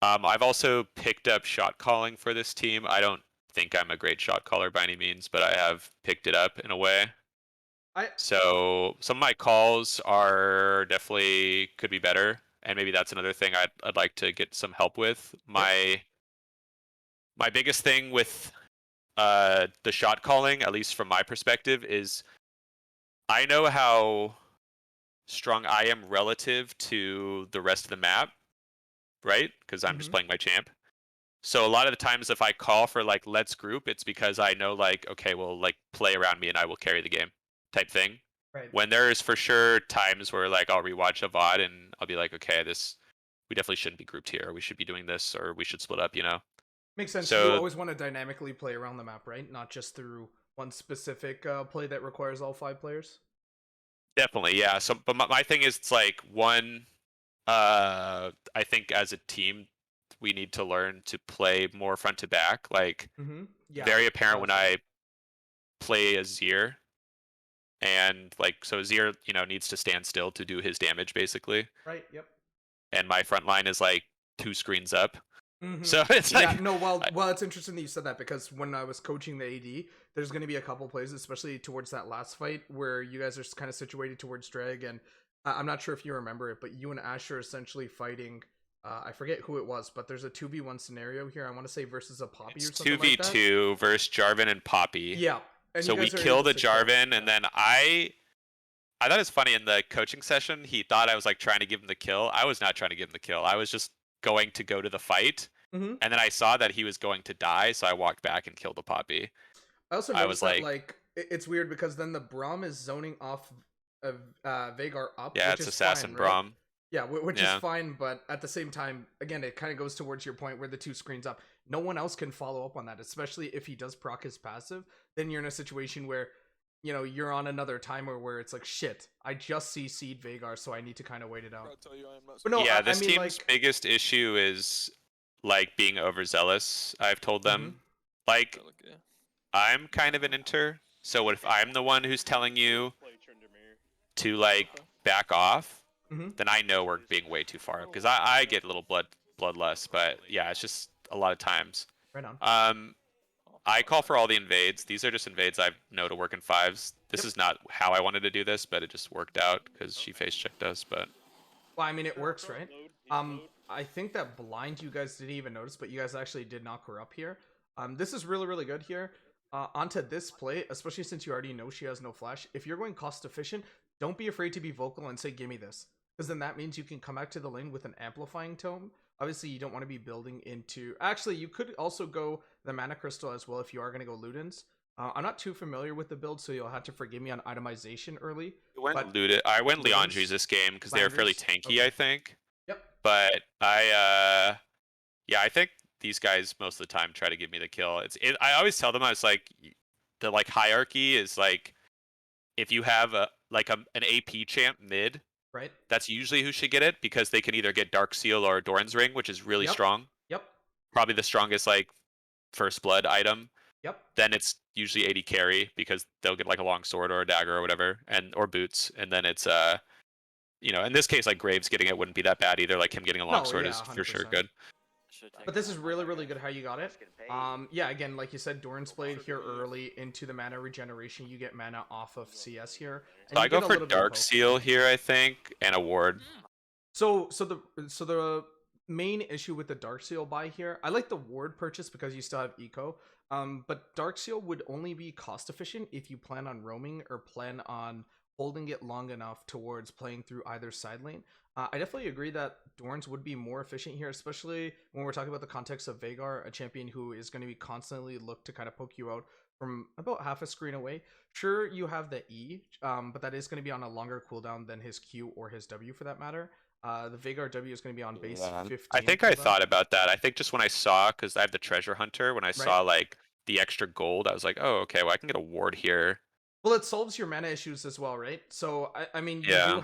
I've also picked up shot calling for this team. I don't think I'm a great shot caller by any means, but I have picked it up in a way. I So some of my calls are definitely could be better, and maybe that's another thing I'd like to get some help with. Yep. My biggest thing with the shot calling, at least from my perspective, is I know how strong I am relative to the rest of the map, right? Because I'm just Mhm. playing my champ. So a lot of the times if I call for like let's group, it's because I know like okay, well like play around me and I will carry the game type thing. Right. When there is for sure times where like I'll rewatch a VOD and I'll be like, okay, this we definitely shouldn't be grouped here, or we should be doing this, or we should split up, you know. Makes sense. You So always want to dynamically play around the map, right? Not just through one specific play that requires all 5 players. definitely, yeah. So but my thing is it's like one I think as a team we need to learn to play more front to back. Like Yeah, very apparent when constantly. I play a Zir and like so Zir, you know, needs to stand still to do his damage basically. Right. Yep. And my front line is like 2 screens up. Mm-hmm. So it's Yeah, like no, well, it's interesting that you said that because when I was coaching the AD, there's going to be a couple plays, especially towards that last fight, where you guys are kind of situated towards Drag, and I'm not sure if you remember it, but you and Ash are essentially fighting. I forget who it was, but there's a 2v1 scenario here. I want to say versus a Poppy it's or something like that. 2v2 versus Jarvan and Poppy. Yeah, and you So we guys are kill able the to kill. Jarvan and Yeah. then I thought it was funny in the coaching session, he thought I was like trying to give him the kill. I was not trying to give him the kill. I was just going to go to the fight. Mm-hmm. And then I saw that he was going to die, so I walked back and killed the Poppy. I also I was noticed that like, like it's weird because then the Braum is zoning off of Veigar up, yeah, which it's is fine, Assassin right? Braum. Yeah, which is Yeah. fine, but at the same time, again, it kind of goes towards your point where the 2 screens up. No one else can follow up on that, especially if he does proc his passive. Then you're in a situation where, you're on another timer where it's like, shit, I just see Seed Veigar, so I need to kind of wait it out. But no, Yeah, I this mean, team's like, biggest issue is like being overzealous, I've told hmm them. Like, I'm kind of an inter, so what if I'm the one who's telling you to like back off, hmm then I know we're being way too far up because I get a little bloodlust, but yeah, it's just a lot of times. right on. Um, I call for all the invades. These are just invades I know to work in fives. This Yep. is not how I wanted to do this, but it just worked out because she face checked us. But Well, I mean, it works, right? I think that blind you guys didn't even notice, but you guys actually did knock her up here. This is really, really good here. Onto this play, especially since you already know she has no flash. If you're going cost efficient, don't be afraid to be vocal and say, "Give me this," because then that means you can come back to the lane with an amplifying tome. Obviously, you don't want to be building into. Actually, you could also go the mana crystal as well if you are going to go Ludens. I'm not too familiar with the build, so you'll have to forgive me on itemization early. But I went Leandri's Ludens, this game because they were fairly Landry's, tanky, okay. I think. Yep. But yeah, I think these guys most of the time try to give me the kill. I always tell them I was like the like hierarchy is like if you have an AP champ mid, Right. that's usually who should get it because they can either get Dark Seal or Doran's Ring, which is really Yep. strong. Yep. Probably the strongest like first blood item. Yep. Then it's usually 80 carry because they'll get like a long sword or a dagger or whatever, and or boots. And then it's in this case like Graves getting it wouldn't be that bad either. Like him getting a long No, sword yeah, is for sure 100%. good. But this is really, really good how you got it. Yeah, again, like you said, Doran's Blade here early into the mana regeneration. You get mana off of CS here, and So you I go get a for little bit of Dark both. Seal here, I think, and a ward. So the main issue with the Dark Seal buy here, I like the ward purchase because you still have eco. But Dark Seal would only be cost efficient if you plan on roaming or plan on holding it long enough towards playing through either side lane. I definitely agree that Dorns would be more efficient here, especially when we're talking about the context of Veigar, a champion who is going to be constantly looked to kind of poke you out from about half a screen away. Sure, you have the E, but that is going to be on a longer cooldown than his Q or his W for that matter. The Veigar W is going to be on base Yeah. 15 I think I cooldown. thought about that. I think just when I saw, because I have the treasure hunter, when I Right. saw like the extra gold, I was like, oh, okay, well I can get a ward here. Well, it solves your mana issues as well, right? So I mean, Yeah.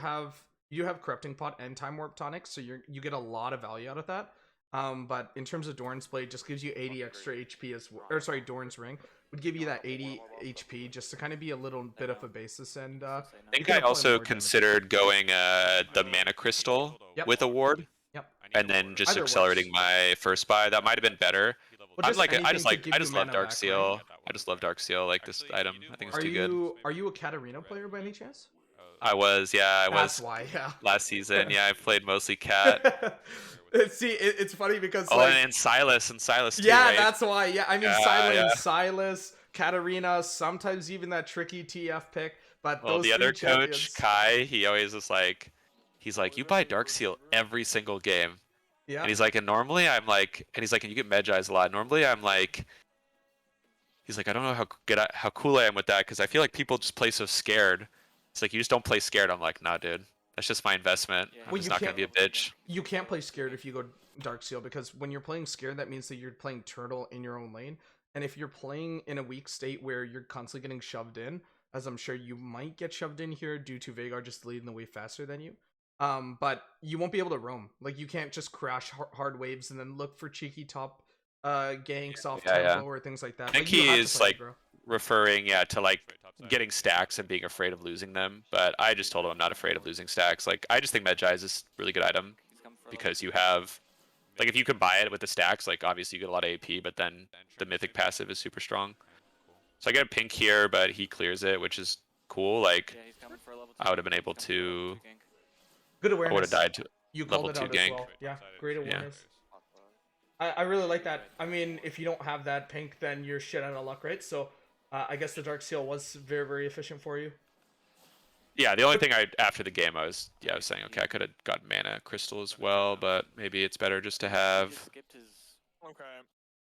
you have corrupting pot and time warp tonics, so you get a lot of value out of that. But in terms of Doran's Blade, just gives you 80 extra HP as well. Or sorry, Doran's Ring would give you that 80 HP just to kind of be a little bit of a basis, and I you think can I apply also more damage. considered going the mana crystal Yep. with a ward. Yep. and then just Either accelerating works. my first buy. That might have been better. Well, just anything to give I you just love mana Dark back, right? Seal. I just love Dark Seal. Like this item, I think it's too good. Are you a Katarina player by any chance? I That's was why, yeah. last season. Yeah, I played mostly Cat. See, it's funny because Oh, like, and Sylas too, yeah, right? that's why. Yeah, I mean, Yeah, yeah. Sylas, Katarina, sometimes even that tricky TF pick, but Well, those the three other coach, champions. Kai, he always is like, he's like, you buy Dark Seal every single game. Yeah. And he's like, and normally I'm like, and he's like, and you get Medjai's a lot. Normally I'm like, he's like, I don't know how cool I am with that because I feel like people just play so scared. It's like you just don't play scared. I'm like, nah, dude, that's just my investment. I'm Well, just you not gonna can't be a bitch. you can't play scared if you go Dark Seal because when you're playing scared, that means that you're playing turtle in your own lane. And if you're playing in a weak state where you're constantly getting shoved in, as I'm sure you might get shoved in here due to Veigar just leading the way faster than you, but you won't be able to roam. Like you can't just crash hard waves and then look for cheeky top ganks off Yeah, tempo yeah. or things like that. I think Like you he have to is play like aggro. referring, yeah, to like getting stacks and being afraid of losing them. But I just told him I'm not afraid of losing stacks. Like I just think Medjai is this really good item because you have, like, if you can buy it with the stacks, like obviously you get a lot of AP, but then the mythic passive is super strong. So I get a pink here, but he clears it, which is cool. Like I would have been able to, Good I would have awareness. died to You level called it 2 out as gank. well. Yeah, great Yeah. awareness. I really like that. I mean, if you don't have that pink, then you're shit out of luck, right? So I guess the Dark Seal was very, very efficient for you. Yeah, the only thing after the game I was saying, okay, I could have got mana crystal as well, but maybe it's better just to have. Okay.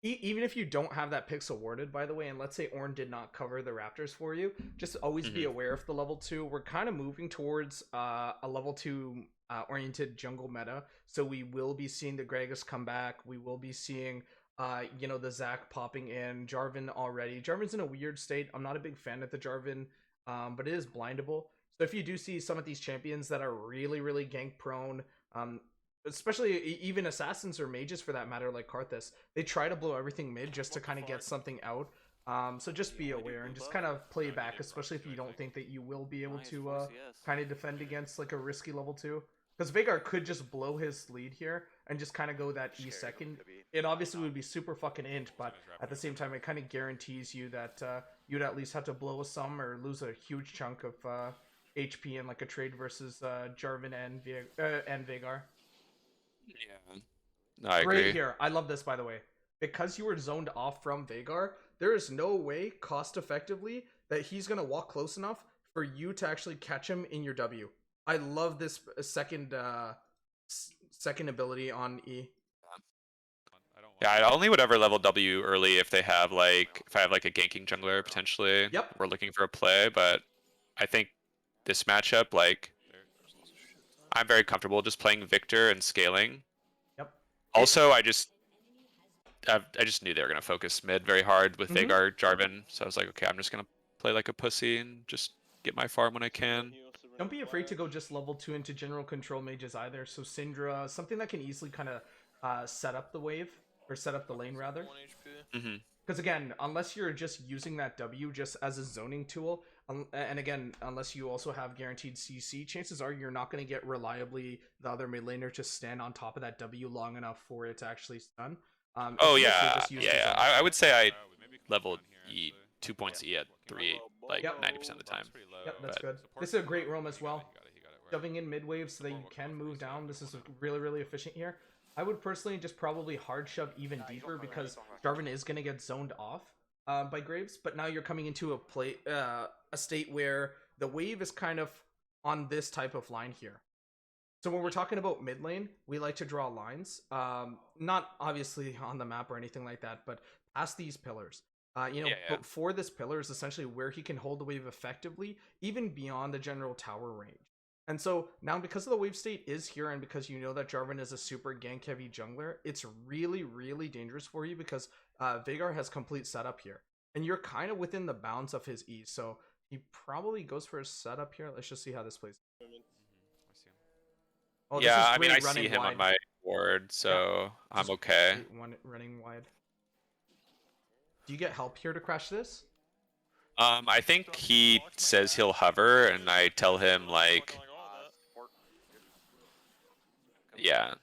Even if you don't have that picks awarded, by the way, and let's say Ornn did not cover the Raptors for you, just always be aware of the level 2. We're kind of moving towards a level 2 oriented jungle meta, so we will be seeing the Gragas come back. We will be seeing, the Zac popping in, Jarvan already. Jarvan's in a weird state. I'm not a big fan of the Jarvan, but it is blindable. So if you do see some of these champions that are really, really gank prone, especially even assassins or mages for that matter, like Karthus, they try to blow everything mid just to kind of get something out. So just be aware and just kind of play back, especially if you don't think that you will be able to kind of defend against like a risky level 2. Because Veigar could just blow his lead here and just kind of go that E second. It obviously would be super fucking int, but at the same time, it kind of guarantees you that you'd at least have to blow some or lose a huge chunk of HP in like a trade versus Jarvan and Veigar. Yeah, no, I Great agree. here. I love this, by the way. Because you were zoned off from Veigar, there is no way, cost effectively, that he's going to walk close enough for you to actually catch him in your W. I love this second ability on E. Yeah, I only would ever level W early if they have if I have like a ganking jungler potentially. Yep. We're looking for a play, but I think this matchup, like, I'm very comfortable just playing Viktor and scaling. Yep. Also, I just knew they were gonna focus mid very hard with Veigar, Jarvan, so I was like, okay, I'm just gonna play like a pussy and just get my farm when I can. Don't be afraid to go just level 2 into general control mages either. So Syndra, something that can easily kind of set up the wave, or set up the lane rather. Because again, unless you're just using that W just as a zoning tool, and again, unless you also have guaranteed CC, chances are you're not going to get reliably the other mid laner to stand on top of that W long enough for it to actually stun. Oh yeah, yeah. I would say I leveled E 2 points E at 3 like 90% of the time. Yep, that's good. This is a great roam as well. Shoving in mid wave so that you can move down. This is really, really efficient here. I would personally just probably hard shove even deeper because Jarvan is going to get zoned off by Graves, but now you're coming into a state where the wave is kind of on this type of line here. So when we're talking about mid lane, we like to draw lines, not obviously on the map or anything like that, but past these pillars. But for this pillar is essentially where he can hold the wave effectively, even beyond the general tower range. And so now because of the wave state is here and because you know that Jarvan is a super gank heavy jungler, it's really, really dangerous for you because Veigar has complete setup here. And you're kind of within the bounds of his E, so he probably goes for a setup here. Let's just see how this plays. Oh, yeah, I mean, I see him on my board, so I'm okay. Running wide. Do you get help here to crash this? I think he says he'll hover, and I tell him, like, yeah.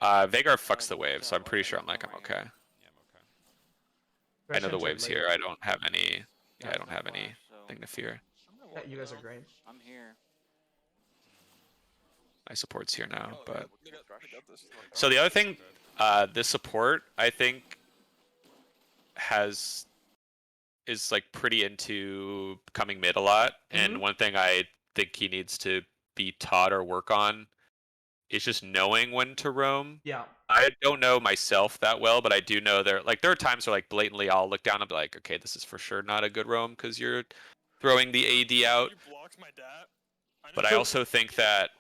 Veigar fucks the waves, so I'm pretty sure I'm okay. Yeah, I'm okay. I know the entered waves late. here. I don't have any. Yeah, I don't have Flash, so anything to fear. Yeah, you guys are great. I'm here. My support's here now, Oh, but they got this. so the other thing, this support I think is like pretty into coming mid a lot, and one thing I think he needs to be taught or work on is just knowing when to roam. Yeah. I don't know myself that well, but I do know there are times where like blatantly I'll look down and be like, okay, this is for sure not a good roam because you're throwing the AD out. You blocked my dad. But I also think that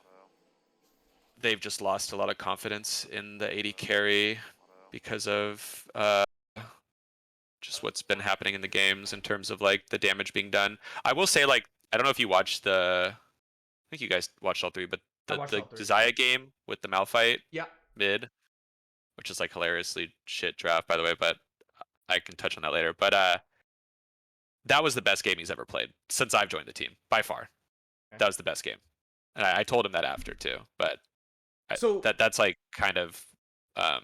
they've just lost a lot of confidence in the AD carry because of just what's been happening in the games in terms of like the damage being done. I will say, like, I don't know if you watched I think you guys watched all three, but the Xayah game with the Malphite mid, which is like hilariously shit draft, by the way, but I can touch on that later. But that was the best game he's ever played since I've joined the team, by far. Okay. That was the best game. And I told him that after too, but that's like kind of I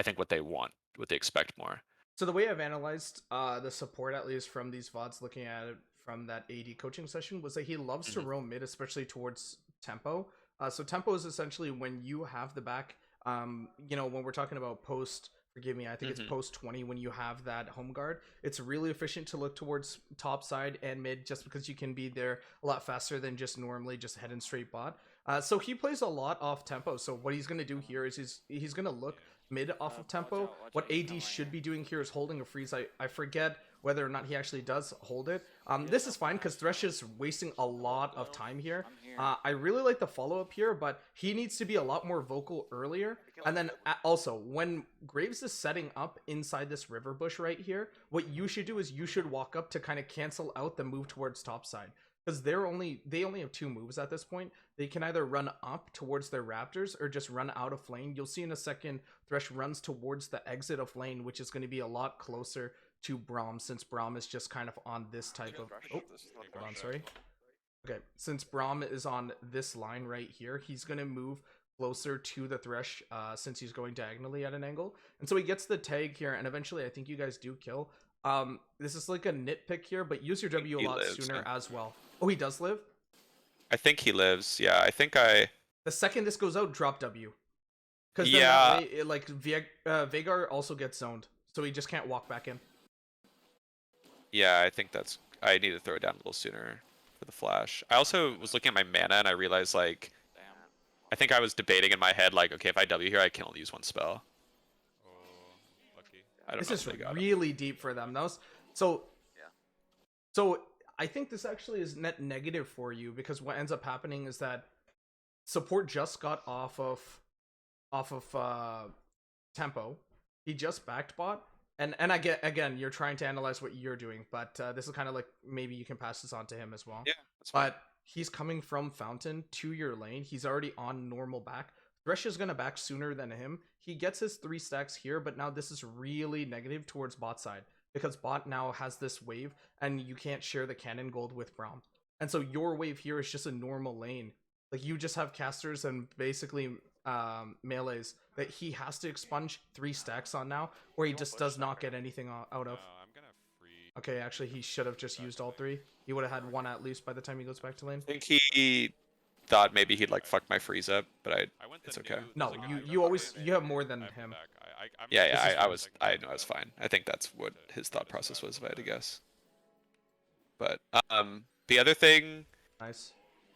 think what they want, what they expect more. So the way I've analyzed the support, at least from these VODs, looking at it from that AD coaching session, was that he loves to roam mid, especially towards tempo. So tempo is essentially when you have the back. You know, when we're talking about post, forgive me, I think it's post 20 when you have that home guard. It's really efficient to look towards top side and mid just because you can be there a lot faster than just normally just heading straight bot. So he plays a lot off tempo. So what he's going to do here is he's going to look mid off of tempo. What AD should be doing here is holding a freeze. I forget whether or not he actually does hold it. This is fine because Thresh is wasting a lot of time here. I really like the follow-up here, but he needs to be a lot more vocal earlier. And then also, when Graves is setting up inside this river bush right here, what you should do is you should walk up to kind of cancel out the move towards top side. Because they only have two moves at this point. They can either run up towards their raptors or just run out of lane. You'll see in a second Thresh runs towards the exit of lane, which is going to be a lot closer to Braum, since Braum is just kind of on this type of hold on, sorry. Okay, since Braum is on this line right here, he's going to move closer to the Thresh since he's going diagonally at an angle. And so he gets the tag here, and eventually I think you guys do kill. This is like a nitpick here, but use your W a lot sooner as well. Oh, he does live? I think he lives. Yeah, I think the second this goes out, drop W. Because yeah, like Veigar also gets zoned, so he just can't walk back in. Yeah, I think I need to throw it down a little sooner for the flash. I also was looking at my mana and I realized like, I think I was debating in my head like, okay, if I W here, I can only use one spell. Oh, lucky. I don't know. This is really deep for them. So I think this actually is net negative for you, because what ends up happening is that support just got off of tempo. He just backed bot. And I get, again, you're trying to analyze what you're doing, but this is kind of like, maybe you can pass this on to him as well. Yeah, that's fine. But he's coming from Fountain to your lane. He's already on normal back. Thresh is going to back sooner than him. He gets his 3 stacks here, but now this is really negative towards bot side, because bot now has this wave, and you can't share the cannon gold with Braum. And so your wave here is just a normal lane. Like, you just have casters and basically melees that he has to expunge 3 stacks on now, or he just does not get anything out of. I'm gonna free. Okay, actually, he should have just used all 3. He would have had 1 at least by the time he goes back to lane. I think he thought maybe he'd like fuck my freeze up, but it's okay. No, you have more than him. Yeah, I know I was fine. I think that's what his thought process was, if I had to guess. But the other thing. Nice.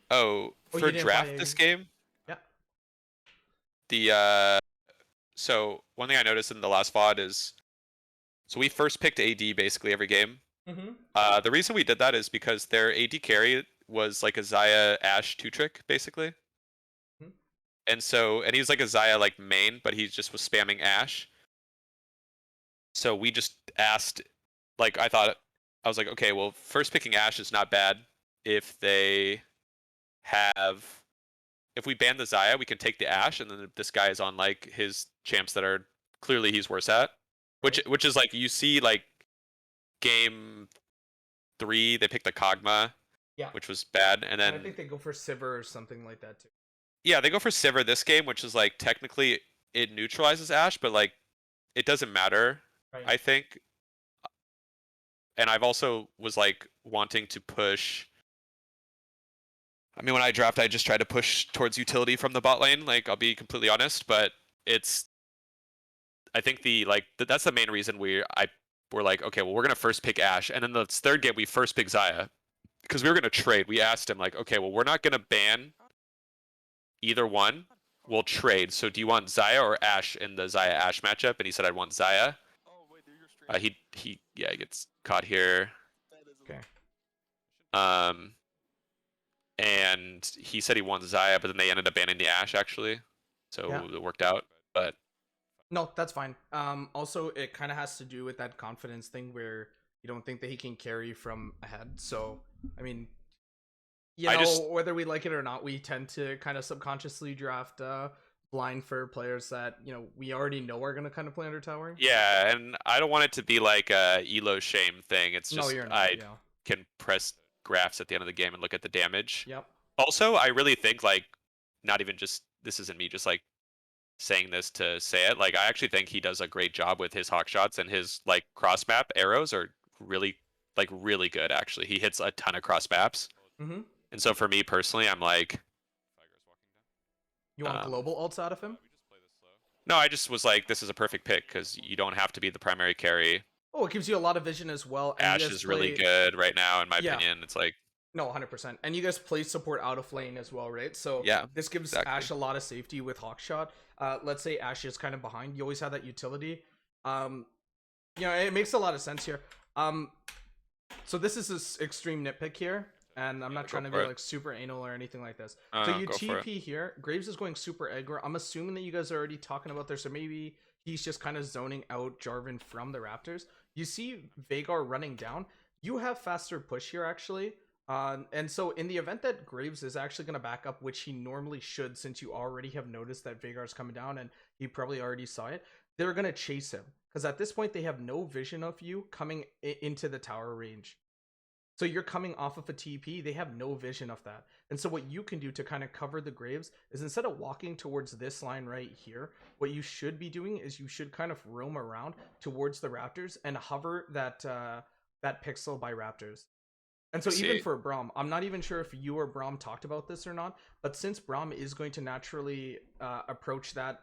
Oh, for draft this game. Yeah. So one thing I noticed in the last VOD is, so we first picked AD basically every game. The reason we did that is because their AD carry was like a Xayah Ashe 2-trick basically. And he was like a Xayah like main, but he just was spamming Ashe. So we just asked, like, I was like, okay, well, first picking Ashe is not bad. If we ban the Xayah, we can take the Ashe, and then this guy is on like his champs that are clearly he's worse at. Which is like, you see like game 3, they picked the Kog'Maw, which was bad, and then I think they go for Sivir or something like that too. Yeah, they go for Sivir this game, which is like technically it neutralizes Ashe, but like it doesn't matter, Right. I think. And I've also was like wanting to push. I mean, when I draft, I just try to push towards utility from the bot lane. Like, I'll be completely honest, but it's. I think that's the main reason we're like, okay, well, we're gonna first pick Ashe, and then the third game we first pick Xayah because we were gonna trade. We asked him like, okay, well, we're not gonna ban either one. We'll trade. So do you want Xayah or Ashe in the Xayah Ashe matchup? And he said I'd want Xayah. Oh wait, dude, you're streaming. He gets caught here. That is a Okay. And he said he wants Xayah, but then they ended up banning the Ashe actually, so Yeah. it worked out. But No, that's fine. Also, it kind of has to do with that confidence thing where you don't think that he can carry from ahead. So, I mean, whether we like it or not, we tend to kind of subconsciously draft blind for players that we already know are gonna kind of play under tower. yeah, and I don't want it to be like a elo shame thing. It's No, just you're not. I Yeah. can press graphs at the end of the game and look at the damage. Yep. Also, I really think like not even just this isn't me just like saying this to say it. Like I actually think he does a great job with his hawk shots, and his like cross map arrows are really really good actually. He hits a ton of cross maps. Mm-hmm. And so for me personally, I'm like You want Um, global ults out of him? no, I just was like, this is a perfect pick because you don't have to be the primary carry. Oh, it gives you a lot of vision as well. And you Ashe guys is really play- good right now, in my Yeah. opinion. It's like, No, 100%. And you guys play support out of lane as well, right? So yeah, this gives exactly. Ashe a lot of safety with Hawkshot. Let's say Ashe is kind of behind. You always have that utility. It makes a lot of sense here. So this is this extreme nitpick here. And I'm not trying to be like super anal or anything like this. So you go for it. TP here. Graves is going super aggro. I'm assuming that you guys are already talking about this, or maybe he's just kind of zoning out Jarvan from the Raptors. You see Veigar running down. You have faster push here actually. And so in the event that Graves is actually going to back up, which he normally should, since you already have noticed that Veigar's coming down and he probably already saw it, they're going to chase him. Because at this point, they have no vision of you coming into the tower range. So you're coming off of a TP, they have no vision of that. And so what you can do to kind of cover the Graves is instead of walking towards this line right here, what you should be doing is you should kind of roam around towards the Raptors and hover that pixel by Raptors. And so even for Braum, I'm not even sure if you or Braum talked about this or not, but since Braum is going to naturally approach that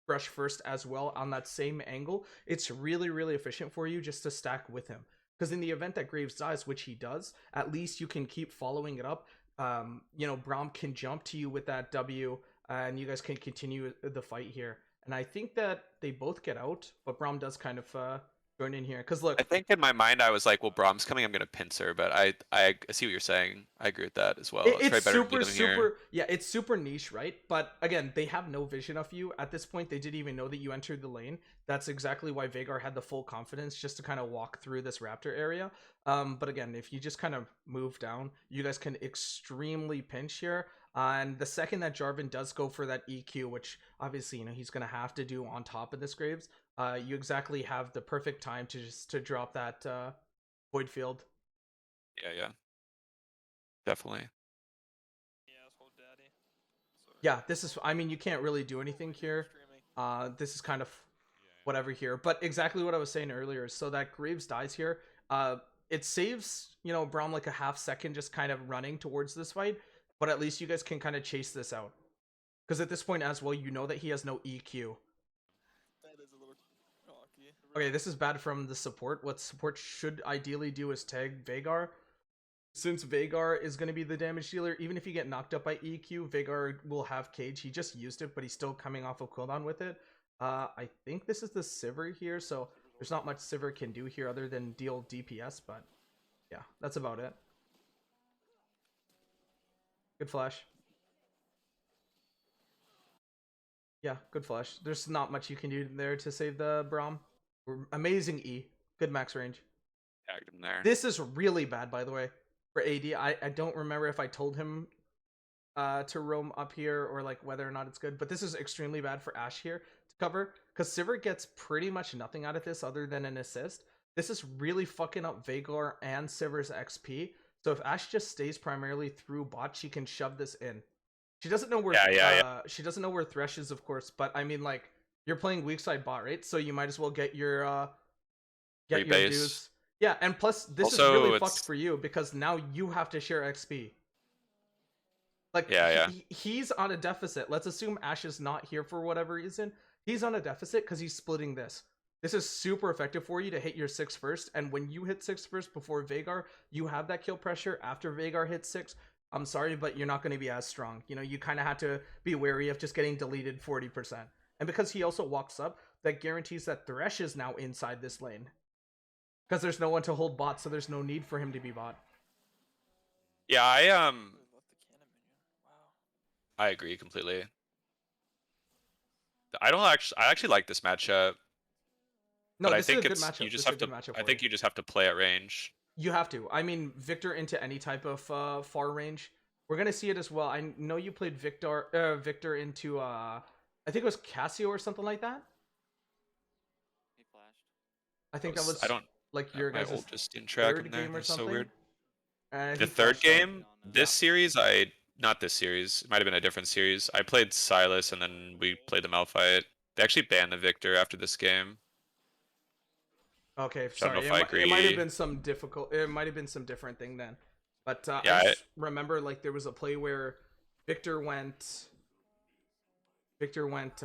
brush first as well on that same angle, it's really, really efficient for you just to stack with him. Because in the event that Graves dies, which he does, at least you can keep following it up. Braum can jump to you with that W, and you guys can continue the fight here. And I think that they both get out, but Braum does kind of join in here. Because look, I think in my mind I was like, well, Brahm's coming, I'm gonna pincer, but I see what you're saying. I agree with that as well. It's super, yeah, it's super niche, right? But again, they have no vision of you at this point. They didn't even know that you entered the lane. That's exactly why Veigar had the full confidence just to kind of walk through this Raptor area. But again, if you just kind of move down, you guys can extremely pinch here. And the second that Jarvan does go for that EQ, which obviously he's gonna have to do on top of this Graves, you exactly have the perfect time to drop that void field. Yeah, definitely. Yeah, this is, I mean, you can't really do anything here. This is kind of whatever here, but exactly what I was saying earlier. So that Graves dies here, it saves Braum like a half second just kind of running towards this fight, but at least you guys can kind of chase this out, because at this point as well, you know that he has no EQ. Okay, this is bad from the support. What support should ideally do is tag Veigar. Since Veigar is going to be the damage dealer, even if you get knocked up by EQ, Veigar will have cage. He just used it, but he's still coming off of cooldown with it. I think this is the Sivir here, so there's not much Sivir can do here other than deal DPS, but yeah, that's about it. Good flash. Yeah, good flash. There's not much you can do there to save the Braum. Amazing E. Good max range. Tagged him there. This is really bad, by the way, for AD. I don't remember if I told him to roam up here or like whether or not it's good, but this is extremely bad for Ashe here to cover, because Sivir gets pretty much nothing out of this other than an assist. This is really fucking up Veigar and Sivir's XP. So if Ashe just stays primarily through bot, she can shove this in. She doesn't know where Yeah. she doesn't know where Thresh is, of course, but I mean like you're playing weak side bot, right? So you might as well get your Free base. dues. Yeah, and plus this is Also, really fucked it's for you because now you have to share XP. Like yeah. he's on a deficit. Let's assume Ash is not here for whatever reason. He's on a deficit because he's splitting this. This is super effective for you to hit your 6 first, and when you hit 6 first before Veigar, you have that kill pressure. After Veigar hits 6, I'm sorry, but you're not going to be as strong. You know, you kind of have to be wary of just getting deleted 40%. And because he also walks up, that guarantees that Thresh is now inside this lane. Because there's no one to hold bot, so there's no need for him to be bot. Yeah, Really love the cannon minion. Wow. I agree completely. I actually like this matchup, No, but I this is a think good it's matchup. you just This is a have to. good matchup I for think you. you just have to play at range. You have to. I mean, Viktor into any type of far range. We're gonna see it as well. I know you played Viktor into I think it was Casio or something like that. He flashed. I think that I was don't. like your My guys' ult just didn't track him third there. game or That's so something. weird. He The third flashed out. game, this series, not this series. It might have been a different series. I played Sylas, and then we played the Malphite. They actually banned the Viktor after this game. Okay, Which I don't know sorry. if I It might have agree. been some difficult. It might have been some different thing then. But I Yeah, just remember like there was a play where Viktor went. Viktor went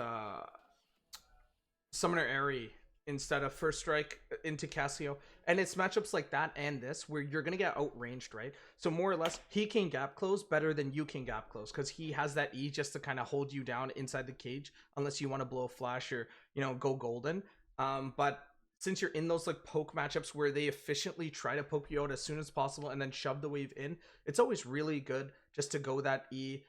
Summoner Ahri instead of First Strike into Casio. And it's matchups like that and this where you're going to get outranged, right? So more or less, he can gap close better than you can gap close because he has that E just to kind of hold you down inside the cage unless you want to blow a flash or, you know, go golden. But since you're in those like poke matchups where they efficiently try to poke you out as soon as possible and then shove the wave in, it's always really good just to go that E,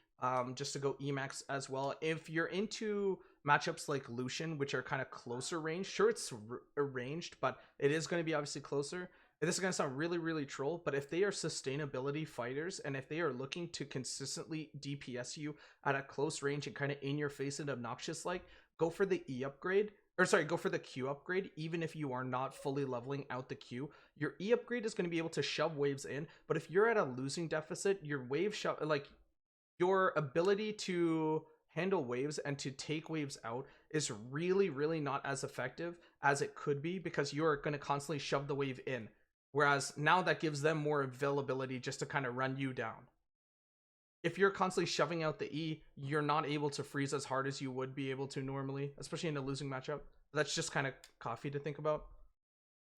just to go Emax as well. If you're into matchups like Lucian, which are kind of closer range. Sure, it's arranged, but it is going to be obviously closer. And this is going to sound really, really troll, but if they are sustainability fighters and if they are looking to consistently DPS you at a close range and kind of in your face and obnoxious like, go for the E upgrade. Or sorry, go for the Q upgrade, even if you are not fully leveling out the Q. Your E upgrade is going to be able to shove waves in, but if you're at a losing deficit, your wave shove, like, your ability to handle waves and to take waves out is really, really not as effective as it could be because you're going to constantly shove the wave in. Whereas now that gives them more availability just to kind of run you down. If you're constantly shoving out the E, you're not able to freeze as hard as you would be able to normally, especially in a losing matchup. That's just kind of coffee to think about.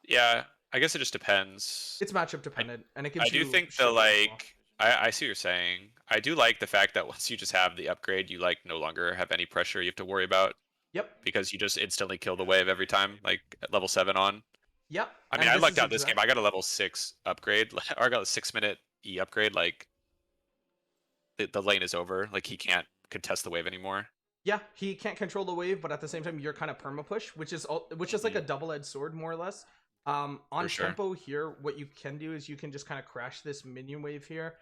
yeah. I guess it just depends. It's matchup dependent, and it I gives do you think shit the as well. like. I see what you're saying. I do like the fact that once you just have the upgrade, you like no longer have any pressure you have to worry about Yep. because you just instantly kill the wave every time, like at level 7 on. Yep. I mean, And I this lucked is out this game. I got a level 6 upgrade, or I got a 6-minute E upgrade. Like the lane is over. Like he can't contest the wave anymore. Yeah, he can't control the wave, but at the same time, you're kind of perma push, which is like a double-edged sword, more or less. On For sure. tempo here, what you can do is you can just kind of crash this minion wave here.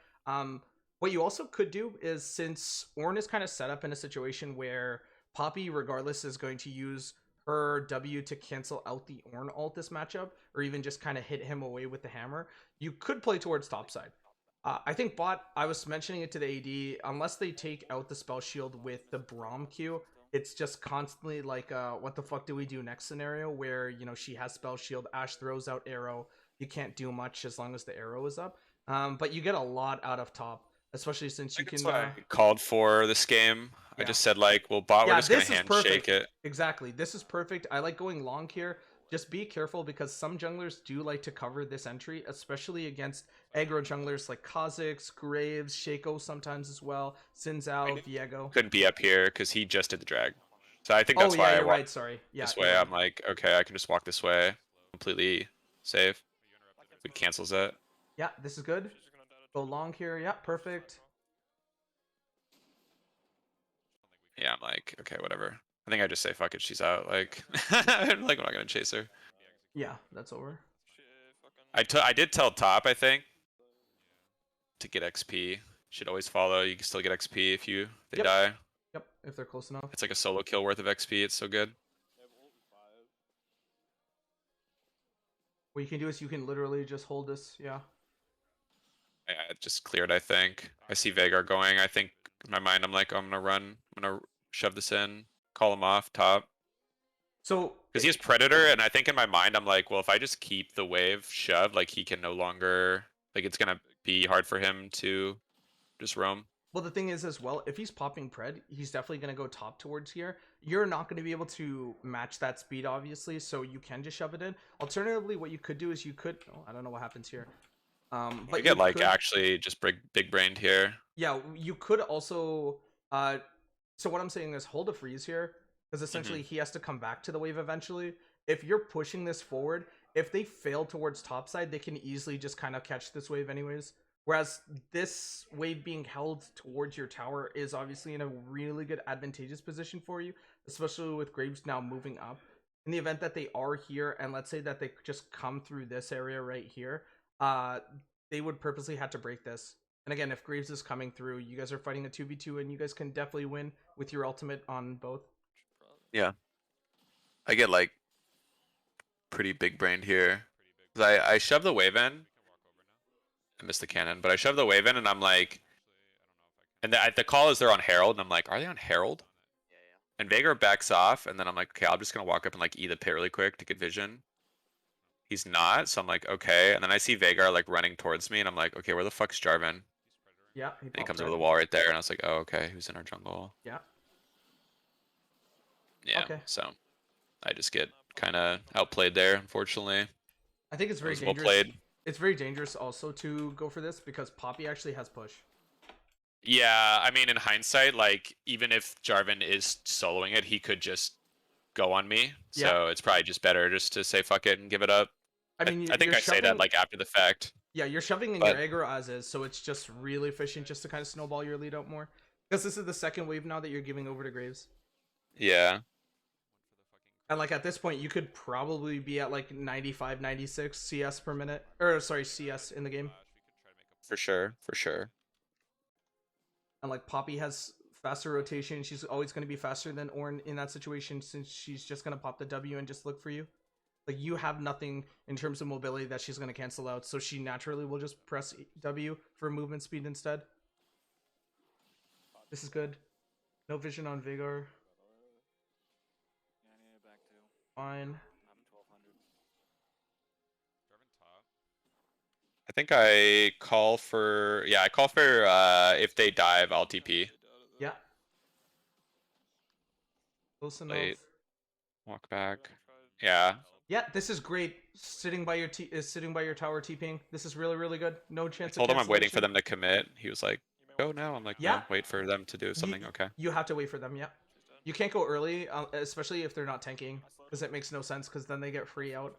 What you also could do is, since Ornn is kind of set up in a situation where Poppy, regardless, is going to use her W to cancel out the Ornn ult this matchup, or even just kind of hit him away with the hammer, you could play towards topside. I think bot, I was mentioning it to the AD, unless they take out the spell shield with the Braum Q, it's just constantly like, what the fuck do we do next scenario where, you know, she has spell shield, Ashe throws out arrow, you can't do much as long as the arrow is up. But you get a lot out of top, especially since you That's can, what I called for this game. I yeah. just said like, well, bot, we're Yeah, just gonna this is handshake perfect. it. Exactly. This is perfect. I like going long here. Just be careful because some junglers do like to cover this entry, especially against aggro junglers like Kha'Zix, Graves, Shaco sometimes as well, Sinzao, Viego. Couldn't be up here because he just did the drag. So I think Oh that's yeah, why I you're walked right. Sorry. Yeah, this you're way. right. I'm like, okay, I can just walk this way, completely safe. It cancels it. Yeah, this is good. Go long here. Yeah, perfect. Yeah, I'm like, okay, whatever. I think I just say fuck it, she's out. Like, I'm not gonna chase her. Yeah, that's over. I did tell top, I think, to get XP. Should always follow. You can still get XP if they Yep. die. Yep, if they're close enough. It's like a solo kill worth of XP. It's so good. What you can do is you can literally just hold this. Yeah. Yeah, it just cleared, I think. I see Veigar going. I think In my mind, I'm like, oh, I'm gonna shove this in, call him off top. So Because he has Predator, and I think in my mind, I'm like, well, if I just keep the wave shoved, like he can no longer, like it's gonna be hard for him to just roam. well, the thing is as well, if he's popping pred, he's definitely going to go top towards here. You're not going to be able to match that speed, obviously, so you can just shove it in. Alternatively, what you could do is you could, oh, I don't know what happens here. But You get like could, actually just big brained here. yeah, you could also, so what I'm saying is hold a freeze here, because essentially he has to come back to the wave eventually. If you're pushing this forward, if they fail towards topside, they can easily just kind of catch this wave anyways. Whereas this wave being held towards your tower is obviously in a really good advantageous position for you, especially with Graves now moving up. In the event that they are here, and let's say that they just come through this area right here, they would purposely have to break this. And again, if Graves is coming through, you guys are fighting a 2v2, and you guys can definitely win with your ultimate on both. Yeah. I get like pretty big brained here. 'Cause I shove the wave in. I missed the cannon, but I shove the wave in, and I'm like, and the call is they're on Herald, and I'm like, are they on Herald? And Veigar backs off, and then I'm like, okay, I'm just gonna walk up and like E the pit really quick to get vision. He's not, so I'm like, okay. And then I see Veigar like running towards me, and I'm like, okay, where the fuck's Jarvan? Yeah, And he comes over the wall right there, and I was like, oh, okay, who's in our jungle? Yeah. Yeah. Okay. So I just get kind of outplayed there, unfortunately. I think it's very Well dangerous. played. It's very dangerous also to go for this because Poppy actually has push. Yeah, I mean, in hindsight, like even if Jarvan is soloing it, he could just go on me. Yeah. So it's probably just better just to say fuck it and give it up. I mean, I think you're I say that shoving- like after the fact. Yeah, you're shoving in But- your aggro as is, so it's just really efficient just to kind of snowball your lead out more. Because this is the second wave now that you're giving over to Graves. Yeah. And like at this point, you could probably be at like 95, 96 CS per minute. Or sorry, CS in the game. For sure. For sure. And like Poppy has faster rotation. She's always going to be faster than Ornn in that situation since she's just going to pop the W and just look for you. Like you have nothing in terms of mobility that she's going to cancel out. So she naturally will just press W for movement speed instead. This is good. No vision on Veigar. Fine. I think I call for if they dive, I'll TP. Yeah. Close enough. Late. Walk back. Yeah. Yeah, this is great. Sitting by your tower TPing. This is really, really good. No chance. I told of him I'm waiting for cancellation. them to commit. He was like, go now. I'm like, Yeah. no, wait for them to do something. Okay. You have to wait for them. Yeah. You can't go early, especially if they're not tanking, because it makes no sense. Because then they get free out.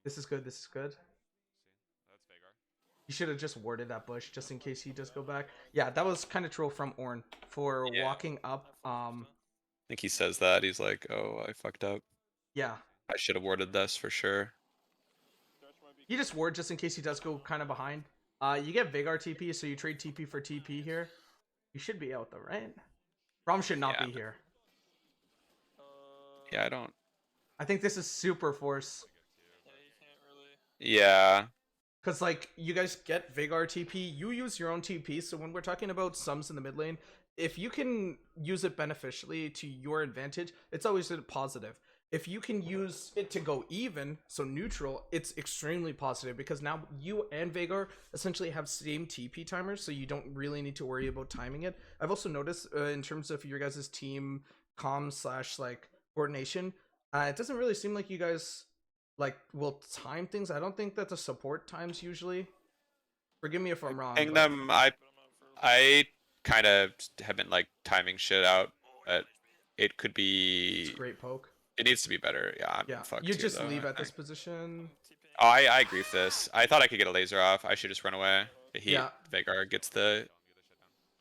This is good. This is good. You should have just warded that bush just in case he does go back. Yeah, that was kind of troll from Ornn for walking up. I think he says that. He's like, oh, I fucked up. Yeah. I should have warded this for sure. You just ward just in case he does go kind of behind. You get Veigar TP, so you trade TP for TP here. You should be out though, right? Braum should not be here. Yeah, I don't. I think this is super force. Yeah. Because, like, you guys get Veigar TP, you use your own TP, so when we're talking about sums in the mid lane, if you can use it beneficially to your advantage, it's always a positive. If you can use it to go even, so neutral, it's extremely positive because now you and Veigar essentially have same TP timers, so you don't really need to worry about timing it. I've also noticed in terms of your guys' team comm / like coordination, it doesn't really seem like you guys like will time things. I don't think that the support times usually. Forgive me if I'm wrong. Ping them. I kind of have been like timing shit out, but it could be. It's a great poke. It needs to be better. Yeah, I'm Yeah, fucked you here, just though, leave I at this think. position. Oh, I agree with this. I thought I could get a laser off. I should just run away. Yeah. Veigar gets the.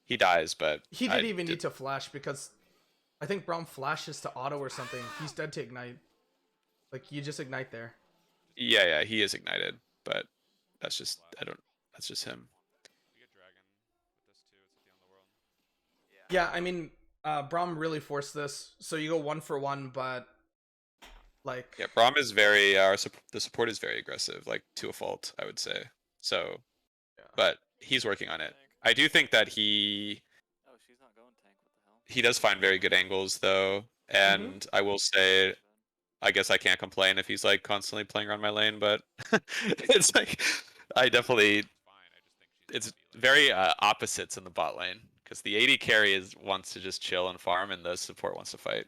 He dies, but He didn't even need to flash because I think Braum flashes to auto or something. He's dead to ignite. Like you just ignite there. Yeah, he is ignited, but that's just that's just him. Yeah, I mean, Braum really forced this, so you go 1 for 1, but like Yeah, Braum is very the support is very aggressive, like to a fault, I would say. So, Yeah. but he's working on it. I do think that he Oh, she's not going tank. What the hell? he does find very good angles though, and I will say I guess I can't complain if he's like constantly playing around my lane, but it's like I definitely it's very opposites in the bot lane because the AD carry is wants to just chill and farm, and the support wants to fight.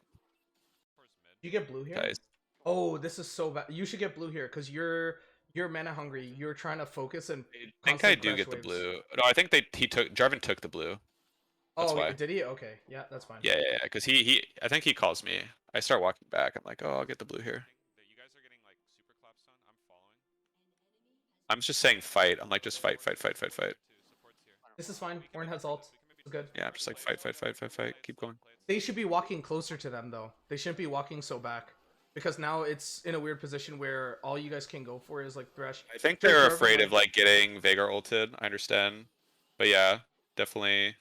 You get blue here? Guys, Oh, this is so bad. You should get blue here because you're mana hungry. You're trying to focus and I think I constant do crash get the waves. blue. No, I think Jarvan took the blue. That's Oh, why. did he? Okay, yeah, that's fine. Yeah, because he I think he calls me. I start walking back. I'm like, oh, I'll get the blue here. I'm just saying fight. I'm like, just fight, fight, fight, fight, fight. This is fine. Ornn has ult. It's good. Yeah, I'm just like fight, fight, fight, fight, fight. Keep going. They should be walking closer to them though. They shouldn't be walking so back. Because now it's in a weird position where all you guys can go for is like Thresh. I think they're afraid of like getting Veigar ulted. I understand, but yeah, definitely.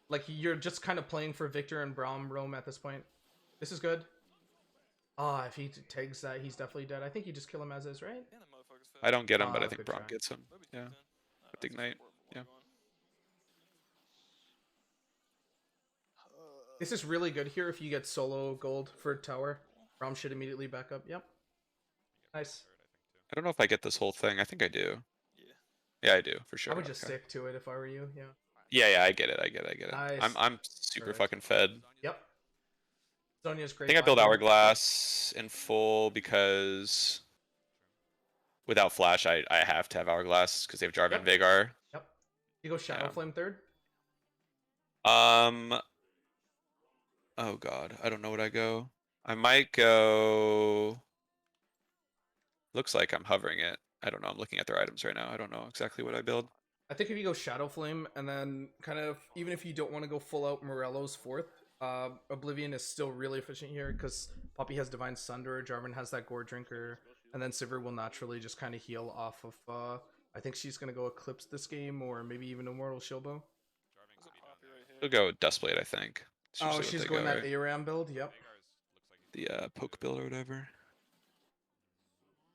Like you're just kind of playing for Viktor and Braum roam at this point. This is good. Ah, if he tags that, he's definitely dead. I think you just kill him as is, right? Yeah, the motherfucker's fed. I don't get him, but I Ah, think good Braum try. gets him. Maybe Yeah. he's done. With the ignite, yeah. This is really good here if you get solo gold for tower. Braum should immediately back up. Yep. Nice. I don't know if I get this whole thing. I think I do. Yeah. Yeah, I do for sure. I would just Okay. stick to it if I were you. Yeah. Yeah, I get it. I get it. Nice. I'm super Perfect. fucking fed. Yep. Sonya's I great. think I build bot lane. Hourglass in full because without Flash, I have to have Hourglass because they have Jarvan and Veigar. Yep. You go Shadow Yeah. Flame third. Oh god, I don't know what I go. I might go. Looks like I'm hovering it. I don't know. I'm looking at their items right now. I don't know exactly what I build. I think if you go Shadow Flame and then kind of even if you don't want to go full out Morello's fourth, Oblivion is still really efficient here because Poppy has Divine Sunder, Jarvan has that Gore Drinker, and then Sivir will naturally just kind of heal off of. I think she's gonna go Eclipse this game or maybe even Immortal Shilbo. We'll go Dustblade, I think. It's Oh, usually what she's they going go, that right? ARAM build. Yep. The poke build or whatever.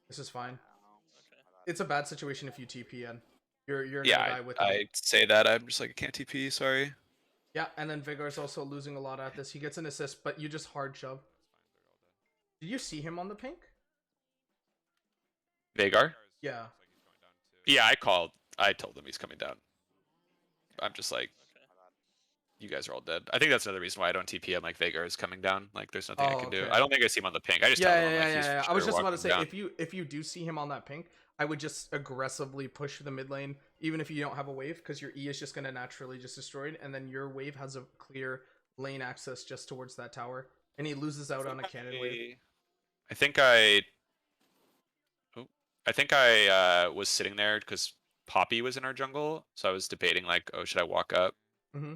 This is fine. Okay. It's a bad situation if you TP in. You're gonna Yeah, die with them. I say that. I'm just like, I can't TP, sorry. Yeah, and then Veigar's also losing a lot at this. He gets an assist, but you just hard shove. Did you see him on the pink? Veigar? Yeah. Yeah, I told them he's coming down. I'm just like, you guys are all dead. I think that's another reason why I don't TP. I'm like, Veigar is coming down. Like, there's nothing I can do. okay. I don't think I see him on the pink. I just tell them, like, he's Yeah. for I was sure just about to walking say, down. if you do see him on that pink, I would just aggressively push the mid lane, even if you don't have a wave, because your E is just gonna naturally just destroy it, and then your wave has a clear lane access just towards that tower, and he loses out on a cannon wave. I think I was sitting there because Poppy was in our jungle, so I was debating like, oh, should I walk up? Mm-hmm.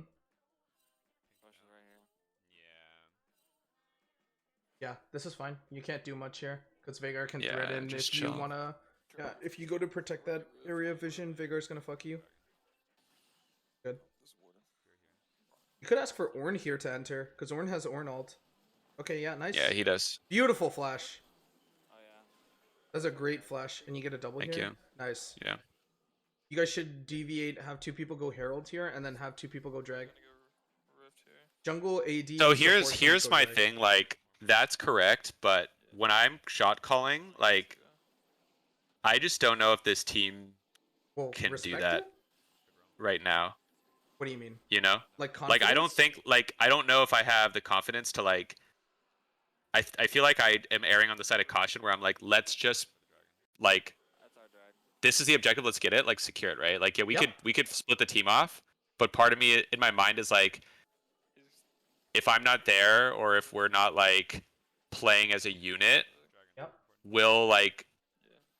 Yeah, this is fine. You can't do much here because Veigar can Yeah, thread in just if you chill. wanna. Yeah, if you go to protect that area of vision, Veigar's gonna fuck you. Good. You could ask for Ornn here to enter because Ornn has Ornn ult. Okay, yeah, nice. Yeah, he does. Beautiful flash. Oh yeah. That's a great flash, and you get a double Thank here. you. Nice. Yeah. You guys should deviate, have two people go Herald here, and then have two people go drag. Jungle AD. So and here's support here's teams go my drag. thing. Like, that's correct, but when I'm shot calling, like, I just don't know if this team Well, can do respect that it? right now. What do you mean? You know? Like Like, I don't confidence? think, like, I don't know if I have the confidence to, like, I feel like I am erring on the side of caution where I'm like, let's just, like, That's our drag. this is the objective, let's get it, like, secure it, right? Like, yeah, Yep. we could split the team off, but part of me in my mind is like, if I'm not there or if we're not, like, playing as a unit, Yep. will, like,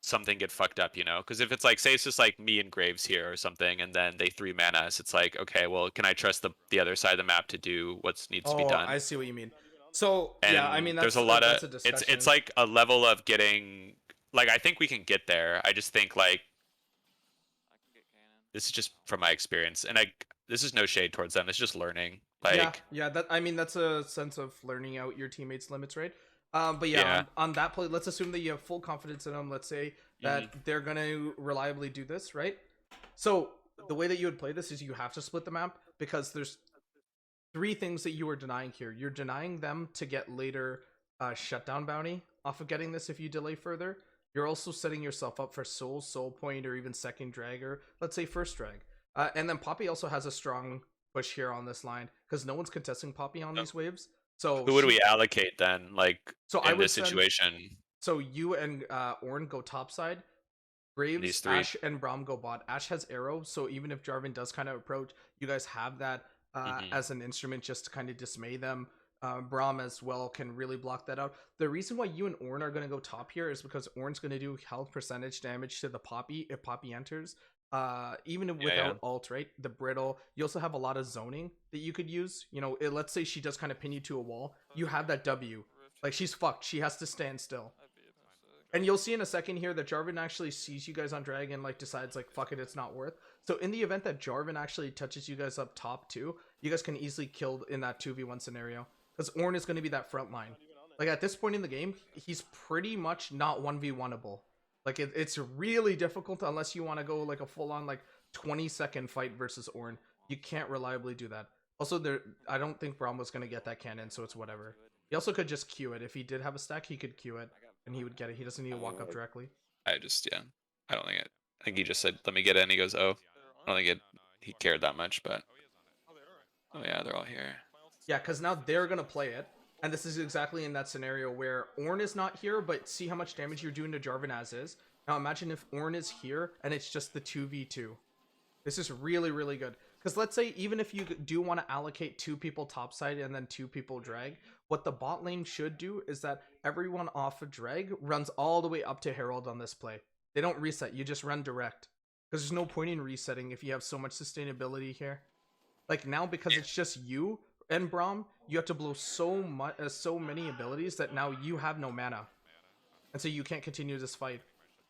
something get fucked up, you know? Because if it's like, say it's just like me and Graves here or something, and then they 3-mana us, it's like, okay, well, can I trust the other side of the map to do what needs to be done? I see what you mean. So And yeah, I mean that's there's a lot that's of a discussion. it's like a level of getting, like, I think we can get there. I just think, like, I can get cannon. this is just from my experience, and this is no shade towards them. It's just learning. Like, yeah, that I mean that's a sense of learning out your teammates' limits, right? But yeah, Yeah. on that play, let's assume that you have full confidence in them. Let's say that Mm-hmm. they're gonna reliably do this, right? So the way that you would play this is you have to split the map because there's 3 things that you are denying here. You're denying them to get later shutdown bounty off of getting this if you delay further. You're also setting yourself up for soul point, or even second drag, or let's say first drag. And then Poppy also has a strong push here on this line because no one's contesting Poppy on these waves. So who would we allocate then, like, So in this situation? So you and Ornn go topside. Graves, These 3. Ashe, and Braum go bot. Ashe has arrow, so even if Jarvan does kind of approach, you guys have that as an instrument just to kind of dismay them. Braum as well can really block that out. The reason why you and Ornn are going to go top here is because Ornn's going to do health percentage damage to the Poppy if Poppy enters. Even without ult, right? The brittle. You also have a lot of zoning that you could use. You know, let's say she does kind of pin you to a wall. You have that W. Like, she's fucked. She has to stand still. And you'll see in a second here that Jarvan actually sees you guys on drag and like decides like, fuck it, it's not worth. So in the event that Jarvan actually touches you guys up top too, you guys can easily kill in that 2v1 scenario. Because Ornn is going to be that front line. Like, at this point in the game, he's pretty much not 1v1able. Like, it's really difficult unless you want to go like a full-on like 20-second fight versus Ornn. You can't reliably do that. Also, I don't think Braum was going to get that cannon, so it's whatever. He also could just Q it. If he did have a stack, he could Q it, and he would get it. He doesn't need to walk up directly. I don't think it. I think he just said, "Let me get it," and he goes, "Oh." I don't think he cared that much, but oh yeah, they're all here. Yeah, because now they're gonna play it, and this is exactly in that scenario where Ornn is not here, but see how much damage you're doing to Jarvan as is. Now imagine if Ornn is here and it's just the 2v2. This is really, really good. Because let's say even if you do want to allocate 2 people topside and then 2 people drag, what the bot lane should do is that everyone off of drag runs all the way up to Herald on this play. They don't reset, you just run direct. Because there's no point in resetting if you have so much sustainability here. Like now, because it's just you and Braum, you have to blow so many abilities that now you have no mana. And so you can't continue this fight.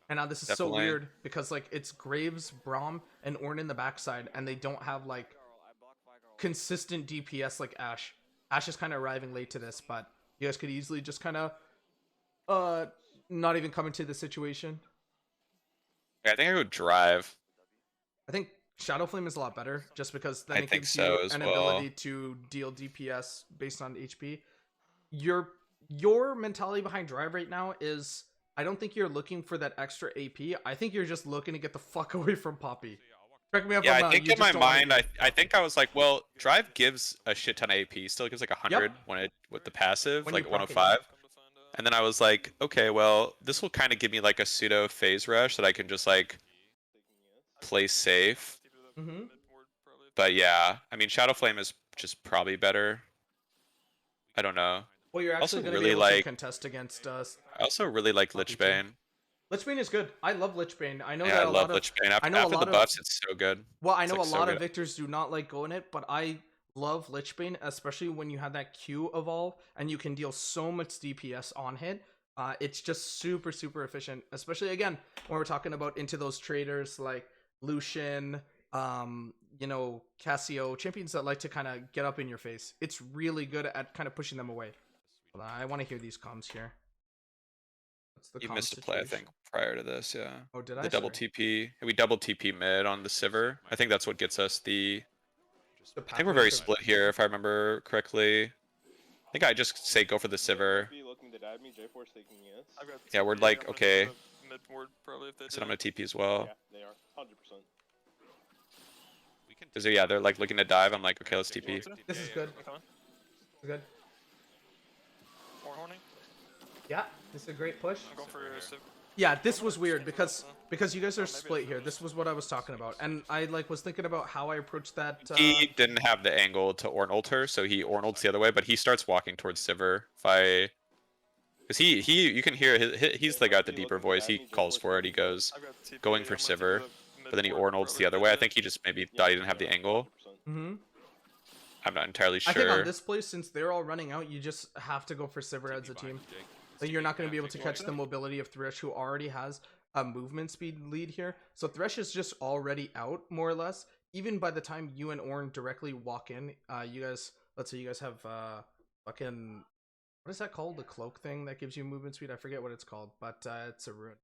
And now this is so weird because like it's Graves, Braum, and Ornn in the backside, and they don't have like consistent DPS like Ashe. Ashe is kind of arriving late to this, but you guys could easily just kind of not even come into the situation. Yeah, I think I would drive. I think Shadow Flame is a lot better just because then it gives you an ability to deal DPS based on HP. Your mentality behind drive right now is, I don't think you're looking for that extra AP. I think you're just looking to get the fuck away from Poppy. Correct me if I'm wrong. I think in my mind, I think I was like, well, drive gives a shit ton of AP. Still gives like 100 with the passive, like 105. And then I was like, okay, well, this will kind of give me like a pseudo phase rush that I can just like play safe. But yeah, I mean, Shadow Flame is just probably better. I don't know. Well, you're actually going to be able to contest against us. I also really like Lichbane. Lichbane is good. I love Lichbane. I know that I love Lichbane. After the buffs, it's so good. Well, I know a lot of Victors do not like going it, but I love Lichbane, especially when you have that Q evolve and you can deal so much DPS on hit. It's just super, super efficient, especially again when we're talking about into those traders like Lucian, you know, Cassio, champions that like to kind of get up in your face. It's really good at kind of pushing them away. Hold on, I want to hear these comms here. You missed a play, I think, prior to this, yeah. Oh, did I? The double TP. We double TP mid on the Sivir. I think that's what gets us the... I think we're very split here, if I remember correctly. I think I just say go for the Sivir. Yeah, we're like, okay. I said I'm going to TP as well. Yeah, they are. 100%. Because yeah, they're like looking to dive. I'm like, okay, let's TP. This is good. This is good. Yeah, this is a great push. Yeah, this was weird because you guys are split here. This was what I was talking about, and I like was thinking about how I approached that. He didn't have the angle to Ornn ult her, so he Ornn ults the other way, but he starts walking towards Sivir. Because you can hear he's the guy with the deeper voice. He calls for it. He goes going for Sivir, but then he Ornn ults the other way. I think he just maybe thought he didn't have the angle. I'm not entirely sure. I think on this play, since they're all running out, you just have to go for Sivir as a team. Like, you're not going to be able to catch the mobility of Thresh, who already has a movement speed lead here. So Thresh is just already out, more or less. Even by the time you and Ornn directly walk in, you guys, let's say you guys have fucking, what is that called? The cloak thing that gives you movement speed? I forget what it's called, but it's a rune.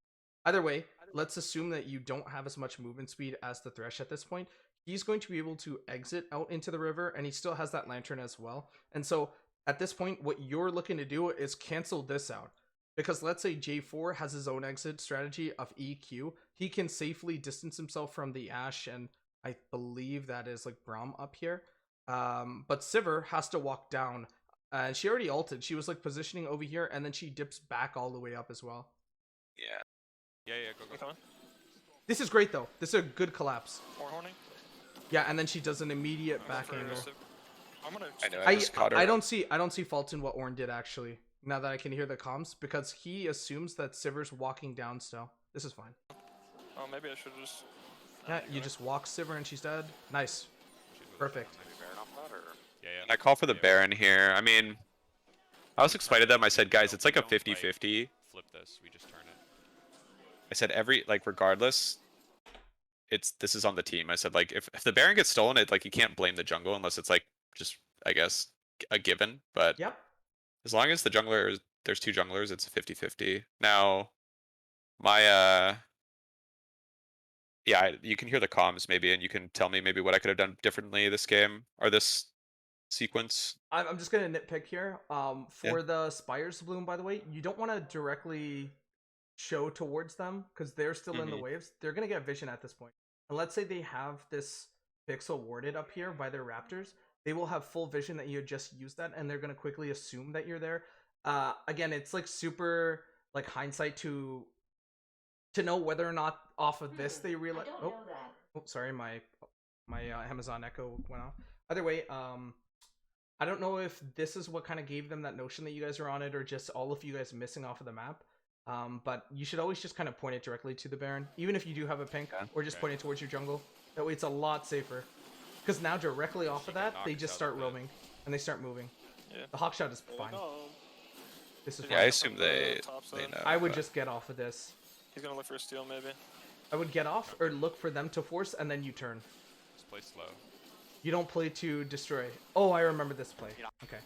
Either way, let's assume that you don't have as much movement speed as the Thresh at this point. He's going to be able to exit out into the river, and he still has that lantern as well. And so at this point, what you're looking to do is cancel this out. Because let's say J4 has his own exit strategy of EQ, he can safely distance himself from the Ashe, and I believe that is like Braum up here. But Sivir has to walk down. She already ulted. She was like positioning over here, and then she dips back all the way up as well. Yeah. Yeah, go. This is great though. This is a good collapse. More horning. Yeah, and then she does an immediate back angle. I don't see fault in what Ornn did actually. Now that I can hear the comms, because he assumes that Sivir's walking down still. This is fine. Oh, maybe I should just. Yeah, you just walk Sivir and she's dead. Nice. Perfect. Yeah. I call for the Baron here. I mean, I was excited them. I said, guys, it's like a 50-50. Flip this. We just turn it. I said regardless, this is on the team. I said like if the Baron gets stolen, you can't blame the jungle unless it's like just I guess a given. But yep. As long as there's two junglers, it's a 50-50. Now, my yeah, you can hear the comms maybe, and you can tell me maybe what I could have done differently this game or this sequence. I'm just gonna nitpick here. For the Spires Bloom, by the way, you don't want to directly show towards them because they're still in the waves. They're gonna get vision at this point. And let's say they have this pixel warded up here by their raptors, they will have full vision that you just used that, and they're gonna quickly assume that you're there. Again, it's like super like hindsight to know whether or not off of this they realize. Oh, sorry, my Amazon Echo went off. Either way, I don't know if this is what kind of gave them that notion that you guys are on it, or just all of you guys missing off of the map. But you should always just kind of point it directly to the Baron, even if you do have a pink, or just point it towards your jungle. That way it's a lot safer. Because now directly off of that, they just start roaming, and they start moving. Yeah. The hawk shot is fine. This is fine. Yeah, I assume they know. I would just get off of this. He's gonna look for a steal, maybe. I would get off, or look for them to force, and then you turn. Just play slow. You don't play to destroy. Oh, I remember this play. Okay.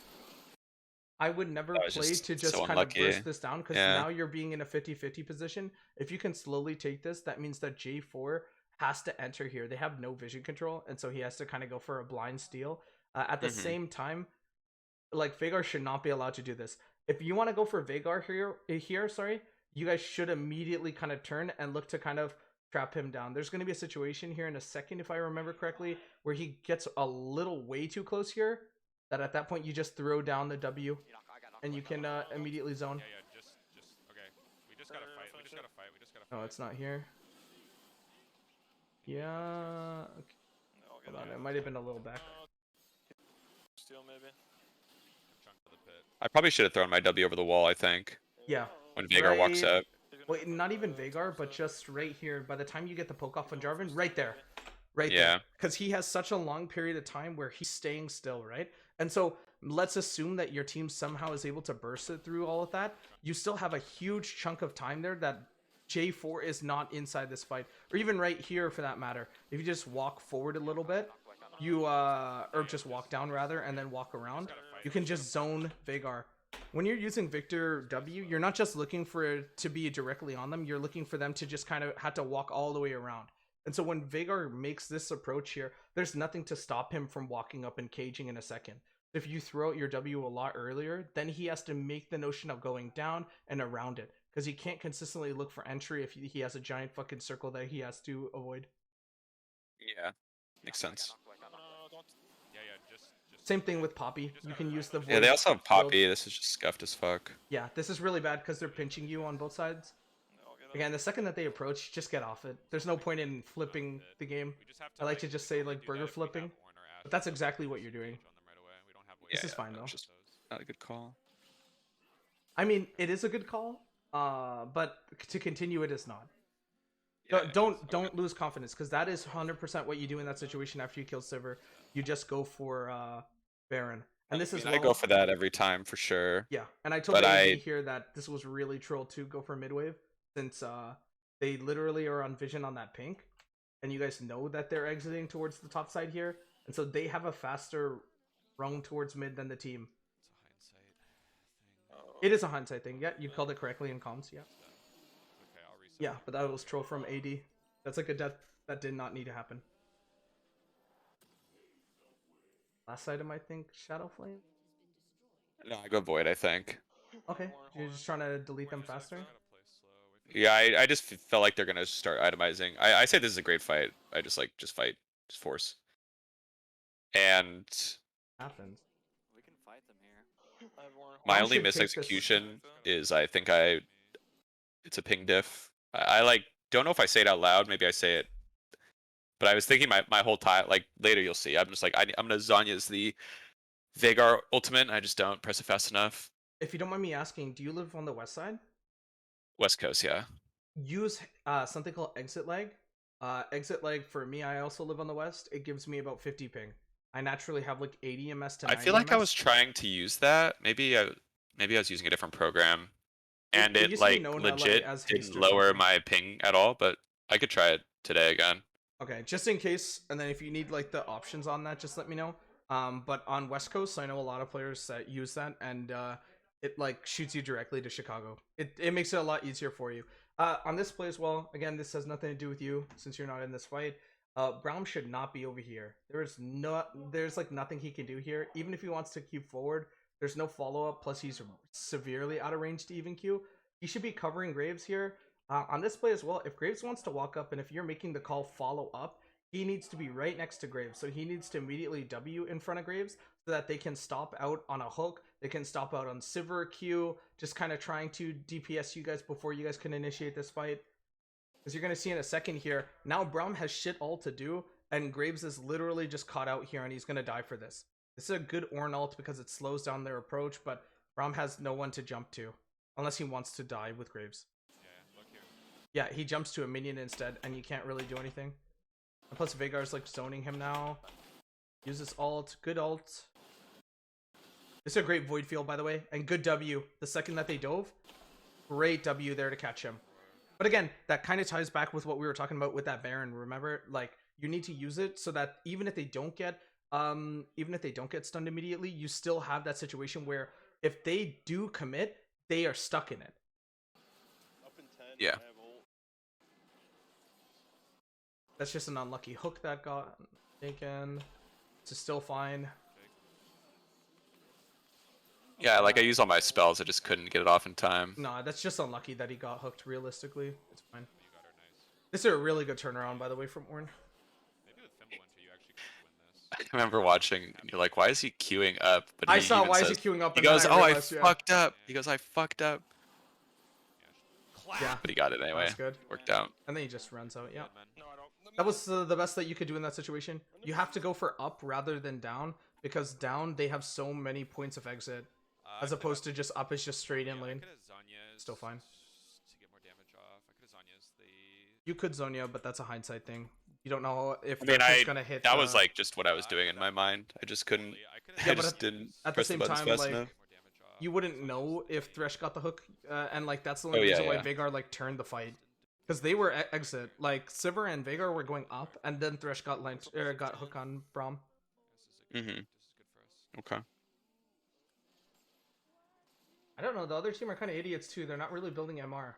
I would never play to just so kind of burst this down, because now you're being in a 50-50 position. If you can slowly take this, that means that J4 has to enter here. They have no vision control, and so he has to kind of go for a blind steal. At the same time, like, Veigar should not be allowed to do this. If you want to go for Veigar here, you guys should immediately kind of turn and look to kind of trap him down. There's going to be a situation here in a second, if I remember correctly, where he gets a little way too close here, that at that point you just throw down the W, and you can immediately zone. Yeah, just okay. We just gotta fight. We just gotta fight. Oh, it's not here. Yeah. Okay. Hold on, it might have been a little back. Steal, maybe. I probably should have thrown my W over the wall, I think. Yeah. When Veigar walks up. Wait, not even Veigar, but just right here. By the time you get the poke off on Jarvan, right there. Right there. Because he has such a long period of time where he's staying still, right? And so let's assume that your team somehow is able to burst it through all of that. You still have a huge chunk of time there that J4 is not inside this fight. Or even right here, for that matter. If you just walk forward a little bit, you or just walk down rather, and then walk around, you can just zone Veigar. When you're using Viktor W, you're not just looking for it to be directly on them, you're looking for them to just kind of have to walk all the way around. And so when Veigar makes this approach here, there's nothing to stop him from walking up and caging in a second. If you throw out your W a lot earlier, then he has to make the notion of going down and around it, because he can't consistently look for entry if he has a giant fucking circle that he has to avoid. Yeah, makes sense. Same thing with Poppy. You can use the void. Yeah, they also have Poppy. This is just scuffed as fuck. Yeah, this is really bad because they're pinching you on both sides. Again, the second that they approach, just get off it. There's no point in flipping the game. I like to just say, like, burger flipping. But that's exactly what you're doing. This is fine, though. Just not a good call. I mean, it is a good call, but to continue, it is not. Don't lose confidence, because that is 100% what you do in that situation after you kill Sivir. You just go for Baron. And this is I go for that every time, for sure. Yeah, and I totally agree here that this was really troll to go for midwave, since they literally are on vision on that pink, and you guys know that they're exiting towards the top side here, and so they have a faster roam towards mid than the team. It's a hindsight thing. It is a hindsight thing. Yeah, you called it correctly in comms. Yeah. Yeah, but that was troll from AD. That's like a death that did not need to happen. Last item, I think, Shadow Flame. No, I go Void, I think. Okay, you're just trying to delete them faster. Yeah, I just felt like they're gonna start itemizing. I say this is a great fight. I just like fight, just force. And Happens. We can fight them here. my Braum only should take this- misexecution is I think it's a ping diff. I like don't know if I say it out loud. Maybe I say it, but I was thinking my whole time. Like later you'll see. I'm just like I'm gonna Zanya's the Veigar ultimate. I just don't press it fast enough. If you don't mind me asking, do you live on the west side? West Coast, yeah. Use something called exit lag. Exit lag for me, I also live on the west. It gives me about 50 ping. I naturally have like 80 ms to 90 I feel like I ms. was trying to use that. Maybe I was using a different program, and It it used to be like known in LA legit as haste didn't or lower something. my ping at all. But I could try it today again. Okay, just in case, and then if you need like the options on that, just let me know. But on West Coast, I know a lot of players that use that, and it like shoots you directly to Chicago. It makes it a lot easier for you. On this play as well, again, this has nothing to do with you since you're not in this fight. Braum should not be over here. There's like nothing he can do here. Even if he wants to queue forward, there's no follow up. Plus, he's severely out of range to even queue. He should be covering Graves here. On this play as well, if Graves wants to walk up and if you're making the call follow up, he needs to be right next to Graves. So he needs to immediately W in front of Graves so that they can stop out on a hook. They can stop out on Sivir Q, just kind of trying to DPS you guys before you guys can initiate this fight. As you're going to see in a second here, now Braum has shit all to do, and Graves is literally just caught out here, and he's going to die for this. This is a good Ornn ult because it slows down their approach, but Braum has no one to jump to, unless he wants to die with Graves. Yeah, he jumps to a minion instead, and you can't really do anything. And plus, Veigar's like zoning him now. Uses ult. Good ult. This is a great Void Field, by the way, and good W. The second that they dove, great W there to catch him. But again, that kind of ties back with what we were talking about with that Baron. Remember, like you need to use it so that even if they don't get stunned immediately, you still have that situation where if they do commit, they are stuck in it. Yeah. That's just an unlucky hook that got taken. This is still fine. Yeah, like I used all my spells, I just couldn't get it off in time. Nah, that's just unlucky that he got hooked realistically. It's fine. This is a really good turnaround, by the way, from Ornn. I remember watching, and you're like, why is he queuing up? But I he saw even why says, is he queuing up, he and then goes, I oh, realized, I yeah. fucked up. He goes, I fucked up. Yeah, But he got it anyway. that's good. Worked out. And then he just runs out, yeah. That was the best that you could do in that situation. You have to go for up rather than down, because down, they have so many points of exit, as opposed to just up is just straight in lane. Still fine. You could Zonya, but that's a hindsight thing. You don't know if I mean, Thresh is gonna hit. that was like just what I was doing in my mind. I just couldn't. Yeah, I but just didn't at the press same the buttons time, fast like enough. you wouldn't know if Thresh got the hook, and like that's the only Oh, yeah, reason why yeah. Veigar like turned the fight, because they were exit. Like Sivir and Veigar were going up, and then Thresh got got hook on Braum. Mhm. Okay. I don't know. The other team are kind of idiots too. They're not really building MR.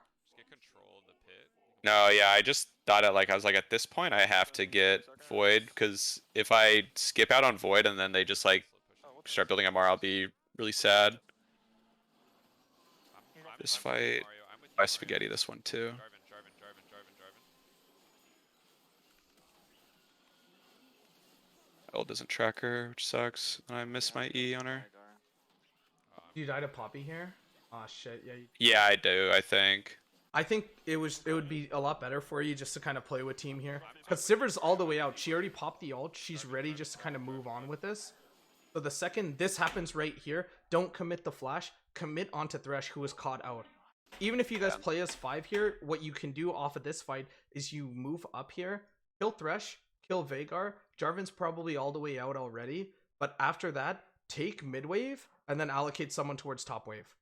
No, yeah, I just thought I was like, at this point, I have to get Void, because if I skip out on Void and then they just like start building MR, I'll be really sad. This fight, I spaghetti this one too. Ult doesn't track her, which sucks. I missed my E on her. You died to Poppy here. Oh shit. Yeah. Yeah, I do. I think. I think it would be a lot better for you just to kind of play with team here, because Sivir's all the way out. She already popped the ult. She's ready just to kind of move on with this. So the second this happens right here, don't commit the flash. Commit onto Thresh, who is caught out. Even if you guys play as 5 here, what you can do off of this fight is you move up here, kill Thresh, kill Veigar. Jarvan's probably all the way out already, but after that, take mid wave and then allocate someone towards top wave.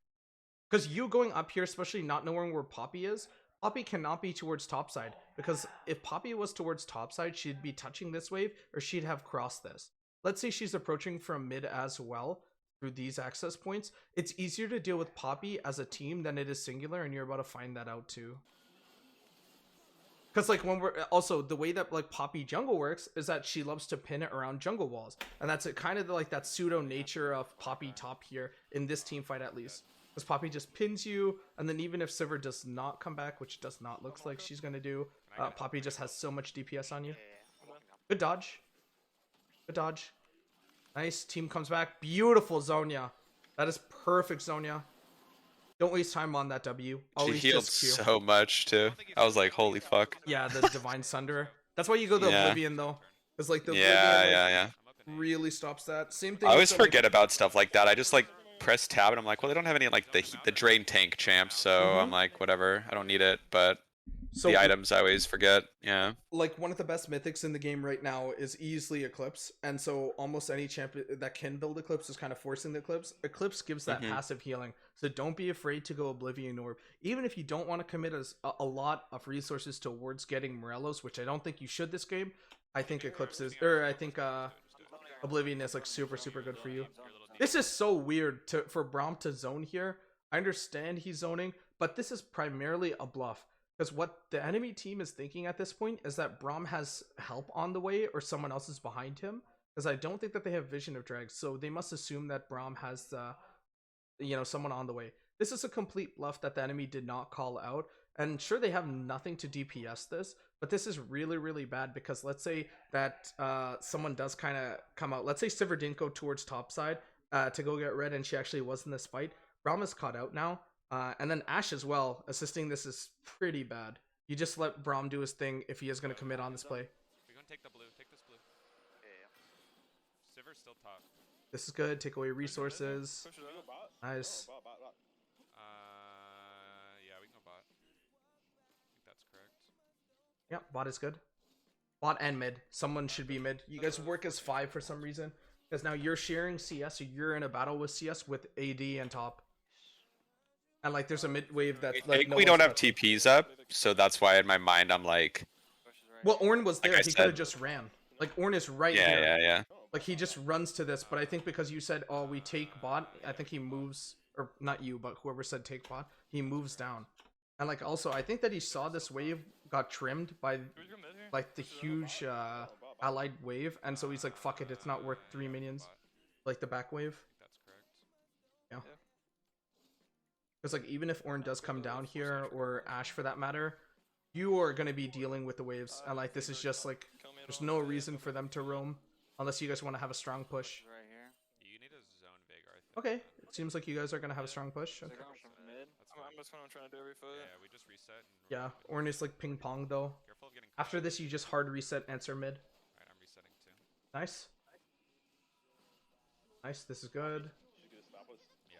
Because you going up here, especially not knowing where Poppy is, Poppy cannot be towards topside. Because if Poppy was towards topside, she'd be touching this wave, or she'd have crossed this. Let's say she's approaching from mid as well, through these access points. It's easier to deal with Poppy as a team than it is singular, and you're about to find that out too. Because like when we're also the way that like Poppy jungle works is that she loves to pin it around jungle walls, and that's it, kind of like that pseudo nature of Poppy top here in this team fight at least. Because Poppy just pins you, and then even if Sivir does not come back, which does not looks like she's gonna do, Poppy just has so much DPS on you. Good dodge. Good dodge. Nice. Team comes back. Beautiful Zonia. That is perfect Zonia. Don't waste time on that W. She Always healed just Q. so much too. I was like, holy fuck. Yeah, the Divine Sunder. That's why you go the Yeah. Oblivion though. Because like the Yeah, Oblivion like, yeah. really stops that. Same thing. I with always the, forget about stuff like that. I just like press tab and I'm like, well, they don't have any like the drain tank champs, so I'm like, whatever, I don't need it. But so the items I always forget. Yeah. like one of the best mythics in the game right now is easily Eclipse, and so almost any champ that can build Eclipse is kind of forcing the Eclipse. Eclipse gives that passive healing, so don't be afraid to go Oblivion Orb, even if you don't want to commit a lot of resources towards getting Morelos, which I don't think you should this game. I think Eclipse is, or I think Oblivion is like super good for you. This is so weird for Braum to zone here. I understand he's zoning, but this is primarily a bluff. Because what the enemy team is thinking at this point is that Braum has help on the way or someone else is behind him. Because I don't think that they have Vision of Drags, so they must assume that Braum has, someone on the way. This is a complete bluff that the enemy did not call out. And sure, they have nothing to DPS this, but this is really bad because let's say that someone does kind of come out. Let's say Sivir didn't go towards top side to go get red and she actually was in this fight. Braum is caught out now. And then Ashe as well, assisting this is pretty bad. You just let Braum do his thing if he is going to commit on this play. We're going to take the blue. Take this blue. Sivir's still top. This is good. Take away resources. Nice. Yeah, we can go bot. I think that's correct. Yeah, bot is good. Bot and mid. Someone should be mid. You guys work as 5 for some reason. Because now you're sharing CS, or you're in a battle with CS with AD and top. And like there's a mid wave that I think we don't have TPs up, so that's why in my mind I'm like, well, Ornn was there. Like I he could have said- just ran. Like Ornn is right yeah, here. yeah. Like he just runs to this, but I think because you said, "Oh, we take bot," I think he moves, or not you, but whoever said take bot, he moves down. And like also, I think that he saw this wave got trimmed by like the huge allied wave, and so he's like, "Fuck it, it's not worth 3 minions." Like the back wave. I think that's correct. Yeah. Because like even if Ornn does come down here, or Ashe for that matter, you are gonna be dealing with the waves, and like this is just like there's no reason for them to roam unless you guys want to have a strong push. Right here. You need a zone Veigar, I think. Okay, it seems like you guys are gonna have a strong push. Okay. Mid. That's what I'm trying to do every foot. Yeah, we just reset. And Yeah, Ornn is like ping pong though. Careful of getting. After this, you just hard reset, answer mid. Alright, I'm resetting too. Nice. Nice. This is good. Yeah,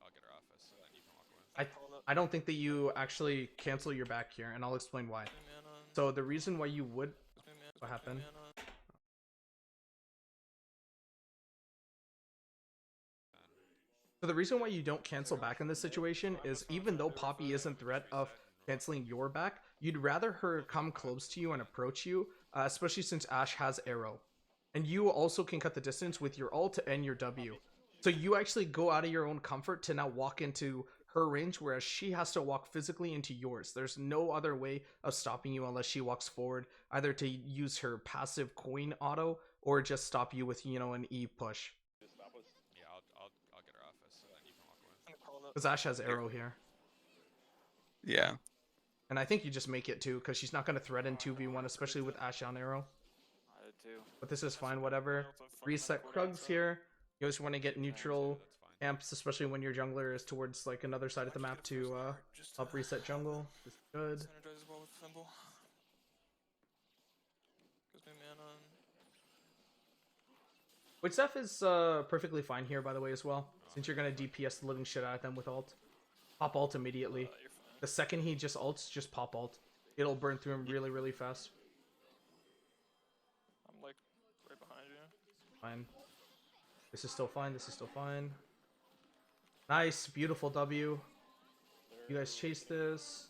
I'll get her off us, so then you can walk away. I don't think that you actually cancel your back here, and I'll explain why. So the reason why you would, what happened? So the reason why you don't cancel back in this situation is even though Poppy isn't threat of canceling your back, you'd rather her come close to you and approach you, especially since Ashe has arrow. And you also can cut the distance with your ult and your W. So you actually go out of your own comfort to now walk into her range, whereas she has to walk physically into yours. There's no other way of stopping you unless she walks forward, either to use her passive coin auto or just stop you with, an E push. Yeah, I'll get her off us, so then you can walk away. Because Ashe has arrow here. Yeah. And I think you just make it too, because she's not going to threaten 2v1, especially with Ashe on arrow. I did too. But this is fine, whatever. Reset Krugs here. You always want to get neutral amps, especially when your jungler is towards like another side of the map to help reset jungle. This is good. Synergize as well with Thimble. Gives me mana. Which stuff is perfectly fine here, by the way, as well. Since you're going to DPS the living shit out of them with ult. Pop ult immediately. You're fine. The second he just ults, just pop ult. It'll burn through him really fast. I'm like right behind you. Fine. This is still fine. This is still fine. Nice. Beautiful W. You guys chase this.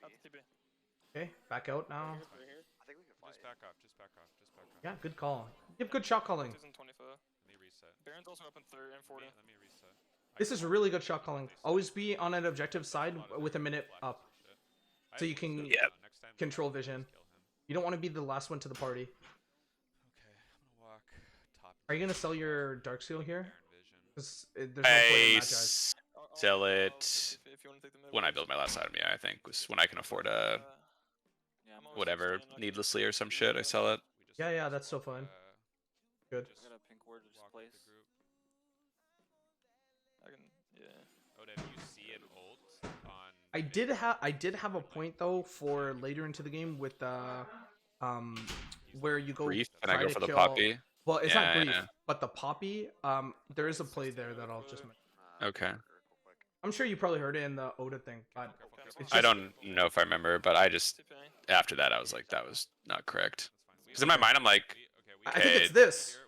Not the TB. Okay. Back out now. Just back off. Just back off. Just back off. Yeah, good call. You have good shot calling. He's in 25. Let me reset. Baron's also up in 30 and 40. Let me reset. This is really good shot calling. Always be on an objective side with a minute up. So you can... Next time, control vision. You don't want to be the last one to the party. Okay, I'm gonna walk top. Are you gonna sell your Darksteel here? Vision. 'Cause there's no point in I Magi. sell it If you want to take the mid when I wave. build my last item. Yeah, I think was when I can afford a Yeah, I'm always whatever explaining, I can needlessly or some do shit. I that. sell it. Yeah, that's so fun. Good. I got a pink ward to just place. I can, yeah. Oda, if you see an ult on I did have a point though for later into the game with where you go Grief, and I try go to for the kill. Poppy. Well, it's not Yeah, grief, yeah. but the Poppy. There is a play there that I'll just. Okay. I'm sure you probably heard it in the Oda thing, but it's I just, don't know if I remember, but I just after that I was like, that was not correct. Because in my mind I'm like, I think it's okay, this.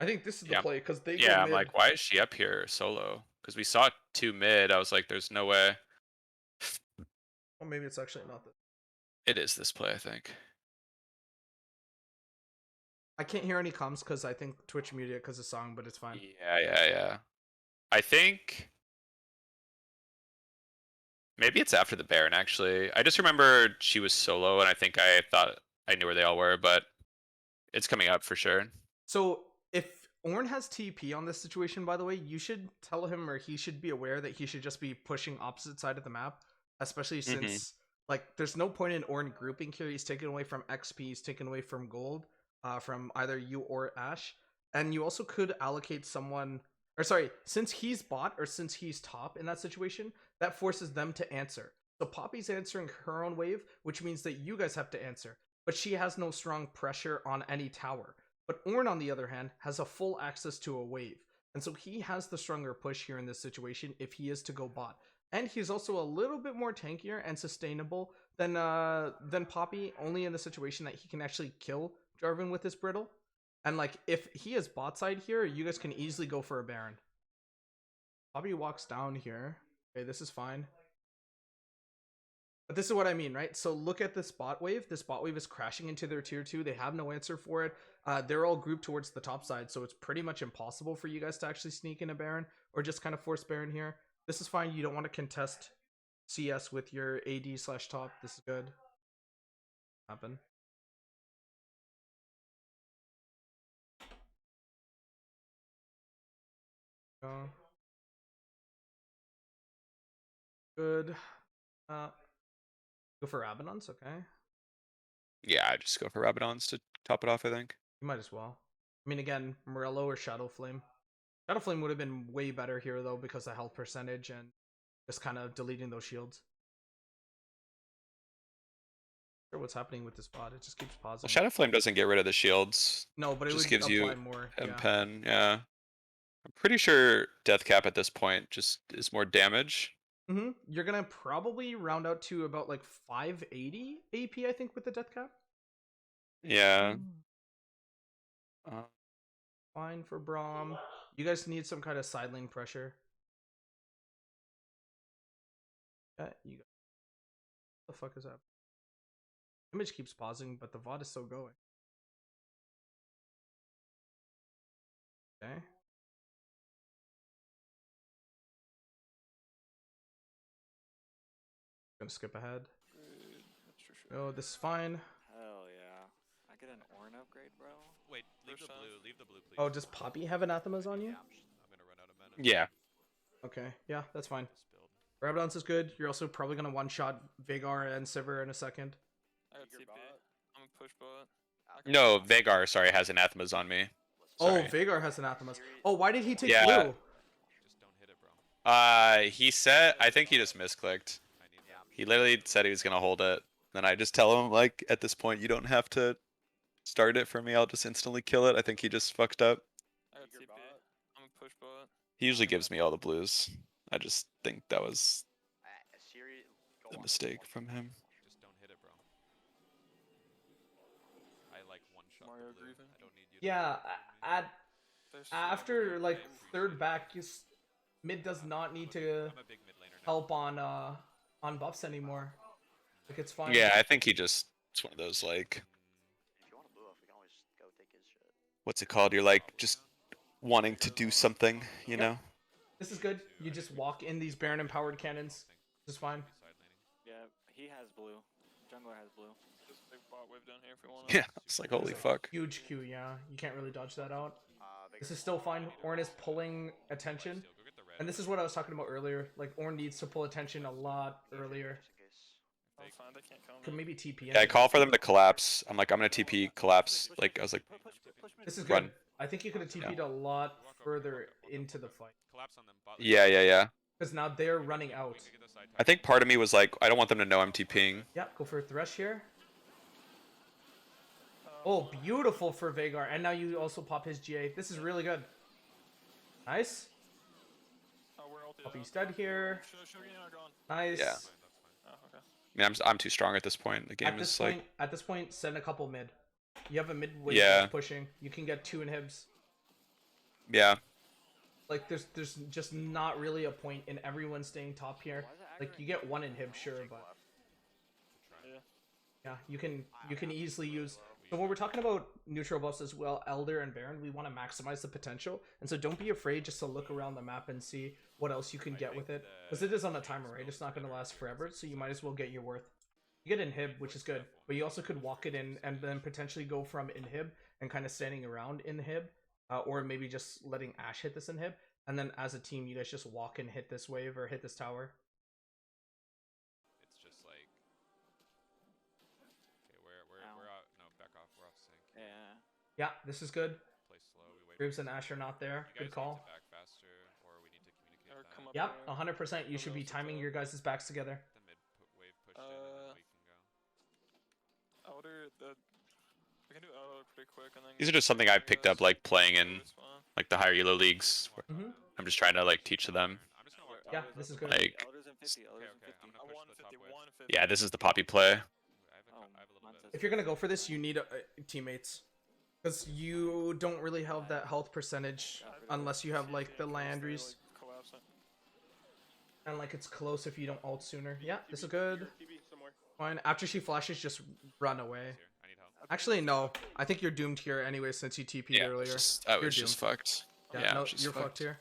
I think this is the Yeah. play because they go yeah, I'm mid. like, why is she up here solo? Because we saw 2 mid. I was like, there's no way. Well, maybe it's actually not this. It is this play, I think. I can't hear any comms because I think Twitch muted it because of song, but it's fine. Yeah. I think maybe it's after the Baron, actually. I just remember she was solo, and I think I thought I knew where they all were, but it's coming up for sure. So if Ornn has TP on this situation, by the way, you should tell him, or he should be aware that he should just be pushing opposite side of the map, especially since like there's no point in Ornn grouping here. He's taken away from XP, he's taken away from gold, from either you or Ashe, and you also could allocate someone. Or sorry, since he's bot or since he's top in that situation, that forces them to answer. So Poppy's answering her own wave, which means that you guys have to answer. But she has no strong pressure on any tower. But Ornn, on the other hand, has a full access to a wave. And so he has the stronger push here in this situation if he is to go bot. And he's also a little bit more tankier and sustainable than Poppy, only in the situation that he can actually kill Jarvan with his brittle. And like, if he is bot side here, you guys can easily go for a Baron. Poppy walks down here. Okay, this is fine. But this is what I mean, right? So look at this bot wave. This bot wave is crashing into their tier 2. They have no answer for it. They're all grouped towards the top side, so it's pretty much impossible for you guys to actually sneak in a Baron or just kind of force Baron here. This is fine. You don't want to contest CS with your AD/top. This is good. Happen. Good. Go for Abaddon's, okay. Yeah, I just go for Rabadons to top it off, I think. You might as well. I mean, again, Morello or Shadow Flame. Shadow Flame would have been way better here, though, because of health percentage and just kind of deleting those shields. Not sure what's happening with this bot. It just keeps pausing. Well, Shadow Flame doesn't get rid of the shields. No, but it just would gives you apply more. Yeah. Pen, yeah. I'm pretty sure Death Cap at this point just is more damage. You're gonna probably round out to about like 580 AP, I think, with the Death Cap. Yeah. Fine for Braum. You guys need some kind of side lane pressure. Yeah, you got. What the fuck is that? Image keeps pausing, but the VOD is still going. Okay. Gonna skip ahead. Oh, this is fine. Hell yeah. I get an Ornn upgrade, bro? Wait, leave the blue, please. Oh, does Poppy have anathemas on you? I'm gonna run out of mana. Yeah. Okay, yeah, that's fine. Rabadon's is good. You're also probably gonna one-shot Veigar and Sivir in a second. I got CP. I'm gonna push bot. No, Veigar, sorry, has anathemas on me. Sorry. Oh, Veigar has anathemas. Oh, why did he take Yeah. blue? Just don't hit it, bro. He said, I think he just misclicked. He literally said he was gonna hold it. Then I just tell him, like, at this point, you don't have to start it for me. I'll just instantly kill it. I think he just fucked up. I got CP. I'm gonna push bot. He usually gives me all the blues. I just think that was a mistake from him. Just don't hit it, bro. I like one shot Mario the blue. grieving. I don't need you to Yeah, There's so after many like games. third back, mid does not need to I'm a big mid laner now. help on buffs anymore. Like it's fine. Yeah, I think he just, it's one of those, like, what's it called? You're like, just wanting to do something, you know? This is good. You just walk in these Baron empowered cannons. This is fine. Yeah, He has blue. Jungler has blue. There's a big bot wave down here if we want to. Yeah, it's like holy fuck. Huge Q, yeah. You can't really dodge that out. This is still fine. Ornn is pulling attention. And this is what I was talking about earlier. Like, Ornn needs to pull attention a lot earlier. Oh, fine, they can't counter. Could maybe TP in. Yeah, I call for them to collapse. I'm like, I'm gonna TP collapse. Like I was like, This is good. Run. I think you could have TP'd a lot further into the fight. yeah. Because now they're running out. I think part of me was like, I don't want them to know I'm TPing. Yeah, go for a Thresh here. Oh, beautiful for Veigar. And now you also pop his GA. This is really good. Nice. We're ulted Pop out. his stud here. Shogun are gone. Nice. Yeah. Oh, okay. I mean, I'm too strong at this point. The game At this is point, like, at this point, send a couple mid. You have a mid wave Yeah. that's pushing. You can get 2 inhibs. yeah. Like there's just not really a point in everyone staying top here. Like you get 1 inhib, sure, but yeah, you can easily use. So when we're talking about neutral buffs as well, Elder and Baron, we want to maximize the potential, and so don't be afraid just to look around the map and see what else you can get with it, because it is on a timer, right? It's not going to last forever, so you might as well get your worth. You get inhib, which is good, but you also could walk it in and then potentially go from inhib and kind of standing around inhib, or maybe just letting Ashe hit this inhib, and then as a team, you guys just walk and hit this wave or hit this tower. It's just like, okay, we're out. No, back off. We're off sync. Yeah. Yeah, this is good. Play slow. We wait. Graves and Ashe are not there. You guys Good call. Need to back faster, or we need to communicate Or that. come up Yep, here. 100%. You should be timing your guys' backs together. The mid wave pushed in, and then we can go. Outer, we can do outer pretty quick, and then. These are just something I've picked up like playing in like the higher elo leagues. Mm-hmm. I'm just trying to like teach them. I'm just gonna walk Yeah, top. this is good. Like, Elders in 50. Elders in 50. I'm gonna push the top wave. 150. yeah, this is the poppy play. I have a little bit. If you're gonna go for this, you need teammates, because you don't really have that health percentage unless you have like the Landry's, and like it's close if you don't ult sooner. Yeah, this is good. Fine. After she flashes, just run away. I need help. Actually, no. I think you're doomed here anyway since you TP'd Yeah, earlier. I You're was just doomed. fucked. Yeah, Yeah, no, just you're fucked. fucked here.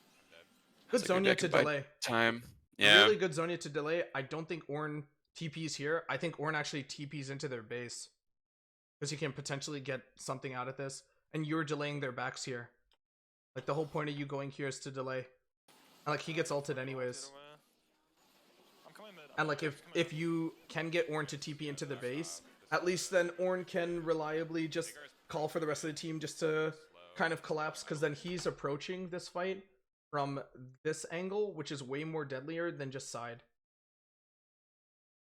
I'm dead. Good It's like Zonia you're to back by delay. Time. A Yeah. really good Zonia to delay. I don't think Ornn TP's here. I think Ornn actually TP's into their base, because he can potentially get something out of this. And you're delaying their backs here. Like the whole point of you going here is to delay. And like he gets ulted anyways. And like if you can get Ornn to TP into the base, at least then Ornn can reliably just call for the rest of the team just to kind of collapse, because then he's approaching this fight from this angle, which is way more deadlier than just side.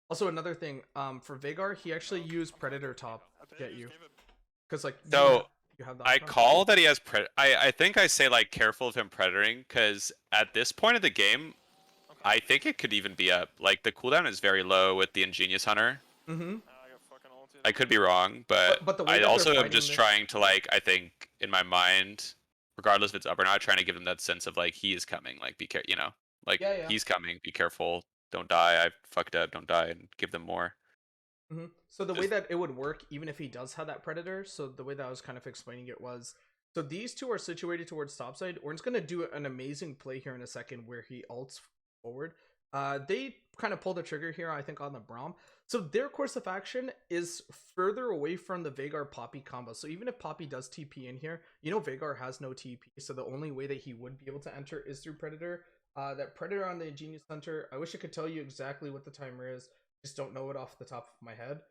Also, another thing, for Veigar, he actually used Predator top to get you, because like So you have the I icon. call that he has I think I say like careful of him predatoring, because at this point of the game, I think it could even be up. Like the cooldown is very low with the Ingenious Hunter. Mm-hmm. I could be wrong, but But the way I that they're also am fighting just this- trying to like, I think in my mind, regardless if it's up or not, trying to give them that sense of like he is coming, like be careful, you know, like Yeah. he's coming, be careful, don't die, I fucked up, don't die, and give them more. Mm-hmm. So the way Just- that it would work, even if he does have that Predator, so the way that I was kind of explaining it was, so these two are situated towards topside. Ornn's going to do an amazing play here in a second where he ults forward. They kind of pull the trigger here, I think, on the Braum. So their course of action is further away from the Veigar Poppy combo. So even if Poppy does TP in here, you know Veigar has no TP, so the only way that he would be able to enter is through Predator. That Predator on the Ingenious Hunter, I wish I could tell you exactly what the timer is. Just don't know it off the top of my head.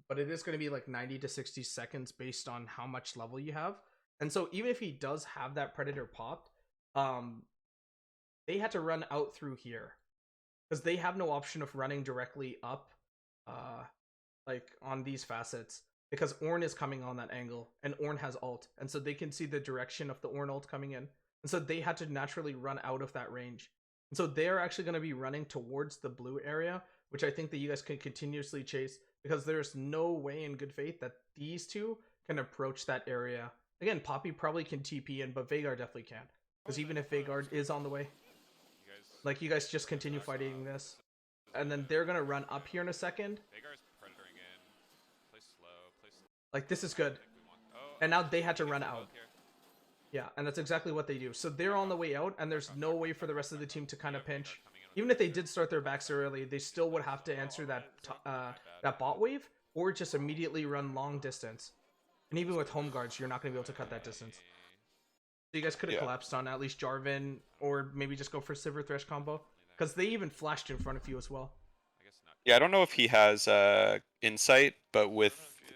But it is going to be like 90 to 60 seconds based on how much level you have. And so even if he does have that Predator popped, they had to run out through here, because they have no option of running directly up like on these facets, because Ornn is coming on that angle and Ornn has ult, and so they can see the direction of the Ornn ult coming in, and so they had to naturally run out of that range. And so they're actually going to be running towards the blue area, which I think that you guys can continuously chase, because there's no way in good faith that these two can approach that area. Again, Poppy probably can TP in, but Veigar definitely can't, because even if Veigar is on the way, like you guys just continue fighting this, and then they're gonna run up here in a second. Veigar's predatoring in. Play slow. Like this is good, Oh, and now they had to run both out. here. Yeah, and that's exactly what they do. So they're on the way out, and there's no way for the rest of the team to kind of pinch. Coming in even if they did start their backs early, they still would have to answer that bot wave or just immediately run long distance. And even with home guards, you're not going to be able to cut that distance. So you guys could have collapsed on at least Jarvan, or maybe just go for Sivir Thresh combo, because they even flashed in front of you as well. Yeah, I don't know if he has insight, but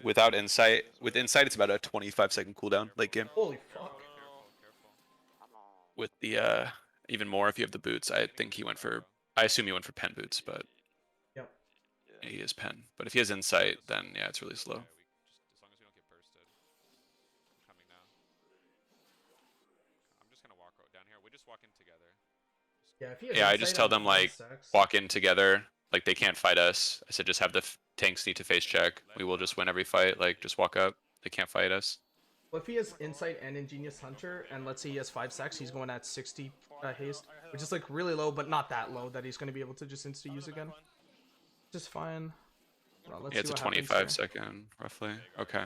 without insight, with insight, it's about a 25-second cooldown late game. Holy fuck! With the even more if you have the boots. I think he went for. I assume he went for pen boots, but Yep. he is pen. But if he has insight, then yeah, it's really slow. Yeah, if he has Yeah, I insight just tell on them like 5 secs. walk in together. Like they can't fight us. I said just have the tanks need to face check. We will just win every fight. Like just walk up. They can't fight us. Well, if he has insight and ingenious hunter, and let's say he has 5 secs, he's going at 60 haste, which is like really low, but not that low that he's going to be able to just insta use again. Just fine. Well, let's Yeah, it's see a what happens 25-second roughly. Okay.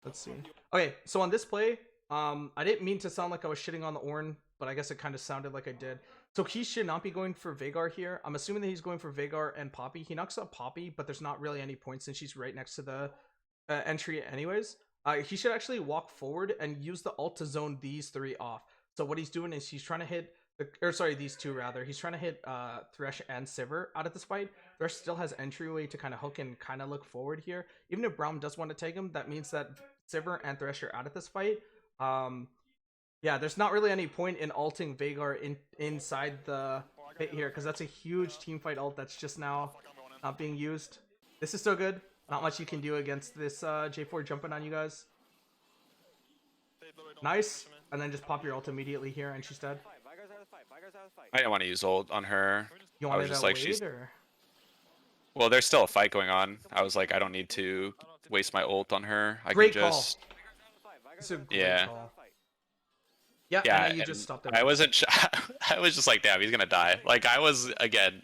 Let's see. Okay, so on this play, I didn't mean to sound like I was shitting on the Ornn, but I guess it kind of sounded like I did. So he should not be going for Veigar here. I'm assuming that he's going for Veigar and Poppy. He knocks up Poppy, but there's not really any points since she's right next to the entry anyways. He should actually walk forward and use the ult to zone these 3 off. So what he's doing is he's trying to hit, these 2 rather. He's trying to hit Thresh and Sivir out of this fight. Thresh still has entryway to kind of hook and kind of look forward here. Even if Braum does want to take him, that means that Sivir and Thresh are out of this fight. Yeah, there's not really any point in ulting Veigar inside the pit here, because that's a huge team fight ult that's just now not being used. This is so good. Not much you can do against this J4 jumping on you guys. Nice. And then just pop your ult immediately here and she's dead. I didn't want to use ult on her. You I want was to just like like she's. or? Well, there's still a fight going on. I was like, I don't need to waste my ult on her. I Great can call. just. It's a great Yeah. call. Yeah, Yeah, and you and just stopped it. I wasn't. I was just like, damn, he's gonna die. Like I was again.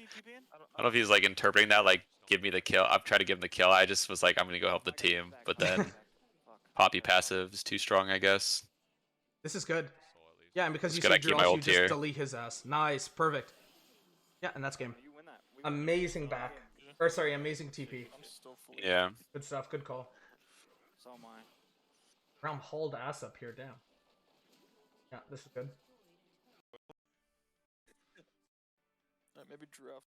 I don't know if he's like interpreting that like, give me the kill. I'm trying to give him the kill. I just was like, I'm gonna go help the team. But then Poppy passive is too strong, I guess. This is good. Yeah, and because It's you good I saved keep your my ult, you ult just here. delete his ass. Nice, perfect. Yeah, and that's game. You win that. Amazing back. Or sorry, amazing TP. I'm still fully. Yeah. Good stuff, good call. So am I. Braum hauled ass up here, damn. Yeah, this is good. Maybe draft.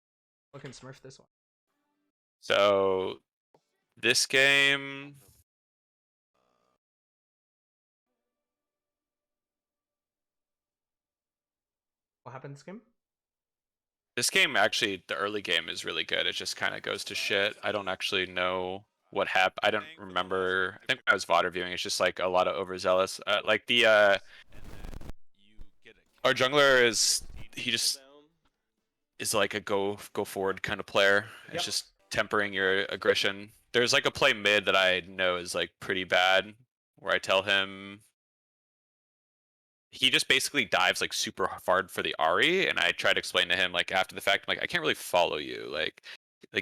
Looking smurf this one. So this game. What happened this game? This game actually, the early game is really good. It just kind of goes to shit. I don't actually know what happened. I don't remember. I think when I was VOD reviewing, it's just like a lot of overzealous. Like the our jungler is he just is like a go forward kind of player. Yep. It's just tempering your aggression. There's like a play mid that I know is like pretty bad, where I tell him. He just basically dives like super hard for the Ahri, and I try to explain to him like after the fact, I'm like I can't really follow you, like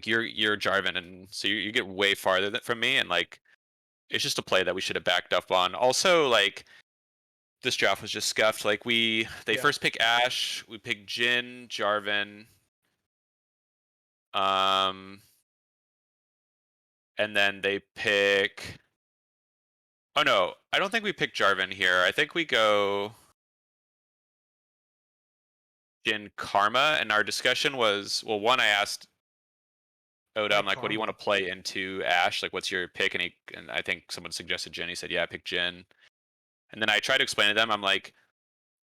you're Jarvan, and so you get way farther from me, and like it's just a play that we should have backed up on. Also, like this draft was just scuffed. Like they first pick Ashe, we pick Jhin, Jarvan, and then they pick. Oh no, I don't think we pick Jarvan here. I think we go. Jhin Karma, and our discussion was, well, one, I asked Oda, I'm like, what do you want to play into Ashe? Like, what's your pick? And I think someone suggested Jhin. He said, yeah, pick Jhin. And then I tried to explain to them, I'm like,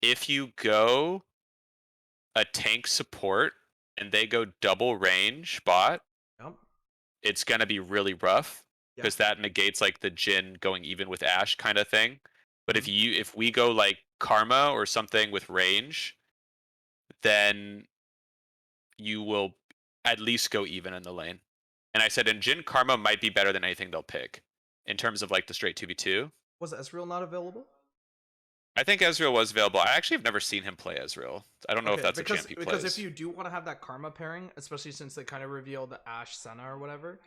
if you go a tank support and they go double range bot, Yep. it's gonna be really rough because Yep. that negates like the Jhin going even with Ashe kind of thing. But if we go like Karma or something with range, then you will at least go even in the lane. And I said, and Jhin Karma might be better than anything they'll pick in terms of like the straight 2v2. Was Ezreal not available? I think Ezreal was available. I actually have never seen him play Ezreal. I don't know if that's a champ he plays. Because if you do want to have that Karma pairing, especially since they kind of revealed the Ashe Senna or whatever,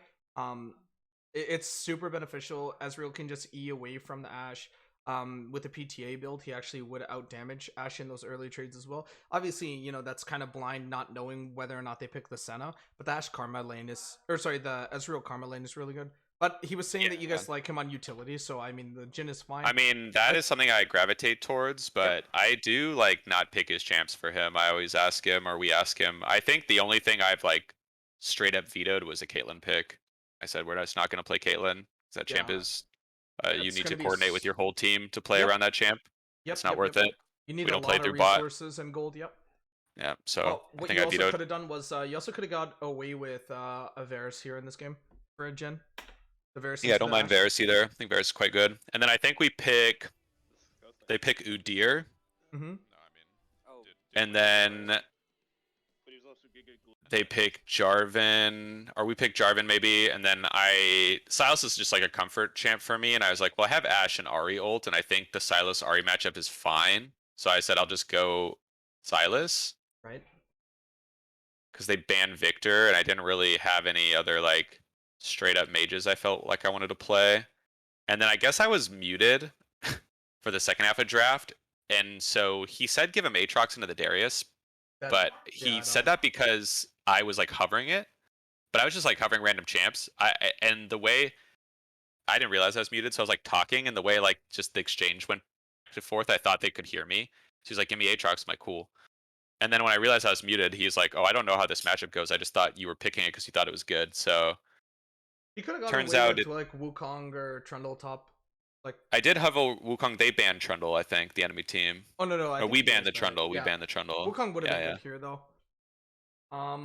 it's super beneficial. Ezreal can just E away from the Ashe. with the PTA build, he actually would outdamage Ashe in those early trades as well. Obviously, you know, that's kind of blind, not knowing whether or not they pick the Senna. But the Ashe Karma lane is, or sorry, the Ezreal Karma lane is really good. But he was saying that you guys like him on utility, so I mean, the Jhin is fine. I mean, that is something I gravitate towards, but I do like not pick his champs for him. I always ask him, or we ask him. I think the only thing I've like straight up vetoed was a Caitlyn pick. I said we're just not going to play Caitlyn. That champ Yeah. is you It's need to gonna be coordinate with your whole team to play Yep. around that champ. Yep, It's not yep, worth yep. it. You need We a don't play lot of through bot. resources and gold. Yep. Yeah, so Well, I what think you I also vetoed. could have done was you also could have got away with a Varus here in this game for a Jhin. The Varus. Yeah, I don't into the mind Ashe. Varus either. I think Varus is quite good. And then I think we pick. They pick Udyr, Mm-hmm. Oh, and then they pick Jarvan, or we pick Jarvan maybe, and then Sylas is just like a comfort champ for me, and I was like, well, I have Ashe and Ahri ult, and I think the Sylas Ahri matchup is fine, so I said I'll just go Sylas, Right. because they banned Viktor, and I didn't really have any other like straight up mages I felt like I wanted to play, and then I guess I was muted for the second half of draft, and so he said give him Aatrox into the Darius, but he said that because I was like hovering it, but I was just like hovering random champs. And the way I didn't realize I was muted, so I was like talking, and the way like just the exchange went back and forth, I thought they could hear me. So he's like, "Give me Aatrox." I'm like, "Cool." And then when I realized I was muted, he's like, "Oh, I don't know how this matchup goes. I just thought you were picking it because you thought it was good." So He could have got turns away out with like Wukong or Trundle top. Like, I did hover Wukong. They banned Trundle, I think, the enemy team. oh no, I No, think we you guys banned the banned it. Trundle. We Yeah. banned the Trundle. Wukong would have Yeah, been good here though.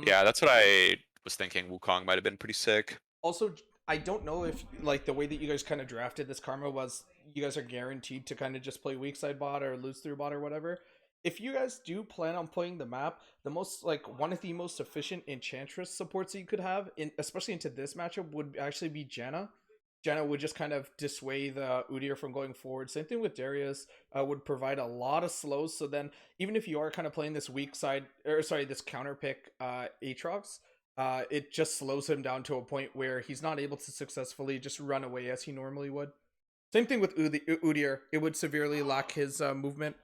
yeah, that's what I was thinking. Wukong might have been pretty sick. Also, I don't know if like the way that you guys kind of drafted this karma was you guys are guaranteed to kind of just play weak side bot or lose through bot or whatever. If you guys do plan on playing the map, the most like one of the most efficient enchantress supports that you could have in especially into this matchup would actually be Janna. Janna would just kind of dissuade the Udyr from going forward. Same thing with Darius. Would provide a lot of slows. So then, even if you are kind of playing this weak side, or sorry, this counter pick Aatrox, it just slows him down to a point where he's not able to successfully just run away as he normally would. Same thing with Udyr. It would severely lack his movement.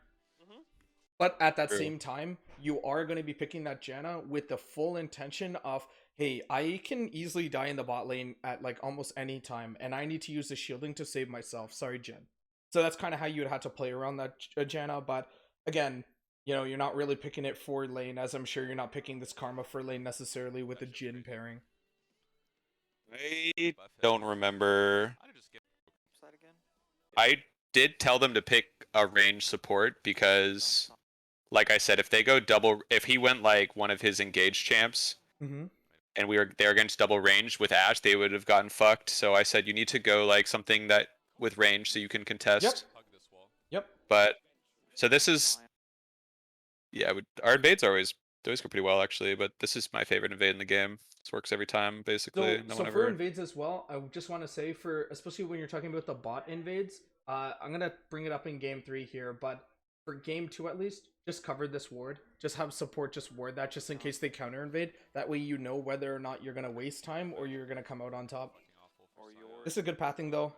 But at that same time, you are going to be picking that Janna with the full intention of, hey, I can easily die in the bot lane at like almost any time, and I need to use the shielding to save myself. Sorry, Jhin. So that's kind of how you would have to play around that Janna. But again, you know, you're not really picking it for lane, as I'm sure you're not picking this Karma for lane necessarily with a Jhin pairing. I don't remember. side again. I did tell them to pick a range support because, like I said, if they go double, if he went like one of his engaged champs, Mm-hmm. and they're against double range with Ashe, they would have gotten fucked. So I said you need to go like something that with range so you can contest. Yep. But so this is, yeah, our invades are always go pretty well actually. But this is my favorite invade in the game. This works every time basically. So for invades as well, I just want to say for especially when you're talking about the bot invades, I'm gonna bring it up in game 3 here, but for game 2 at least, just cover this ward. Just have support just ward that just in case they counter invade. That way you know whether or not you're gonna waste time or you're gonna come out on top. This is good pathing though.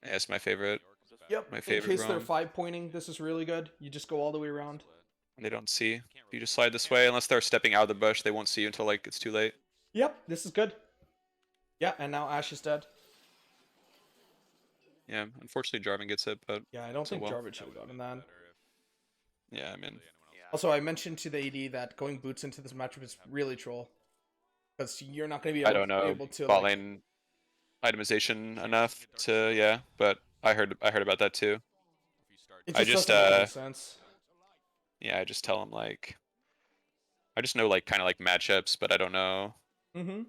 Yeah, it's my favorite. Yep. My favorite in case they're roam. 5 pointing, this is really good. You just go all the way around. They don't see. If you just slide this way, unless they're stepping out of the bush, they won't see you until like it's too late. Yep, this is good. Yeah, and now Ashe is dead. Yeah, unfortunately Jarvan gets it, but Yeah, I don't think well. Jarvan should have gotten that. yeah, I mean, Also, I mentioned to the AD that going boots into this matchup is really troll. Because you're not going to be I able, don't know able to... bot like, lane itemization enough to but I heard about that too. it I just just, doesn't make any sense. Yeah, I just tell them like, I just know like kind of like matchups, but I don't know Mm-hmm.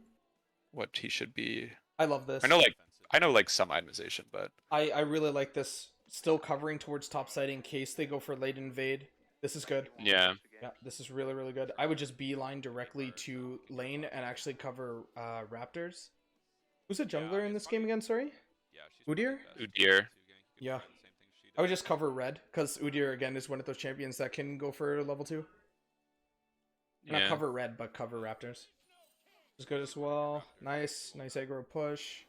what he should be. I love this. I know like some itemization, but I really like this. Still covering towards top side in case they go for late invade. This is good. yeah, Yeah, this is really, really good. I would just beeline directly to lane and actually cover Raptors. Who's a jungler in this game again, sorry? Udyr? Udyr. Yeah. I would just cover red, because Udyr, again, is one of those champions that can go for level 2. Not Yeah. cover red, but cover Raptors. Is good as well. Nice aggro push.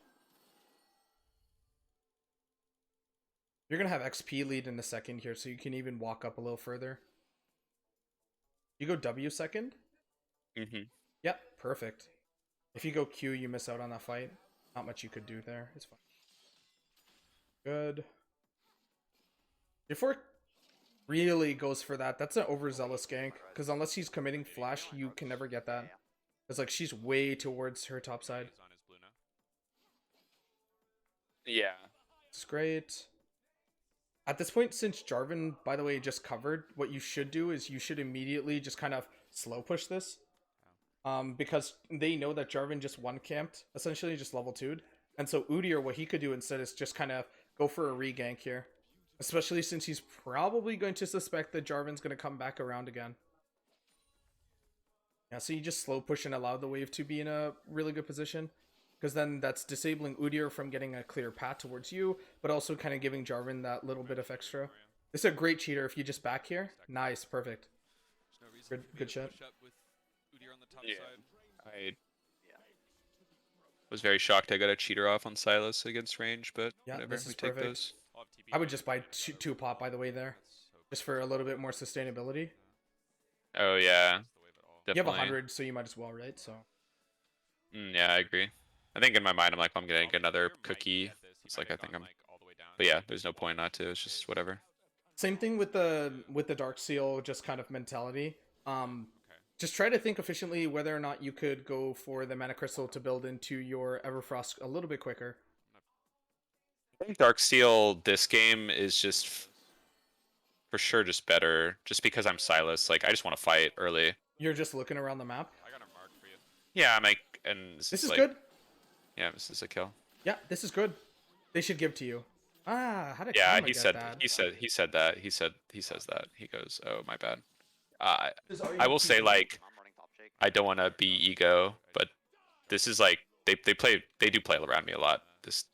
You're gonna have XP lead in a second here, so you can even walk up a little further. You go W second? Mm-hmm. Yep, perfect. If you go Q, you miss out on that fight. Not much you could do there. It's fine. Good. Before really goes for that, that's an overzealous gank. Because unless he's committing flash, you can never get that. It's like she's way towards her top side. Yeah. It's great. At this point, since Jarvan, by the way, just covered, what you should do is you should immediately just kind of slow push this. Because they know that Jarvan just one camped, essentially just level 2'd. And so Udyr, what he could do instead is just kind of go for a re-gank here. Especially since he's probably going to suspect that Jarvan's going to come back around again. Yeah, so you just slow push and allow the wave to be in a really good position. Because then that's disabling Udyr from getting a clear path towards you, but also kind of giving Jarvan that little bit of extra. This is a great cheater if you just back here. Nice, perfect. Good shot. Yeah. I was very shocked I got a cheater off on Sylas against range, but Yeah, whatever, this we is take perfect. those. I would just buy two pop, by the way, there. Just for a little bit more sustainability. Oh yeah, You have definitely. 100, so you might as well, right? So Yeah, I agree. I think in my mind I'm like, I'm getting another cookie. It's like I think I'm, but yeah, there's no point not to. It's just whatever. same thing with the Dark Seal, just kind of mentality. Just try to think efficiently whether or not you could go for the Mana Crystal to build into your Everfrost a little bit quicker. I think Dark Seal this game is just for sure just better, just because I'm Sylas. Like I just want to fight early. You're just looking around the map. Yeah, I'm like, and This is like, good. Yeah, this is a kill. Yeah, this is good. They should give to you. Ah, how did Yeah, Karma he get said that? he said that. He says that. He goes, "Oh, my bad." I I will say like I don't want to be ego, but this is like they do play around me a lot.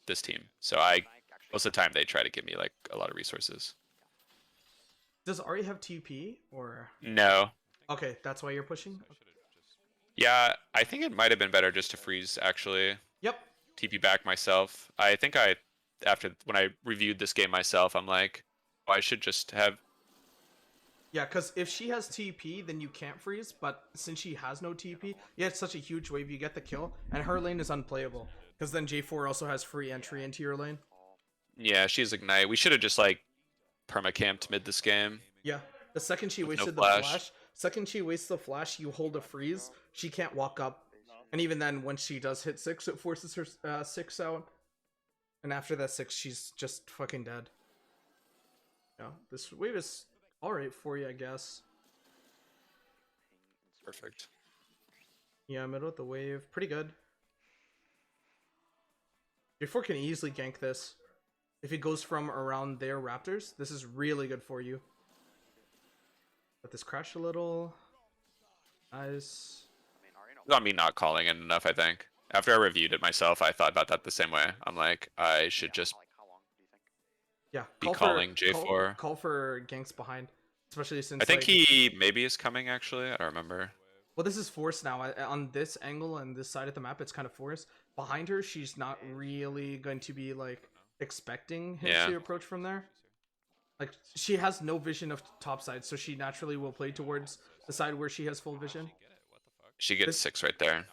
This team, so most of the time they try to give me like a lot of resources. Does Ahri have TP or? No. Okay, that's why you're pushing. Yeah, I think it might have been better just to freeze actually. Yep. TP back myself. I think after when I reviewed this game myself, I'm like, oh, I should just have. Yeah, because if she has TP, then you can't freeze. But since she has no TP, yeah, it's such a huge wave. You get the kill, and her lane is unplayable. Because then J4 also has free entry into your lane. Yeah, she's Ignite. We should have just like perma-camped mid this game. Yeah, the second she With no wasted flash. the flash, second she wastes the flash, you hold a freeze. She can't walk up, and even then, when she does hit 6, it forces her 6 out. And after that 6, she's just fucking dead. Yeah, this wave is alright for you, I guess. Perfect. Yeah, middle of the wave, pretty good. J4 can easily gank this. If it goes from around their raptors, this is really good for you. Let this crash a little. Nice. It's on me not calling it enough, I think. After I reviewed it myself, I thought about that the same way. I'm like, I should just Yeah, be calling for, J4. Call for ganks behind, especially since I think like, he maybe is coming actually. I don't remember. well, this is forced now. On this angle and this side of the map, it's kind of forced. Behind her, she's not really going to be like expecting him Yeah. to approach from there. Like she has no vision of top side, so she naturally will play towards the side where she has full vision. She gets This- 6 right there.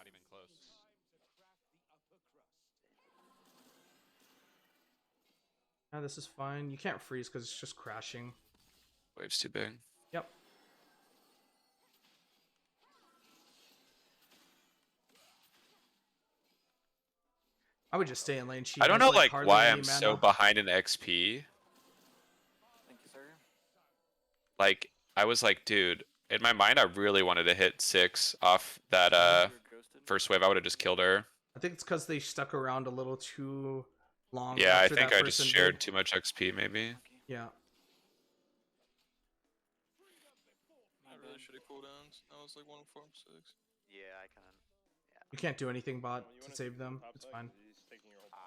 Yeah, this is fine. You can't freeze because it's just crashing. Wave's too big. Yep. I would just stay in lane. She I don't has, know like hardly why any I'm so mana. behind in XP. Thank you, sir. Like I was like, dude, in my mind I really wanted to hit 6 off that You're ghosted. first wave. I would have just killed her. I think it's because they stuck around a little too long. Yeah, I after think that I first just invade. shared too much XP maybe. Yeah. I really should have cooldowns. I was like 146. Yeah, I kind of. You can't do anything bot to save them. It's fine.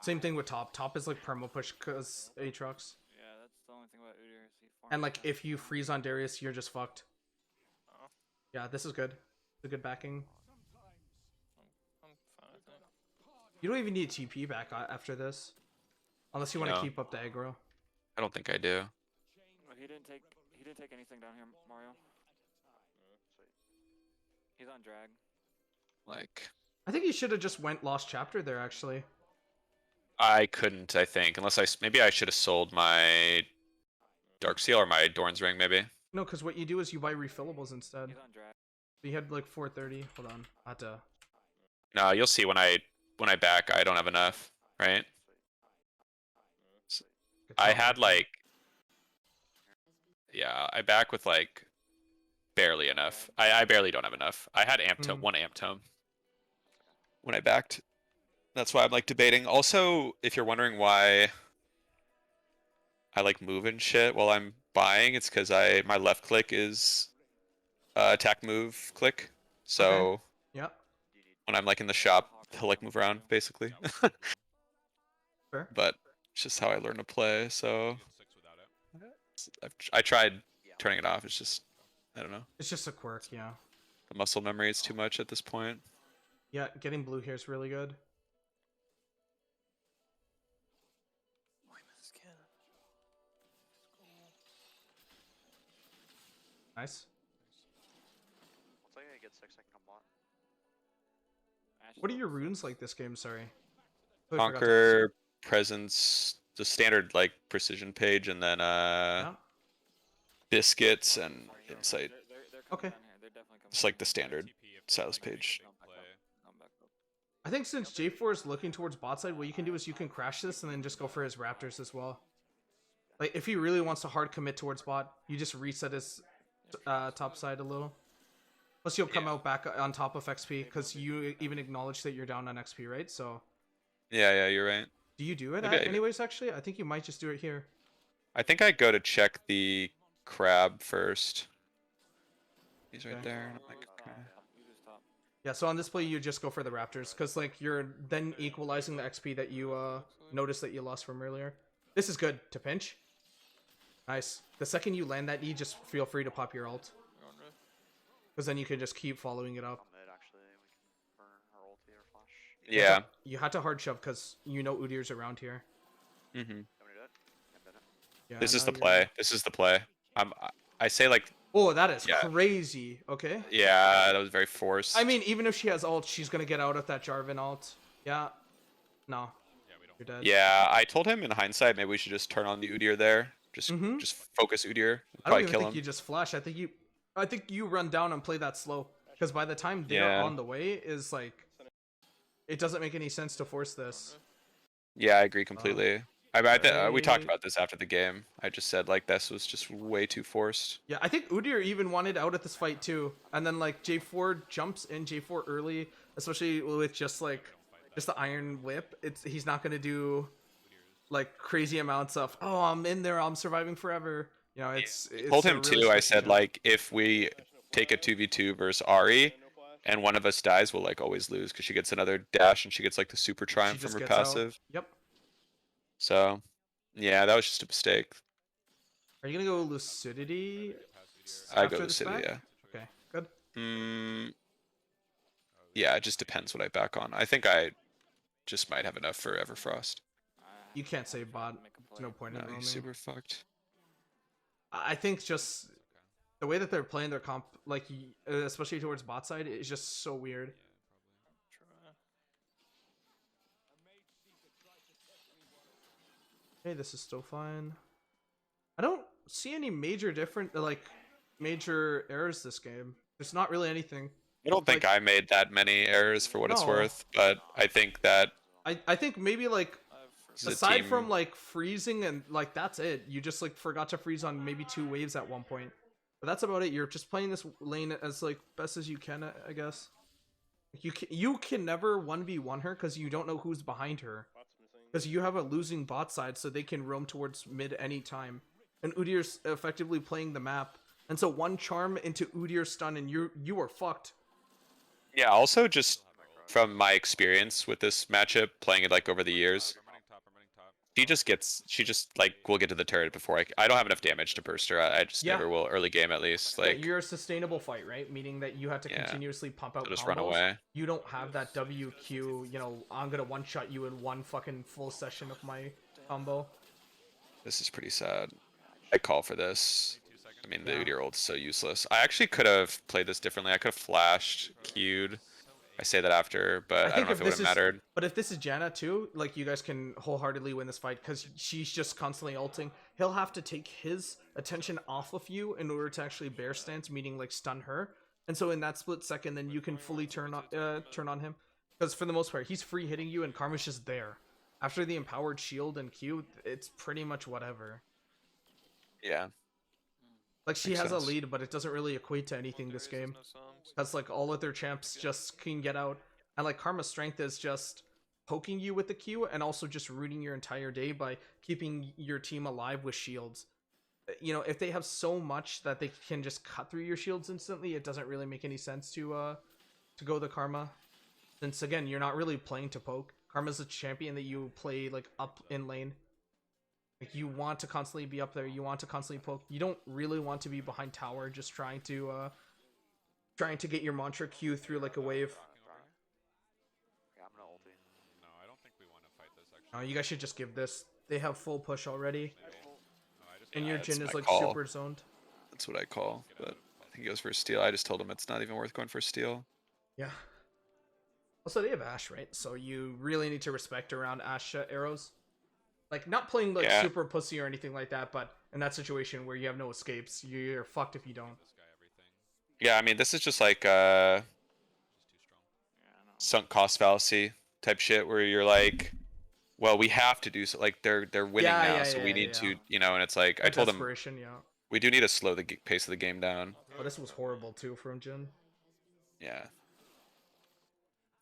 Same thing with top. Top is like perma push because Aatrox. Yeah, that's the only thing about Udyr. Is he And like farms if you freeze on Darius, you're just fucked. Oh, Yeah, this is good. It's a good backing. I'm fine, I think. You don't even need TP back after this. Unless you want to No. keep up the aggro. I don't think I do. Oh, he didn't take anything down here, Mario. He's on drag. Like, I think he should have just went Lost Chapter there, actually. I couldn't. I think unless maybe I should have sold my Dark Seal or my Dorn's Ring, maybe. No, because what you do is you buy refillables instead. He's on drag. So you had like 430. Hold on. I had to. No, you'll see when I back. I don't have enough, right? I had like, yeah, I back with like barely enough. I barely don't have enough. I had amp tome, 1 amp tome when I backed. That's why I'm like debating. Also, if you're wondering why I like move and shit while I'm buying, it's because my left click is attack move click. So Okay. Yeah. when I'm like in the shop, he'll like move around basically. Fair. But it's just how I learn to play. So I tried turning it off. It's just, I don't know. It's just a quirk, yeah. The muscle memory is too much at this point. Yeah, getting blue here is really good. Nice. Looks like I get 6, I can come on. What are your runes like this game? Sorry. Totally forgot to ask. Conquer, presence, the standard like precision page, and then Yeah. biscuits and insight. They're Okay. coming down here. They're definitely coming. It's like the standard Sylas page. I'm back up. I think since J4 is looking towards bot side, what you can do is you can crash this and then just go for his Raptors as well. Like, if he really wants to hard commit towards bot, you just reset his top side a little. Plus, you'll come out back on top of XP, because you even acknowledge that you're down on XP, right? So, Yeah, you're right. do you do it Maybe I- anyways, actually? I think you might just do it here. I think I go to check the crab first. He's right Okay. there. And I'm like, okay. You just top. Yeah, so on this play, you just go for the Raptors, because, like, you're then equalizing the XP that you noticed that you lost from earlier. This is good to pinch. Nice. The second you land that E, just feel free to pop your ult, You're on red. because then you can just keep following it up. On mid, actually, we can burn her ulti or flash. Yeah. You had to hard shove, because you know Udir's around here. hmm You want me to do it? Can't bin it. Yeah, This is now the you're- play. This is the play. I say like, Oh, that is Yeah. crazy. Okay. yeah, that was very forced. I mean, even if she has ult, she's gonna get out of that Jarvan ult. Yeah. No. You're dead. Yeah, I told him in hindsight maybe we should just turn on the Udyr there. Just Mhm. just focus Udyr. I don't Probably even kill think him. you just flash. I think you run down and play that slow. Because by the time they're Yeah. on the way, is like, it doesn't make any sense to force this. Yeah, I agree completely. We talked right. about this after the game. I just said like this was just way too forced. Yeah, I think Udyr even wanted out at this fight too. And then like J4 jumps in J4 early, especially with just the Iron Whip. He's not gonna do like crazy amounts of, oh, I'm in there, I'm surviving forever. You know, it's Told a him really too. I tricky said jump. like if we take a 2v2 versus Ahri and one of us dies, we'll like always lose because she gets another dash and she gets like the super She triumph from just her gets out. passive. Yep. So yeah, that was just a mistake. Are you gonna go Lucidity? I after go this Lucidity, back? Okay, good. Yeah, it just depends what I back on. I think I just might have enough for Everfrost. You can't save bot. Make a There's play. no point No, in roaming. he's super fucked. I think just the way that they're playing their comp, like especially towards bot side, is just so weird. Try. Okay, this is still fine. I don't see any major major errors this game. There's not really anything. I don't think Like- I made that many errors for what it's No. worth, but I think that I think maybe like I have This is a aside team- from like freezing and like that's it. You just like forgot to freeze on maybe 2 waves at one point. But that's about it. You're just playing this lane as like best as you can, I guess. You can never 1v1 her because you don't know who's behind her. Because you have a losing bot side, so they can roam towards mid anytime. And Udyr's effectively playing the map. And so one charm into Udyr's stun and you are fucked. yeah, also just from my experience with this matchup, playing it like over the years, she just like will get to the turret before I don't have enough damage to burst her. I just Yeah. never will early game at least. Yeah, Like you're a sustainable fight, right? Meaning that you have to Yeah. continuously pump out she'll just combos. run away. You don't have that WQ, I'm gonna one-shot you in one fucking full session of my combo. This is pretty sad. I call for this. I mean, the Yeah. Udyr ult is so useless. I actually could have played this differently. I could have flashed, Q'd. I say that after, but I don't know if it would have mattered. But if this is Janna too, like you guys can wholeheartedly win this fight because she's just constantly ulting. He'll have to take his attention off of you in order to actually bear stance, meaning like stun her. And so in that split second, then you can fully turn on him because for the most part he's free hitting you and Karma's just there. After the empowered shield and Q, it's pretty much whatever. Yeah. Like she Makes has sense. a lead, but it doesn't really equate to anything this game. That's like all other champs just can get out. And like Karma's strength is just poking you with the Q and also just ruining your entire day by keeping your team alive with shields. You know, if they have so much that they can just cut through your shields instantly, it doesn't really make any sense to go the Karma. Since again, you're not really playing to poke. Karma's a champion that you play like up in lane. Like you want to constantly be up there, you want to constantly poke. You don't really want to be behind tower just trying to get your mantra Q through like a wave. Yeah, I'm gonna ulti. No, I don't think we want to fight this actually. You guys should just give this. They have full push already. And your that's Jhin is my like call. super zoned. That's what I call. But I think he goes for a steal. I just told him it's not even worth going for a steal. Yeah. Also, they have Ashe, right? So you really need to respect around Ashe arrows. Like, not playing like Yeah. super pussy or anything like that, but in that situation where you have no escapes, you're fucked if you don't. Yeah, I mean, this is just like Yeah, I know. sunk cost fallacy type shit where you're like, well, we have to do so. Like they're winning Yeah, now, yeah, so we yeah, need yeah. to, you know. And it's like I Like told him desperation, yeah. we do need to slow the pace of the game down. Oh, this was horrible too from Jhin. Yeah.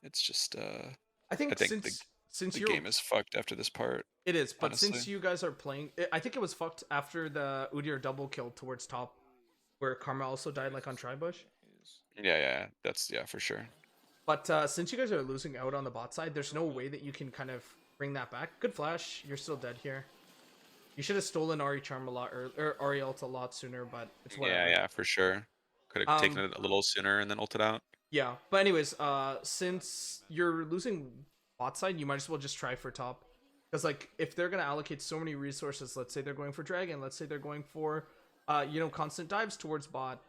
It's just I think think since the you're game is fucked after this part. it is, but since honestly. you guys are playing, I think it was fucked after the Udyr double kill towards top, where Karma also died like on Tribush. Yeah, that's for sure. But since you guys are losing out on the bot side, there's no way that you can kind of bring that back. Good flash, you're still dead here. You should have stolen Ahri charm a lot or Ahri ult a lot sooner, but it's whatever. Yeah, for sure. Could have taken it a little sooner and then ulted out. Yeah, but anyways, since you're losing bot side, you might as well just try for top. Because like if they're gonna allocate so many resources, let's say they're going for dragon, let's say they're going for constant dives towards bot,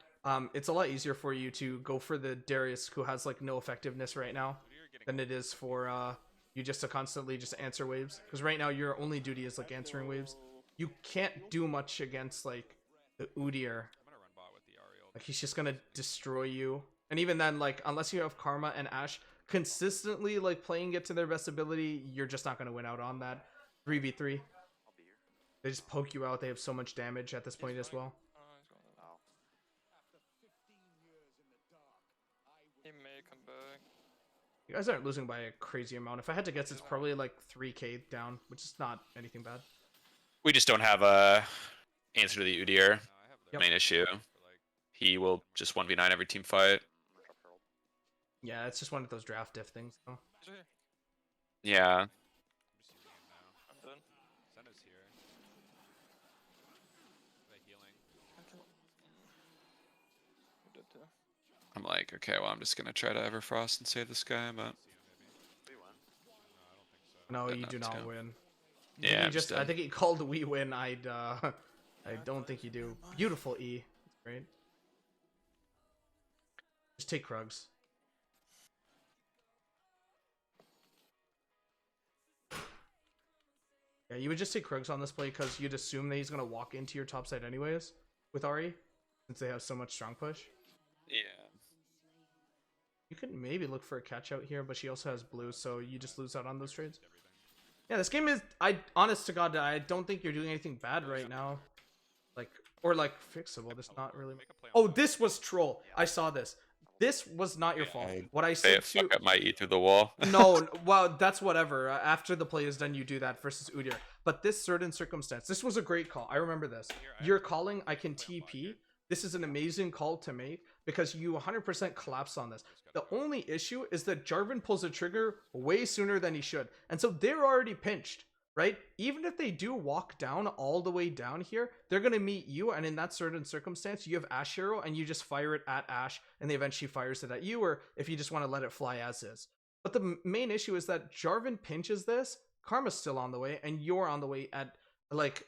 it's a lot easier for you to go for the Darius who has like no effectiveness right now than it is for you just to constantly just answer waves. Because right now your only duty is like answering waves. You can't do much against like the Udyr. Like he's just gonna destroy you. And even then, like unless you have Karma and Ashe consistently like playing it to their best ability, you're just not gonna win out on that 3v3. I'll be here. They just poke you out. They have so much damage at this point as well. Oh. He may come back. You guys aren't losing by a crazy amount. If I had to guess, it's probably like 3k down, which is not anything bad. We just don't have a answer to the Udyr. Yep. Main issue. He will just 1v9 every team fight. I'm gonna drop her ult. Yeah, it's just one of those draft diff things. Though. He's right here. Yeah. I'm done. Okay. You're dead too. I'm like, okay, well, I'm just gonna try to Everfrost and save this guy, but We win. No, Dead you enough do not too. win. Yeah, He I'm just I dead. think he called we win. I don't think you do. Beautiful E. That's great. Just take Krugs. Yeah, you would just take Krugs on this play because you'd assume that he's gonna walk into your top side anyways with Ahri, since they have so much strong push. Yeah. You could maybe look for a catch out here, but she also has blue, so you just lose out on those trades. Yeah, this game is, honest to God, I don't think you're doing anything bad right now. Like, or like fixable. This not really. Oh, this was troll. I saw this. This was not your fault. What I Say said it, to fuck up my E through the wall. no, well, that's whatever. After the play is done, you do that versus Udyr. But this certain circumstance, this was a great call. I remember this. You're calling, I can TP. This is an amazing call to make because you 100% collapse on this. The only issue is that Jarvan pulls the trigger way sooner than he should. And so they're already pinched, right? Even if they do walk down all the way down here, they're going to meet you. And in that certain circumstance, you have Ashe arrow and you just fire it at Ashe and they eventually fires it at you, or if you just want to let it fly as is. But the main issue is that Jarvan pinches this, Karma's still on the way, and you're on the way at like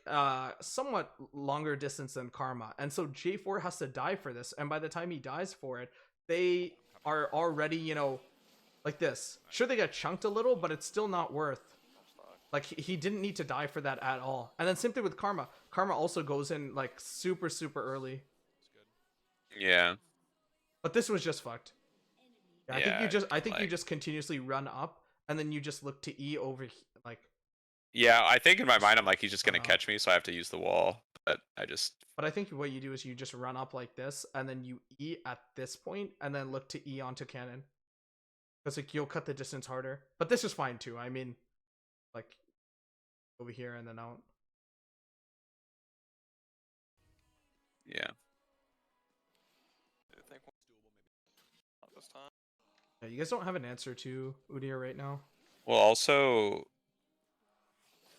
somewhat longer distance than Karma, and so J4 has to die for this, and by the time he dies for it, they are already, you know, like this. Sure, they got chunked a little, but it's still not worth. Like he didn't need to die for that at all. And then same thing with Karma. Karma also goes in like super early, Yeah. but this was just fucked. Yeah, I think you like- just continuously run up, and then you just look to E over like. Yeah, I think in my mind I'm like he's just gonna Uh-huh. catch me, so I have to use the wall. But I just But I think what you do is you just run up like this, and then you E at this point, and then look to E onto cannon. Because like you'll cut the distance harder. But this is fine too. I mean, like over here and then out. yeah. I think not this time. Yeah, you guys don't have an answer to Udyr right now. Well, also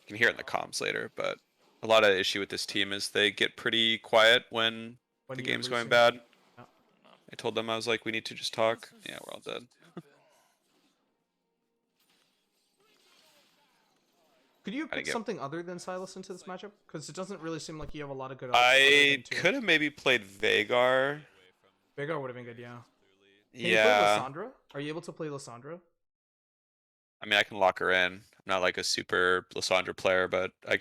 you can hear it in the comms later, but a lot of issue with this team is they get pretty quiet when the you're game's going losing. bad. Yeah. I told them I was like, we need to just talk. Yeah, we're all dead. Could you I pick get- something other than Sylas into this matchup? Because it doesn't really seem like you have a lot of good options. I could have maybe played Veigar. Veigar would have been good, yeah. Can you play Yeah. Lissandra? Are you able to play Lissandra? I mean, I can lock her in. I'm not like a super Lissandra player, but I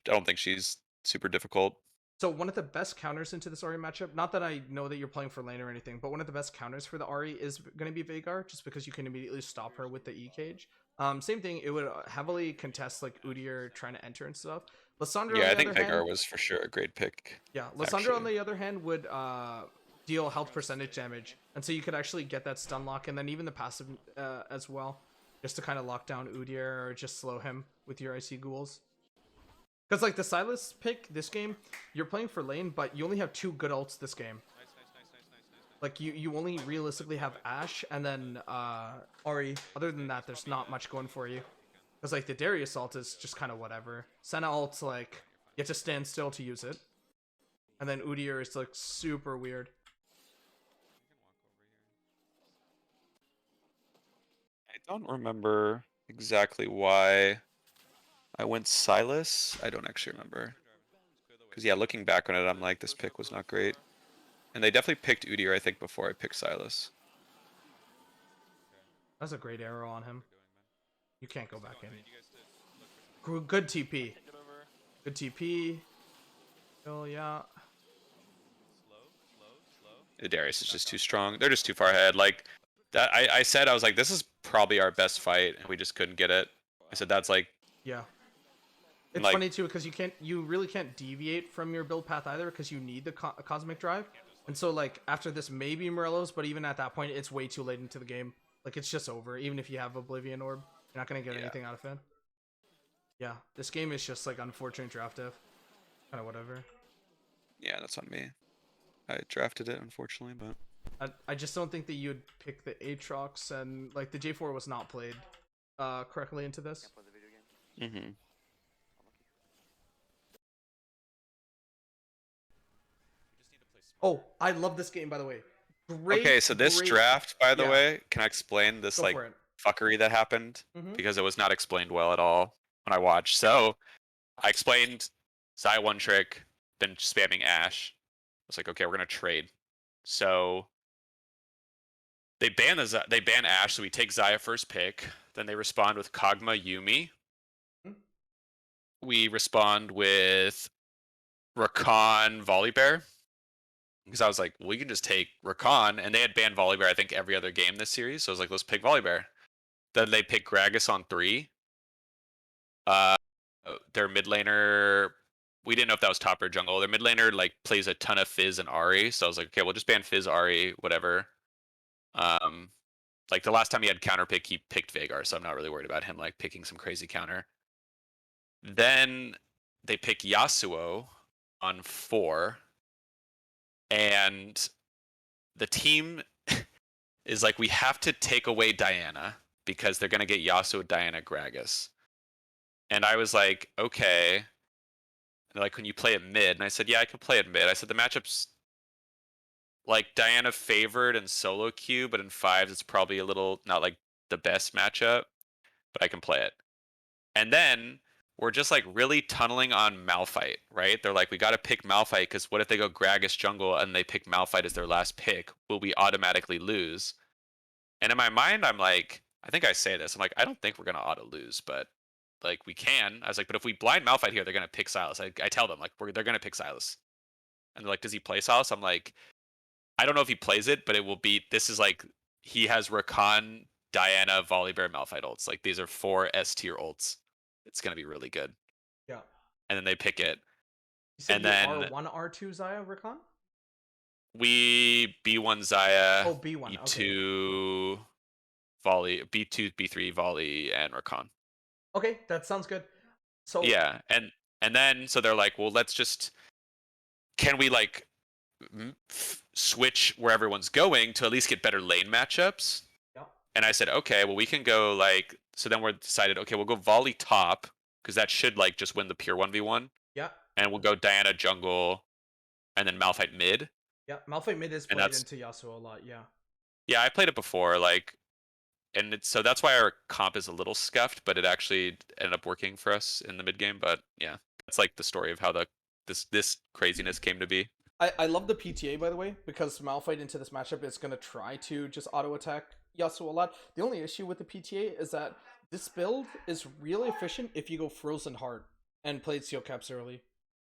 don't think she's super difficult. So one of the best counters into this Ahri matchup, not that I know that you're playing for lane or anything, but one of the best counters for the Ahri is going to be Veigar, just because you can immediately stop her with the E cage. Same thing, it would heavily contest like Udyr trying to enter and stuff. Lissandra, Yeah, on I the think other Veigar hand, was for sure a great pick. yeah, Lissandra on actually. the other hand would deal health percentage damage, and so you could actually get that stun lock, and then even the passive as well, just to kind of lock down Udyr or just slow him with your icy ghouls. Because like the Sylas pick this game, you're playing for lane, but you only have 2 good ults this game. Like you only realistically have Ashe and then Ahri. Other than that, there's not much going for you. Because like the Darius ult is just kind of whatever. Senna ult's like you have to stand still to use it, and then Udyr is like super weird. I don't remember exactly why I went Sylas. I don't actually remember. Because yeah, looking back on it, I'm like, this pick was not great. And they definitely picked Udyr, I think, before I picked Sylas. That's a great arrow on him. You can't go back in. Good TP. Get over. Good TP. Oh yeah. Darius is just too strong. They're just too far ahead. Like that, I said I was like, this is probably our best fight, and we just couldn't get it. I said that's like, Yeah. It's like- funny too because you really can't deviate from your build path either because you need the cosmic drive. And so like after this maybe Morello's, but even at that point it's way too late into the game. Like it's just over. Even if you have Oblivion Orb, you're not gonna get Yeah. anything out of it. Yeah, this game is just like unfortunate draft diff. Kind of whatever. yeah, that's on me. I drafted it unfortunately, but I just don't think that you'd pick the Aatrox, and like the J4 was not played correctly into this. Play the video game. mm-hmm. Oh, I love this game by the way. Great. Okay, so this great- draft, by the yeah. way, can I explain this Go like for it. fuckery that happened? Mhm. Because it was not explained well at all when I watched. So I explained Zai one trick, then spamming Ashe. I was like, okay, we're gonna trade. So they ban Ashe, so we take Zaya first pick. Then they respond with Kog'Maw Yuumi. Hmm. We respond with Rakan Volibear. Because I was like, well, we can just take Rakan, and they had banned Volibear, I think, every other game this series. So I was like, let's pick Volibear. Then they pick Gragas on 3. Their mid laner, we didn't know if that was top or jungle. Their mid laner like plays a ton of Fizz and Ahri, so I was like, okay, we'll just ban Fizz, Ahri, whatever. Like the last time he had counter pick, he picked Veigar, so I'm not really worried about him like picking some crazy counter. Then they pick Yasuo on 4, and the team is like, we have to take away Diana because they're gonna get Yasuo, Diana, Gragas. And I was like, okay. And they're like, can you play it mid? And I said, yeah, I can play it mid. I said the matchup's like Diana favored in solo queue, but in 5s it's probably a little not like the best matchup, but I can play it. And then were just like really tunneling on Malphite, right? They're like, we got to pick Malphite because what if they go Gragas jungle and they pick Malphite as their last pick? Will we automatically lose? And in my mind, I'm like, I think I say this. I'm like, I don't think we're gonna auto lose, but like we can. I was like, but if we blind Malphite here, they're gonna pick Sylas. I tell them like they're gonna pick Sylas, and they're like, does he play Sylas? I'm like, I don't know if he plays it, but it will be. This is like he has Rakan, Diana, Volibear, Malphite ults. Like these are 4 S tier ults. It's gonna be really good. Yeah. And then they pick it. You said And you then R1, R2 Xayah, Rakan? we B1 Xayah, Oh, B1. Okay. B2 Volley, B2, B3 Volley, and Rakan. Okay, that sounds good. So Yeah, and then so they're like, well, let's just can we like switch where everyone's going to at least get better lane matchups? Yeah. And I said, okay, well we can go like so then we're decided, okay, we'll go Volley top because that should like just win the pure 1v1. Yeah. And we'll go Diana jungle and then Malphite mid. Yeah, Malphite mid is And played that's- into Yasuo a lot, yeah. Yeah, I played it before, like and it's so that's why our comp is a little scuffed, but it actually ended up working for us in the mid game. But yeah, that's like the story of how this craziness came to be. I love the PTA, by the way, because Malphite into this matchup is going to try to just auto-attack Yasuo a lot. The only issue with the PTA is that this build is really efficient if you go Frozen Heart and play Seal Caps early.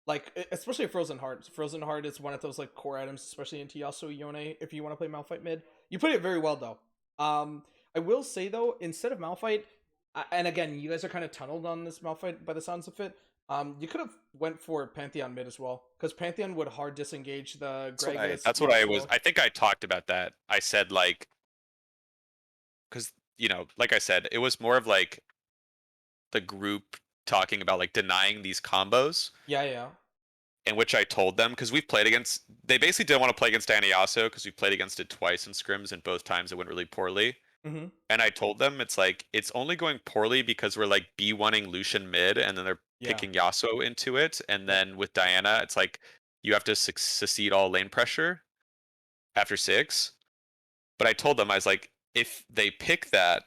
Like, especially Frozen Heart. Frozen Heart is one of those, like, core items, especially into Yasuo Yone, if you want to play Malphite mid. You put it very well, though. I will say, though, instead of Malphite, and again, you guys are kind of tunneled on this Malphite by the sounds of it, you could have went for Pantheon mid as well, because Pantheon would hard disengage the Gragas. That's what I was. I think I talked about that. I said like, because like I said, it was more of like the group talking about like denying these combos. Yeah. In which I told them because we've played against. They basically didn't want to play against Diana Yasuo because we played against it twice in scrims, and both times it went really poorly. Mm-hmm. And I told them it's like it's only going poorly because we're like B1ing Lucian mid, and then they're picking Yasuo into it, and then with Diana, it's like you have to succeed all lane pressure after 6. But I told them I was like, if they pick that,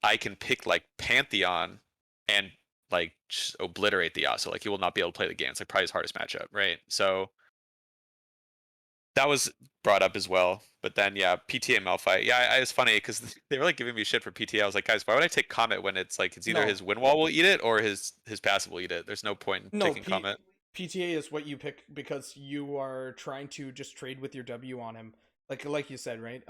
I can pick like Pantheon and like just obliterate the Yasuo. Like he will not be able to play the game. It's like probably his hardest matchup, right? So that was brought up as well. But then yeah, PTA Malphite. Yeah, it's funny because they were like giving me shit for PTA. I was like, guys, why would I take Comet when it's like it's either his win wall will eat it or his passive will eat it? There's no point in taking Comet. PTA is what you pick because you are trying to just trade with your W on him. Like you said, right?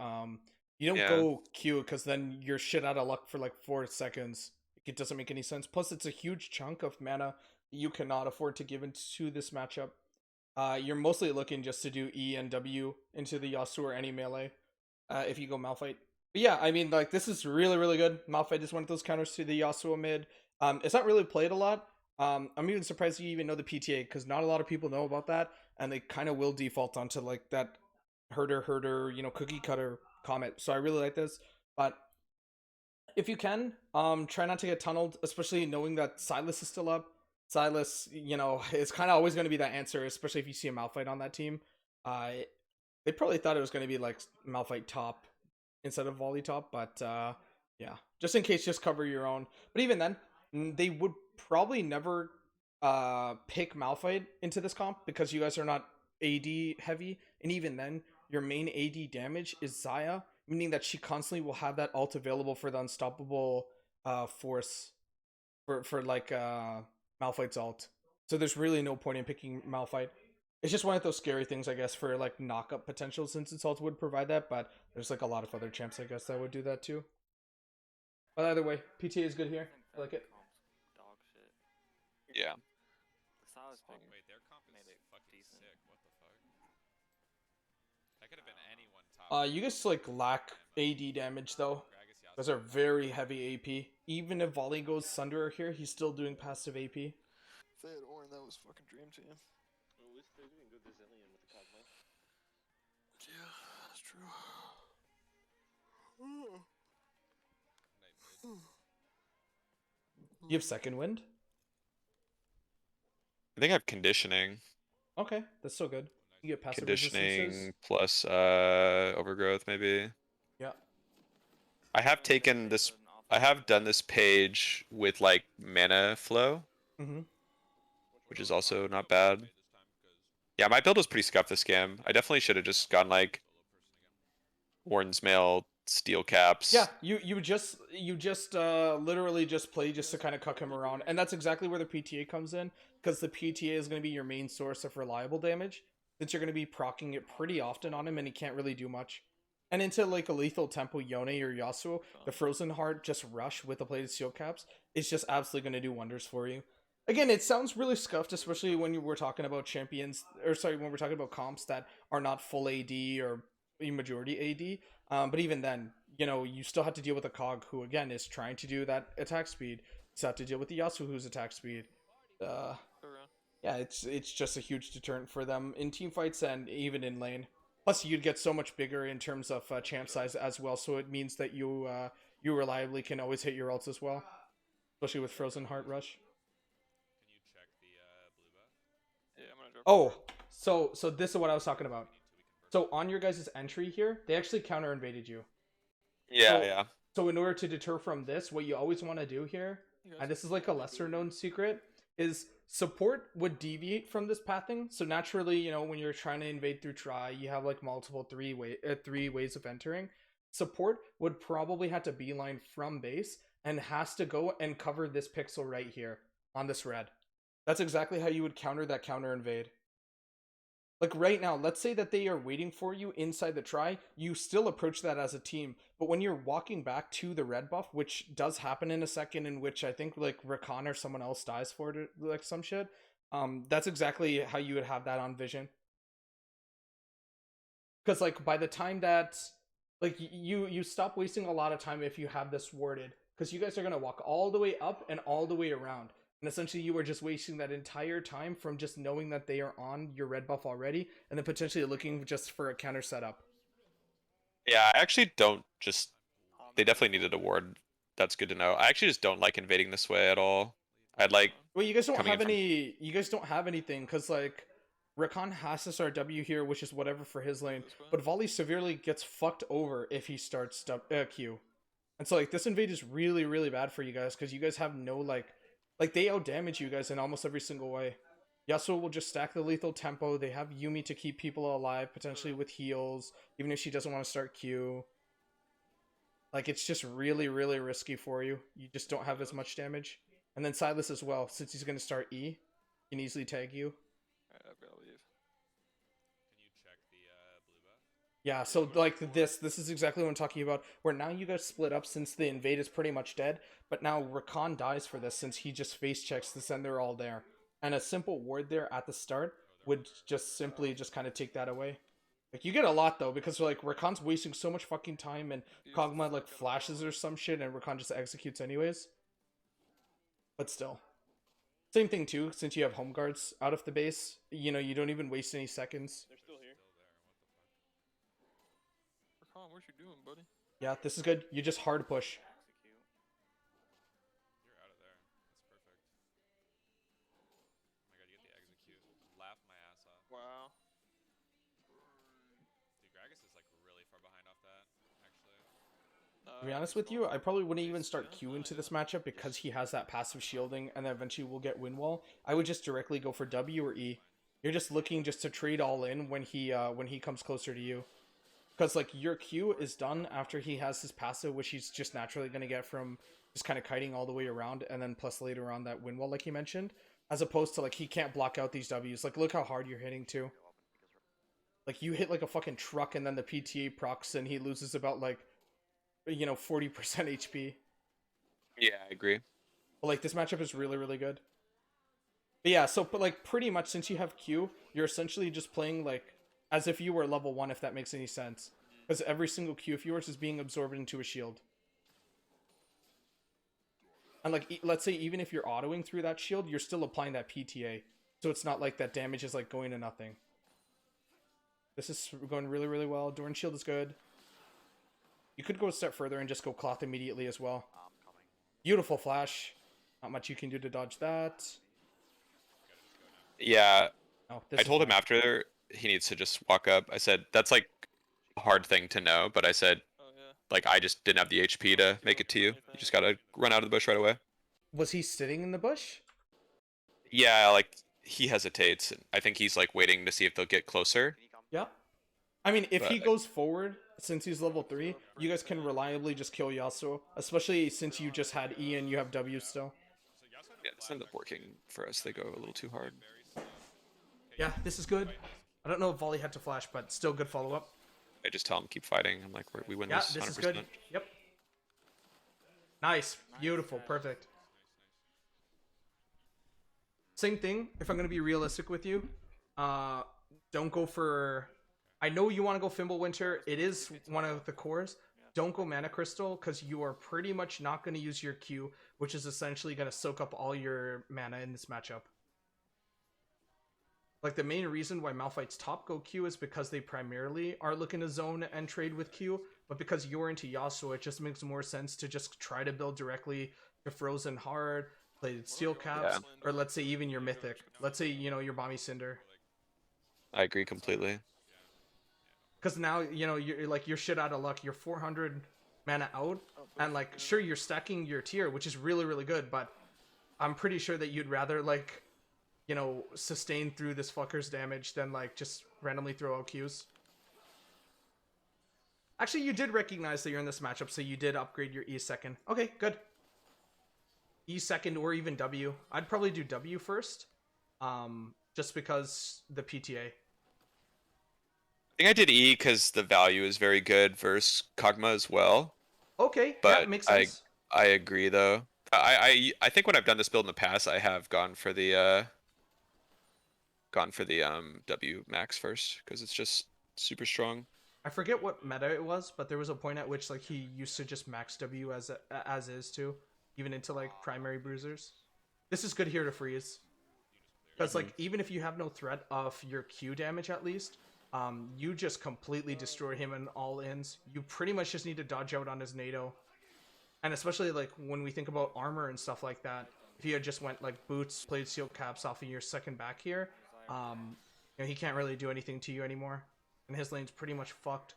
You don't go Q because then you're shit out of luck for like 4 seconds. It doesn't make any sense. Plus, it's a huge chunk of mana you cannot afford to give into this matchup. You're mostly looking just to do E and W into the Yasuo or any melee if you go Malphite. But yeah, I mean, like, this is really, really good. Malphite is one of those counters to the Yasuo mid. It's not really played a lot. I'm even surprised you even know the PTA because not a lot of people know about that, and they kind of will default onto like that herder, cookie cutter Comet. So I really like this, but if you can, try not to get tunneled, especially knowing that Sylas is still up. Sylas, is kind of always going to be that answer, especially if you see a Malphite on that team. They probably thought it was going to be like Malphite top instead of Volley top, but yeah, just in case, just cover your own. But even then, they would probably never pick Malphite into this comp because you guys are not AD heavy, and even then, your main AD damage is Xayah, meaning that she constantly will have that ult available for the unstoppable force for like Malphite's ult. So there's really no point in picking Malphite. It's just one of those scary things, I guess, for like knock-up potential since its ult would provide that, but there's like a lot of other champs, I guess, that would do that too. But either way, PTA is good here. I like it. Dog shit. Yeah. The Sylas pick Wait, their comp is made it fucking decent. sick. What the fuck? That could have been anyone top. You guys like lack AD damage though. Those are very heavy AP. Even if Volley goes Sunder here, he's still doing passive AP. If they had Orin, that was fucking dream team. Well, at least they're doing good Brazilian with the Cosmo. Yeah, that's true. You have second wind? I think I have conditioning. Okay, that's still good. You get passive Conditioning resistances. plus overgrowth maybe. Yeah. I have taken this I have done this page with like mana flow, Mm-hmm. which is also not bad. Yeah, my build was pretty scuffed this game. I definitely should have just gone like Warden's Mail, Steel Caps. Yeah, you just literally just play just to kind of cuck him around, and that's exactly where the PTA comes in, because the PTA is going to be your main source of reliable damage, since you're going to be proccing it pretty often on him, and he can't really do much. And into like a lethal tempo Yone or Yasuo, the Frozen Heart just rush with the plated steel caps is just absolutely going to do wonders for you. Again, it sounds really scuffed, especially when you were talking about champions, or sorry, when we're talking about comps that are not full AD or majority AD. But even then, you know, you still have to deal with a Cog who, again, is trying to do that attack speed. You still have to deal with the Yasuo who's attack speed. Yeah, it's just a huge deterrent for them in team fights and even in lane. Plus, you'd get so much bigger in terms of champ size as well, so it means that you reliably can always hit your ults as well, especially with Frozen Heart Rush. Yeah, I'm gonna drop. Oh, so this is what I was talking about. So on your guys' entry here, they actually counter invaded you. Yeah, So- yeah. So in order to deter from this, what you always want to do here, and this is like a lesser known secret, is support would deviate from this pathing. So naturally, you know, when you're trying to invade through try, you have like multiple three ways of entering. Support would probably have to beeline from base and has to go and cover this pixel right here on this red. That's exactly how you would counter that counter invade. Like right now, let's say that they are waiting for you inside the try, you still approach that as a team. But when you're walking back to the red buff, which does happen in a second, in which I think like Rakan or someone else dies for it, like some shit, that's exactly how you would have that on vision. Because like by the time that like you stop wasting a lot of time if you have this warded, because you guys are gonna walk all the way up and all the way around. And essentially, you are just wasting that entire time from just knowing that they are on your red buff already, and then potentially looking just for a counter setup. Yeah, I actually don't just. They definitely needed a ward. That's good to know. I actually just don't like invading this way at all. I'd like. Well, you guys don't Coming have in from- any. You guys don't have anything because like Rakan has to start W here, which is whatever for his lane. But Volley severely gets fucked over if he starts Q. And so like this invade is really really bad for you guys because you guys have no like they out damage you guys in almost every single way. Yasuo will just stack the lethal tempo. They have Yumi to keep people alive, potentially with heals, even if she doesn't want to start Q. Like it's just really really risky for you. You just don't have as much damage. And then Sylas as well, since he's going to start E, he can easily tag you. Alright, I've gotta leave. Yeah, so like this is exactly what I'm talking about. Where now you guys split up since the invade is pretty much dead, but now Rakan dies for this since he just face checks this and they're all there. And a simple ward there at the start would just simply just kind of take that away. Like you get a lot though because like Rakan's wasting so much fucking time and Kog'Maw like flashes or some shit and Rakan just executes anyways. But still. Same thing too, since you have home guards out of the base, you know, you don't even waste any seconds. They're still here. Rakan, what you doing, buddy? Yeah, this is good. You just hard push. You're out of there. That's perfect. Oh my god, you get the execute. Laugh my ass off. Wow. Dude, Gragas is like really far behind off that, actually. To be honest with you, I probably wouldn't even start Q into this matchup because he has that passive shielding and then eventually we'll get win wall. I would just directly go for W or E. You're just looking just to trade all in when he comes closer to you. Because like your Q is done after he has his passive, which he's just naturally going to get from just kind of kiting all the way around and then plus later on that win wall like he mentioned. As opposed to like he can't block out these Ws. Like look how hard you're hitting too. Like you hit like a fucking truck and then the PTA procs and he loses about like 40% HP. Yeah, I agree. But like this matchup is really really good. But yeah, so but like pretty much since you have Q, you're essentially just playing like as if you were level 1, if that makes any sense. Because every single Q of yours is being absorbed into a shield. And like let's say even if you're autoing through that shield, you're still applying that PTA. So it's not like that damage is like going to nothing. This is going really really well. Dorn shield is good. You could go a step further and just go cloth immediately as well. Beautiful flash. Not much you can do to dodge that. Yeah, Oh, I told him after he needs to just walk up. I said, that's like a hard thing to know, but I said, Oh yeah. like I just didn't have the HP to make it to you. You just gotta run out of the bush right away. Was he sitting in the bush? Yeah, like he hesitates. I think he's like waiting to see if they'll get closer. Yeah. I mean, if he But- goes forward, since he's level 3, you guys can reliably just kill Yasuo. Especially since you just had E and you have W still. Yeah, this ended up working for us. They go a little too hard. Yeah, this is good. I don't know if Volley had to flash, but still good follow-up. I just tell him keep fighting. I'm like, we win Yeah, this 100%. this is good. Yep. Nice. Beautiful. Perfect. Same thing, if I'm going to be realistic with you. Don't go for... I know you want to go Fimbulwinter. It is one of the cores. Don't go Mana Crystal, because you are pretty much not going to use your Q, which is essentially going to soak up all your mana in this matchup. Like, the main reason why Malphite's top go Q is because they primarily are looking to zone and trade with Q, but because you're into Yasuo, it just makes more sense to just try to build directly to Frozen Hard, play Steel Caps, or let's say even your Mythic. Let's say, you know, your Bomby Cinder. I agree completely. Because now, you know, you're shit out of luck. You're 400 mana out, and like, sure, you're stacking your tier, which is really, really good, but I'm pretty sure that you'd rather, like, you know, sustain through this fucker's damage than, like, just randomly throw out Qs. Actually, you did recognize that you're in this matchup, so you did upgrade your E second. Okay, good. E second or even W. I'd probably do W first, just because the PTA. I think I did E because the value is very good versus Kog'Maw as well. Okay, But yeah, makes sense. I agree though. I think when I've done this build in the past, I have gone for the W max first because it's just super strong. I forget what meta it was, but there was a point at which, like, he used to just max W as is too, even into like primary bruisers. This is good here to freeze, because like even if you have no threat of your Q damage at least, you just completely destroy him in all ins. You pretty much just need to dodge out on his NATO, and especially like when we think about armor and stuff like that, if you had just went like boots, played Steel Caps off of your second back here, you know, he can't really do anything to you anymore. And his lane's pretty much fucked.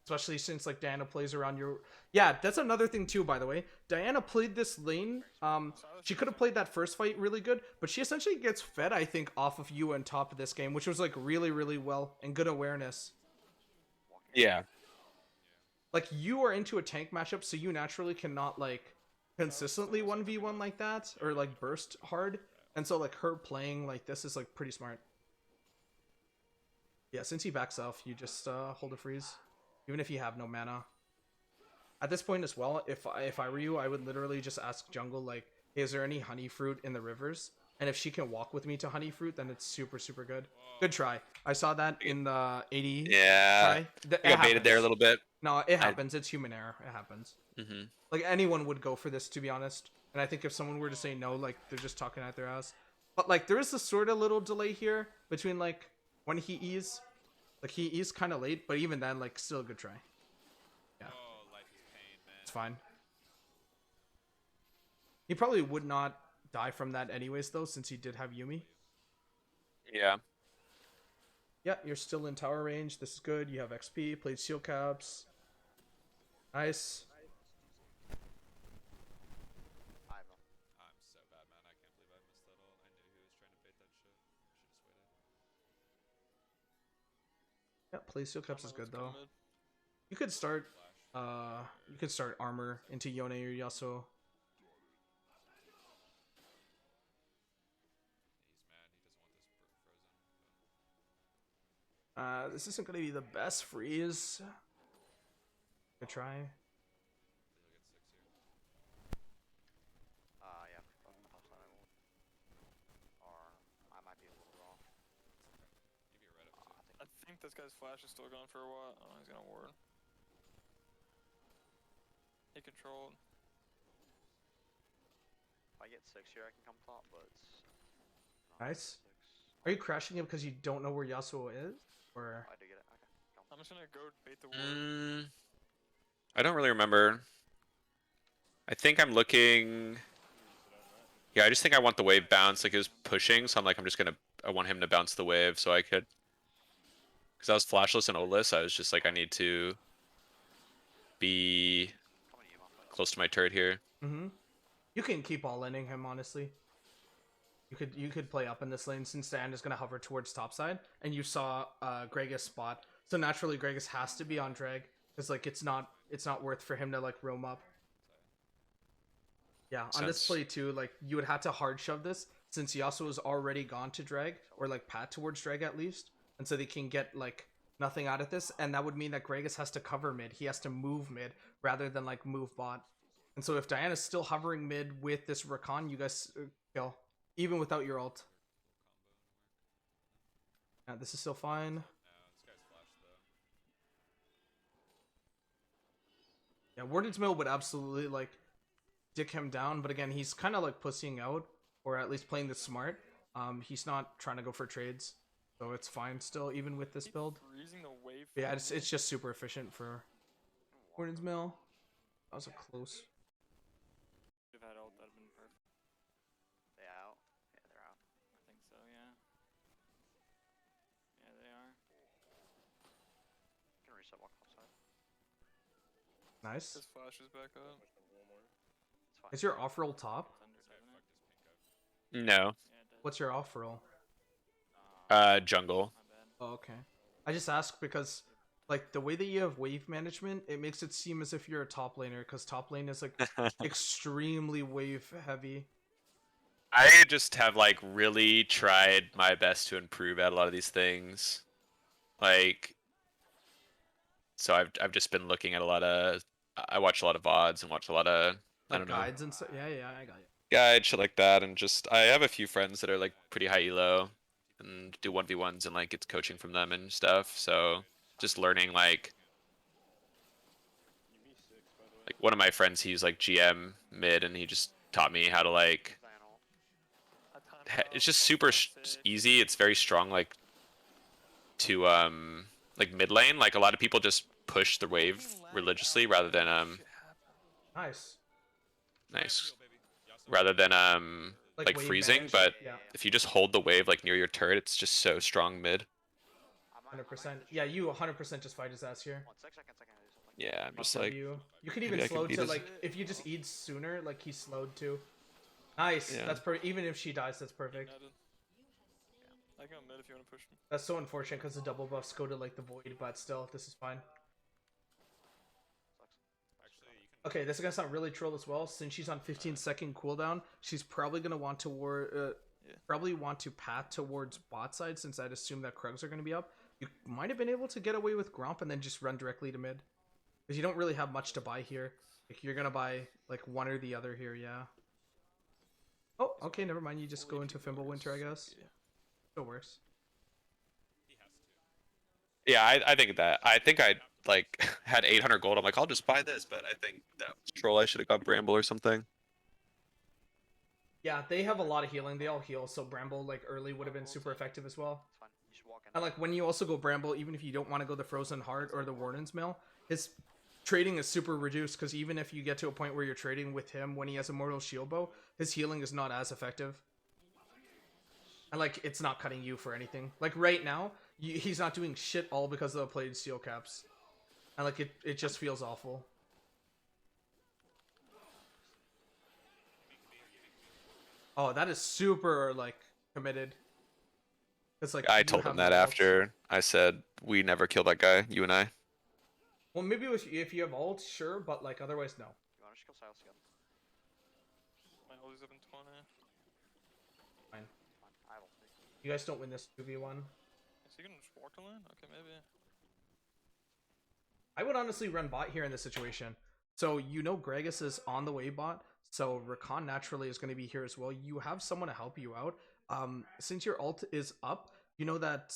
Especially since, like, Diana plays around your... Yeah, that's another thing, too, by the way. Diana played this lane. She could have played that first fight really good, but she essentially gets fed, I think, off of you on top of this game, which was, like, really, really well, and good awareness. Yeah. Like, you are into a tank matchup, so you naturally cannot, like, consistently 1v1 like that, or, like, burst hard. And so, like, her playing like this is, like, pretty smart. Yeah, since he backs off, you just hold a freeze, even if you have no mana. At this point as well, if I were you, I would literally just ask jungle, like, hey, is there any honey fruit in the rivers? And if she can walk with me to honey fruit, then it's super, super good. Good try. I saw that in the 80 Yeah. try. I got baited there a little bit. No, it happens. It's human error. It happens. Mm-hmm. Like, anyone would go for this, to be honest. And I think if someone were to say no, like, they're just talking out their ass. But, like, there is a sort of little delay here between, like, when he E's. Like, he E's kind of late, but even then, like, still a good try. Yeah. It's fine. He probably would not die from that anyways, though, since he did have Yumi. Yeah. Yeah, you're still in tower range. This is good. You have XP, played Steel Caps. Nice. I'm so bad, man. I can't believe I missed that all. I knew he was trying to bait that shit. Should've Yeah, play Steel Caps is good, though. Mid. You could start armor into Yone or Yasuo. This isn't gonna be the best freeze. Good try. Yeah, or I might be a little wrong. I think this guy's flash is still going for a while. Oh, he's gonna ward. He controlled. If I get 6 here, I can come top, but it's not Nice. 6. Are you crashing it because you don't know where Yasuo is? Or I do get it. Okay. Come. I'm just gonna go bait the ward. I don't really remember. I think I'm looking. Yeah, I just think I want the wave bounce. Like, it was pushing, so I'm like, I want him to bounce the wave so I could. Because I was flashless and O-less, I was just like, I need to be close to my turret here. Mm-hmm. You can keep all inning him, honestly. You could play up in this lane since Diana is gonna hover towards top side, and you saw Gragas spot. So naturally Gragas has to be on drag, because like it's not worth for him to like roam up. Yeah, on this play too, like you would have to hard shove this since Yasuo is already gone to drag, or like pat towards drag at least, and so they can get like nothing out of this, and that would mean that Gragas has to cover mid. He has to move mid rather than like move bot. And so if Diana's still hovering mid with this Rakan, you guys kill even without your ult. Yeah, this is still fine. Yeah, Warden's Mill would absolutely like dick him down, but again, he's kind of like pussying out, or at least playing this smart. He's not trying to go for trades, so it's fine still, even with this build. But yeah, it's just super efficient for Warden's Mill. That was a close. If had ult, that'd been perfect. They out? Yeah, they're out. I think so, yeah. Yeah, they are. Can reset walk outside. Nice. His flash is back up. It's fine. Is your off roll top? Thunder, doesn't it? No. Yeah, it does. What's your off roll? Jungle. My bad. Oh, okay. I just ask because like the way that you have wave management, it makes it seem as if you're a top laner, because top lane is like extremely wave heavy. I just have like really tried my best to improve at a lot of these things. Like, so I've just been looking at a lot of. I watch a lot of VODs and watch a lot of I Like don't know guides and stuff. Yeah, I got you. guides, shit like that, and just I have a few friends that are like pretty high elo and do 1v1s and like get coaching from them and stuff. So just learning like one of my friends, he's like GM mid, and he just taught me how to like. It's just super easy. It's very strong, like to like mid lane. Like a lot of people just push the wave religiously rather than Nice. nice, rather than like wave freezing. manage. But Yeah, if you just hold the wave like near your turret, it's just so strong mid. 100%. Yeah, you 100% just fight his ass here. 1 second, I do something. Yeah, I'm just Awesome like you could maybe even I can slow beat to his- like if you just eat sooner, like he's slowed too. Nice. Yeah. That's even if she dies, that's perfect. I can mid if you want to push me. That's so unfortunate because the double buffs go to like the void, but still, this is fine. Okay, this is gonna sound really troll as well. Since she's on 15-second cooldown, she's probably gonna want to probably want to pat towards bot side, since I'd assume that Krugs are gonna be up. You might have been able to get away with Gromp and then just run directly to mid, because you don't really have much to buy here. Like you're gonna buy like one or the other here, yeah. Oh, okay, never mind. You just go into Fimbulwinter, I guess. Still worse. yeah. I think that I like had 800 gold. I'm like, I'll just buy this, but I think that was troll. I should have got Bramble or something. Yeah, they have a lot of healing. They all heal, so Bramble like early would have been super effective as well. It's fine. You should walk in. And like when you also go Bramble, even if you don't want to go the Frozen Heart or the Warden's Mill, his trading is super reduced, because even if you get to a point where you're trading with him when he has Immortal Shield Bow, his healing is not as effective. And like it's not cutting you for anything. Like right now, he's not doing shit all because of the plated steel caps. And like it just feels awful. Oh, that is super like committed. It's like I you told have him that no ult. after I said we never kill that guy, you and I. Well, maybe if you have ult, sure, but like otherwise, no. You want to just kill Sylas again? My ult is up in 20. Fine. Fine. I have ult. You guys don't win this 2v1. Is he gonna just walk the lane? Okay, maybe. I would honestly run bot here in this situation. So you know Gragas is on the way bot, so Rakan naturally is going to be here as well. You have someone to help you out. Since your ult is up, you know that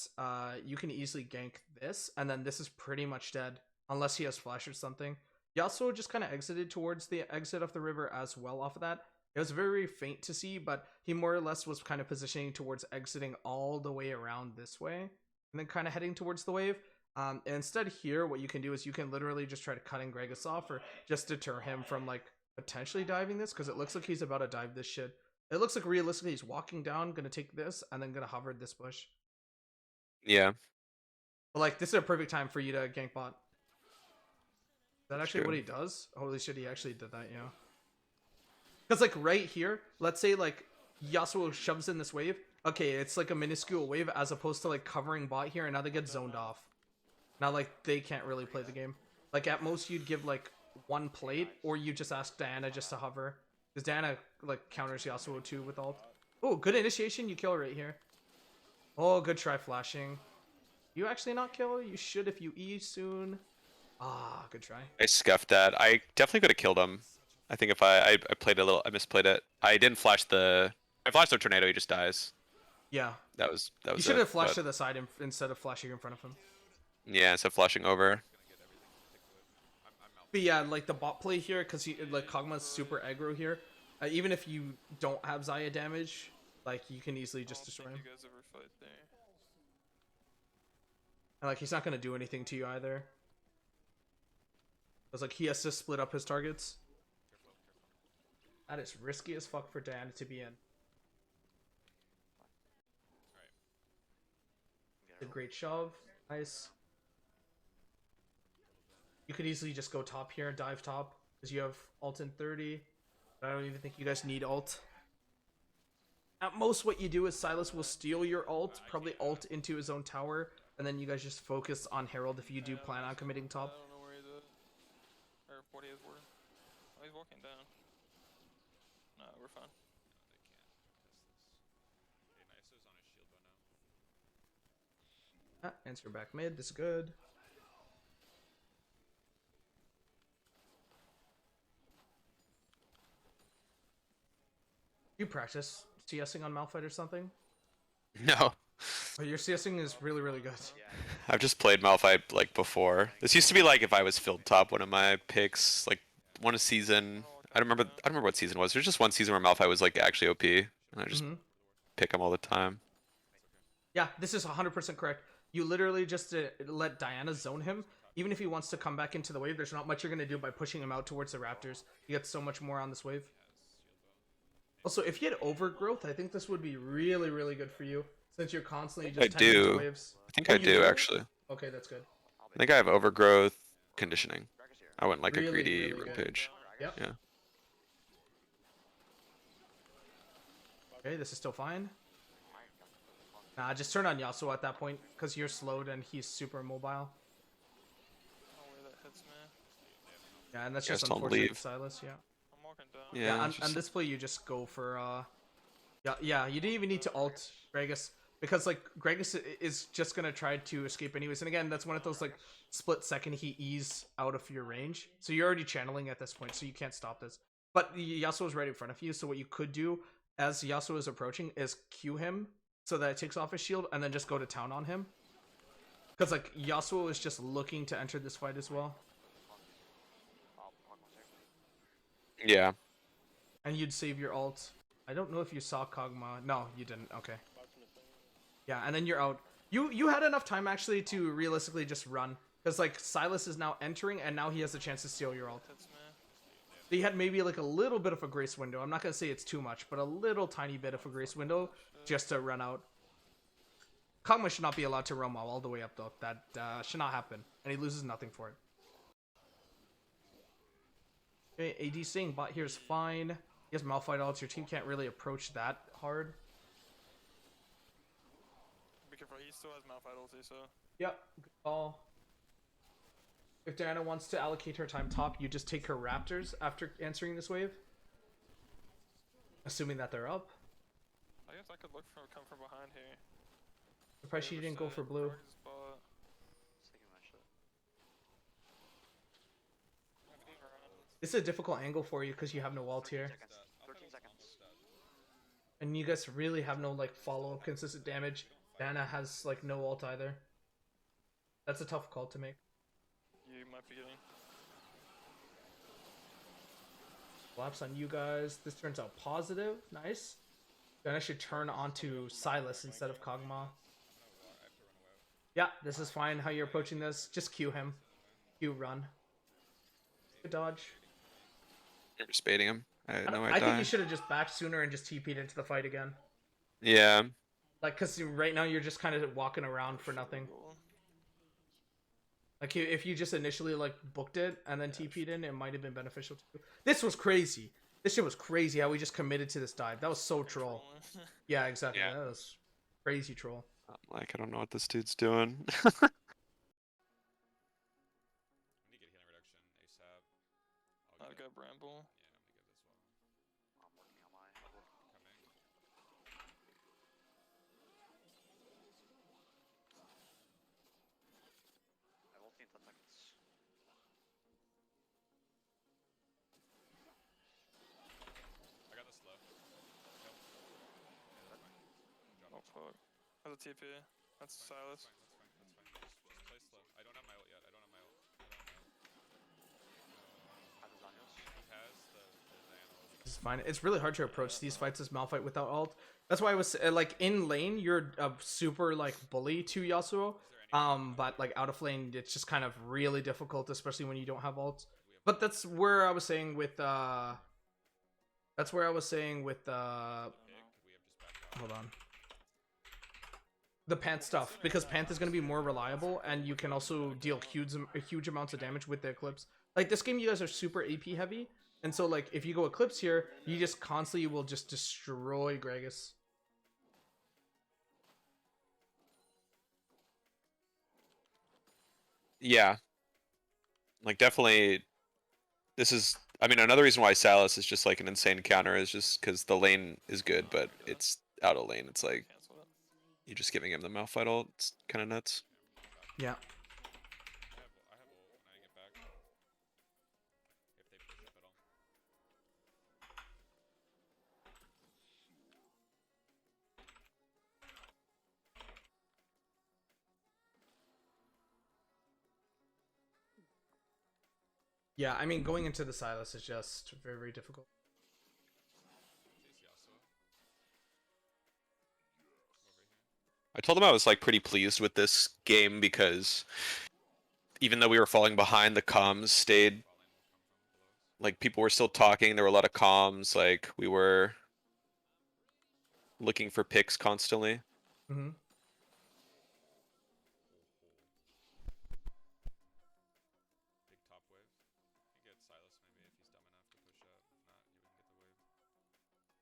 you can easily gank this, and then this is pretty much dead, unless he has flash or something. Yasuo just kind of exited towards the exit of the river as well off of that. It was very faint to see, but he more or less was kind of positioning towards exiting all the way around this way, and then kind of heading towards the wave. And instead here, what you can do is you can literally just try to cutting Gragas off, or just deter him from like potentially diving this, because it looks like he's about to dive this shit. It looks like realistically he's walking down, gonna take this, and then gonna hover this bush. Yeah. But like this is a perfect time for you to gank bot. that That's actually what true. he does? Holy shit, he actually did that, yeah. Because, like, right here, let's say, like, Yasuo shoves in this wave. Okay, it's like a minuscule wave as opposed to, like, covering bot here, and now they get zoned off. Now, like, they can't really play the game. Like, at most, you'd give, like, one plate, or you just ask Diana just to hover. Because Diana, like, counters Yasuo too with ult. Oh, good initiation, you kill right here. Oh, good try flashing. You actually not kill? You should if you E soon. Ah, good try. I scuffed that. I definitely could have killed him. I think if I played a little, I misplayed it. I didn't flash the. I flashed the tornado. He just dies. Yeah. That was You should have flashed to the side instead of flashing in front of him. Yeah, instead of flashing over. But yeah, like the bot play here, because like Kog'Maw's super aggro here. Even if you don't have Xayah damage, like you can easily I just don't destroy think him. you guys ever fight there. And like he's not gonna do anything to you either. Because like he has to split up his targets. That is risky as fuck for Dan to be in. A great shove. Nice. You could easily just go top here, dive top, because you have ult in 30. I don't even think you guys need ult. At most, what you do is Sylas will steal your ult, probably ult into his own tower, and then you guys just focus on Herald if you do plan on committing top. I don't know where he's at. Or what he is where. Oh, he's walking down. No, we're fine. Ah, answer back mid, this is good. You practice CSing on Malphite or something? No, Oh, your CSing is really, really good. I've just played Malphite like before. This used to be like if I was filled top, one of my picks, like one a season. I don't remember what season it was. There's just one season where Malphite was like actually OP, and I just pick him all the time. Yeah, this is 100% correct. You literally just let Diana zone him. Even if he wants to come back into the wave, there's not much you're going to do by pushing him out towards the Raptors. You get so much more on this wave. Also, if you had overgrowth, I think this would be really, really good for you. Since you're constantly just tending to waves. I think Oh, I you do actually. Okay, that's good. I think I have overgrowth conditioning. I went like Really, a greedy really good. rampage. Yep. Yeah. Okay, this is still fine. Nah, just turn on Yasuo at that point, because you're slowed and he's super mobile. I don't know where that hits me. Yeah, and that's Yeah, just just don't unfortunate leave. for Silas, yeah. I'm walking down. Yeah. on, it's on just- this play, you just go for, yeah, you didn't even need to ult Gragas, because, like, Gragas is just gonna try to escape anyways, and again, that's one of those, like, split second he E's out of your range, so you're already channeling at this point, so you can't stop this. But Yasuo is right in front of you, so what you could do, as Yasuo is approaching, is Q him, so that it takes off his shield, and then just go to town on him. Because, like, Yasuo is just looking to enter this fight as well. Yeah. And you'd save your ult. I don't know if you saw Kog'Maw. No, you didn't. Okay. Yeah, and then you're out. You had enough time, actually, to realistically just run. Because, like, Sylas is now entering, and now he has a chance to steal your ult. Hits me. He had maybe, like, a little bit of a grace window. I'm not going to say it's too much, but a little tiny bit of a grace window just to run out. Kog'Maw should not be allowed to roam all the way up, though. That should not happen. And he loses nothing for it. Okay, AD staying bot here is fine. He has Malphite ults. Your team can't really approach that hard. Be careful, he still has Malphite ulti, so. Yep, good call. If Diana wants to allocate her time top, you just take her Raptors after answering this wave. Assuming that they're up. I guess I could come from behind here. Surprised she didn't go for blue. This is a difficult angle for you because you have no ult here. 13 seconds. And you guys really have no, like, follow-up consistent damage. Diana has, like, no ult either. That's a tough call to make. You might be getting. Collapse on you guys. This turns out positive. Nice. Then I should turn onto Sylas instead of Kog'Maw. Yeah, this is fine how you're approaching this. Just Q him. Q run. Good dodge. You're just baiting him. I know I think you should have just backed sooner and just TP'd into the fight again. Yeah. Like, because right now you're just kind of walking around for nothing. Like if you just initially like booked it and then TP'd in, it might have been beneficial too. This was crazy. This shit was crazy how we just committed to this dive. That was so troll. Trolling. Yeah, exactly. Yeah. That was crazy troll. I'm like, I don't know what this dude's doing. I need to get healing reduction ASAP. I've got Bramble. I'm working on my. Coming. I will in 10 seconds. I got the slow. Oh fuck. That's a TP. That's Sylas. That's fine. Just play slow. I don't have my ult yet. I don't have my ult. How does Daniels? Who has the Diana? This is fine. It's really hard to approach these fights as Malphite without ult. That's why I was like in lane, you're a super like bully to Yasuo. But like out of lane, it's just kind of really difficult, especially when you don't have ult. But that's where I was saying with That's where I was saying with Pick, we have just backed off. hold on. The Pant stuff, because Pant is going to be more reliable, and you can also deal huge amounts of damage with the Eclipse. Like, this game, you guys are super AP heavy, and so, like, if you go Eclipse here, you just constantly will just destroy Gragas. Yeah. Like, definitely, this is, I mean, another reason why Sylas is just like an insane counter is just because the lane is good, but it's out of lane. It's like, Cancel it. you're just giving him the Malphite ult. It's kind of nuts. Yeah. I have ult when I get back. If they push up at all. Yeah, I mean, going into the Sylas is just very, very difficult. Chase Yasuo. Over here. I told him I was like pretty pleased with this game because even though we were falling behind, the comms stayed, Falling will come from below us. like people were still talking. There were a lot of comms. Like we were looking for picks constantly. Mm-hmm. Big top wave. You get Sylas maybe if he's dumb enough to push up. If not, you can get the wave.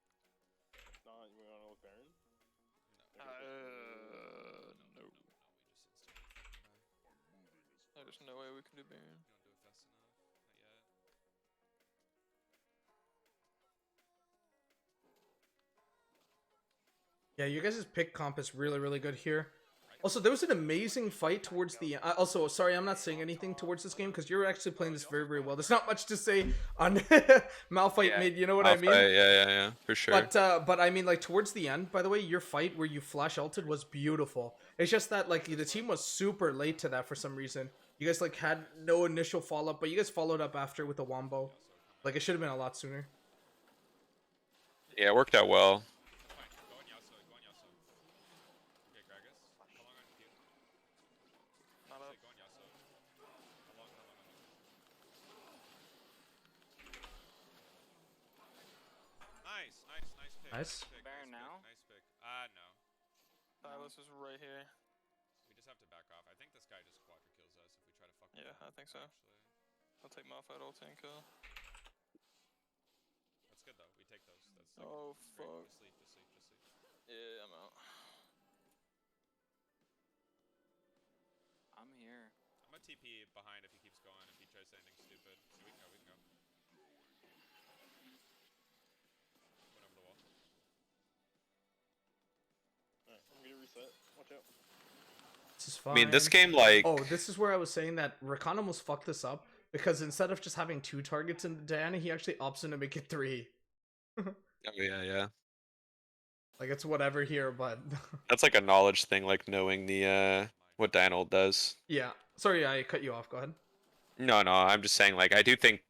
Not you want to look Baron? No. No. We just instant. There's no way we can do Baron. You don't do it fast enough. Not yet. Yeah, you guys' pick comp is really, really good here. Also, there was an amazing fight towards the also, sorry, I'm not saying anything towards this game because you're actually playing this very, very well. There's not much to say on Malphite Yeah, mid, you know what I mean? Yeah, for sure. But I mean, like, towards the end, by the way, your fight where you flash ulted was beautiful. It's just that, like, the team was super late to that for some reason. You guys, like, had no initial follow-up, but you guys followed up after with the Wombo. Like, it should have been a lot sooner. Yeah, it worked out well. Fine. Go on Yasuo. Go on Yasuo. Okay, Gragas. How long on you? Not up. Go on Yasuo. How long? Nice pick. Nice. Pick, Baron nice now? Pick, nice pick. No. Sylas is right here. We just have to back off. I think this guy just quadra kills us if we try to fuck with Yeah, him, I think so. Actually. I'll take Malphite ult and kill. That's good though. We take those. That's like Oh great. fuck. Just sleep. Yeah, I'm out. I'm here. I'm gonna TP behind if he keeps going. If he tries anything stupid, we can go. Went over the wall. Alright, I'm gonna reset. Watch out. This is I fine. mean, this game, like, Oh, this is where I was saying that Rakan almost fucked this up because instead of just having 2 targets in Diana, he actually opts in to make it 3. oh, yeah. Like, it's whatever here, but That's like a knowledge thing, like knowing the what Diana ult does. yeah. Sorry, I cut you off. Go ahead. No, I'm just saying, like, I do think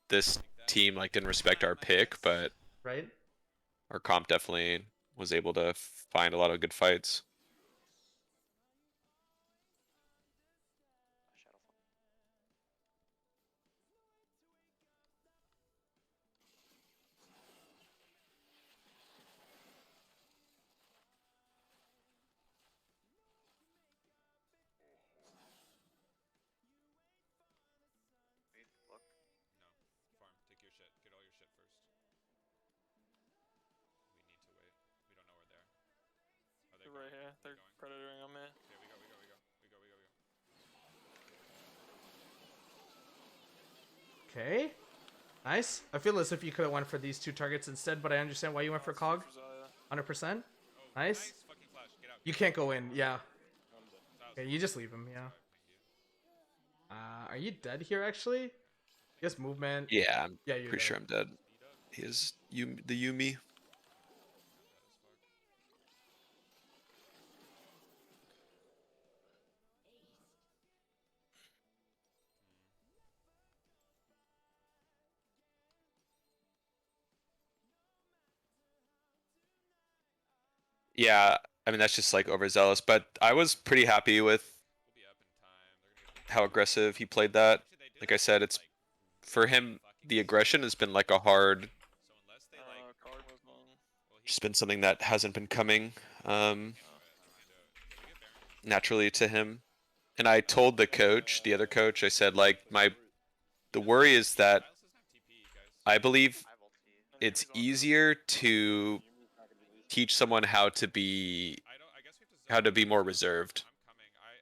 this team like didn't respect our pick, but Right? our comp definitely was able to find a lot of good fights. Shadowfall. here. They're predatoring on me. Okay. Nice. I feel as if you could have went for these 2 targets instead, but I understand why you went for Cog. 100%. Nice. You can't go in. Yeah. Okay, you just leave him. Yeah. Are you dead here, actually? Yes, movement. Yeah, I'm Yeah, you're pretty dead. sure I'm dead. He is the Yumi. Yeah, I mean that's just like overzealous, but I was pretty happy with how aggressive he played that. Like I said, it's for him the aggression has been like a hard, Card was on. just been something that hasn't been coming naturally to him. And I told the coach, the other coach, I said like the worry is that I believe I have ulti. it's easier to teach someone how to be more reserved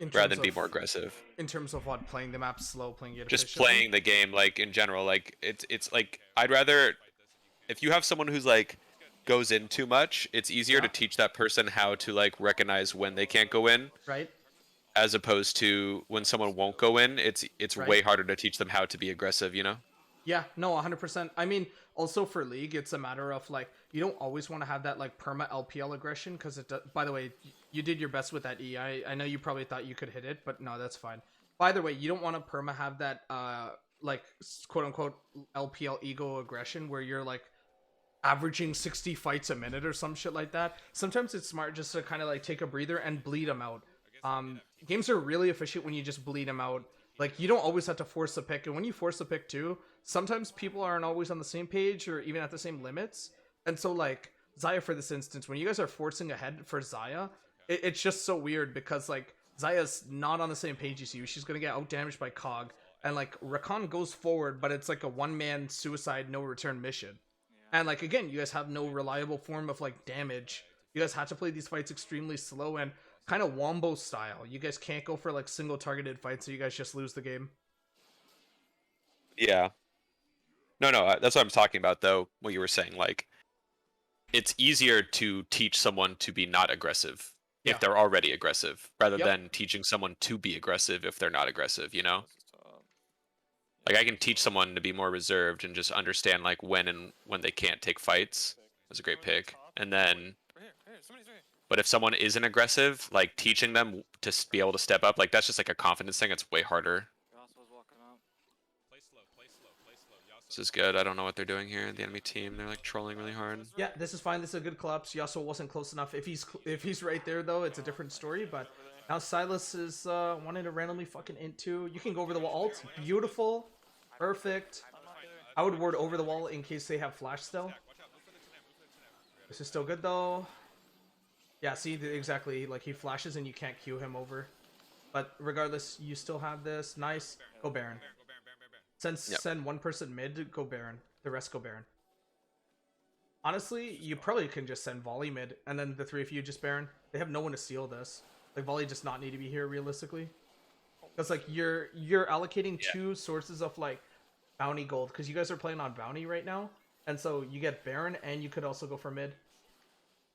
In rather terms than be of more aggressive. in terms of what, playing the map slow, playing it Just efficiently? playing the game like in general, like it's like I'd rather if you have someone who's like goes in too much, it's easier to Yeah. teach that person how to like recognize when they can't go in, Right. as opposed to when someone won't go in, it's Right. way harder to teach them how to be aggressive, you know? Yeah, no, 100%. I mean, also for League, it's a matter of like you don't always want to have that like perma LPL aggression because it. By the way, you did your best with that E. I know you probably thought you could hit it, but no, that's fine. By the way, you don't want to perma have that like quote unquote LPL ego aggression where you're like averaging 60 fights a minute or some shit like that. Sometimes it's smart just to kind of like take a breather and bleed them out. Games are really efficient when you just bleed them out. Like you don't always have to force a pick, and when you force a pick too, sometimes people aren't always on the same page or even at the same limits. And so like Xayah, for this instance, when you guys are forcing ahead for Xayah, it's just so weird because like Zaya's not on the same page as you. She's gonna get out damaged by Cog, and like Rakan goes forward, but it's like a 1-man suicide no return mission. And like again, you guys have no reliable form of like damage. You guys had to play these fights extremely slow and kind of wombo style. You guys can't go for like single targeted fights, so you guys just lose the game. Yeah. No, that's what I'm talking about though. What you were saying, like it's easier to teach someone to be not aggressive Yeah. if they're already aggressive, rather Yep. than teaching someone to be aggressive if they're not aggressive, you know? This is top. Like I can teach someone to be more reserved and just understand like when they can't take fights. That's a great pick. And then, Right here, somebody's right here. but if someone isn't aggressive, like teaching them to be able to step up, like that's just like a confidence thing. It's way harder. Yasuo's walking out. This is good. I don't know what they're doing here. The enemy team, they're like trolling really hard. Yeah, this is fine. This is a good collapse. Yasuo wasn't close enough. If he's right there though, it's a different story. But now Sylas is wanting to randomly fucking into. You can go over the wall. Ult. Beautiful. Perfect. I'm not there. I would ward over the wall in case they have flash still. This is still good though. Yeah, see, exactly. Like he flashes and you can't queue him over. But regardless, you still have this. Nice. Go Baron. Send one person mid, go Baron. The rest go Baron. Honestly, you probably can just send Volley mid, and then the 3 of you just Baron. They have no one to steal this. Like Volley does not need to be here realistically. Because like you're allocating 2 sources of like bounty gold, because you guys are playing on bounty right now, and so you get Baron, and you could also go for mid.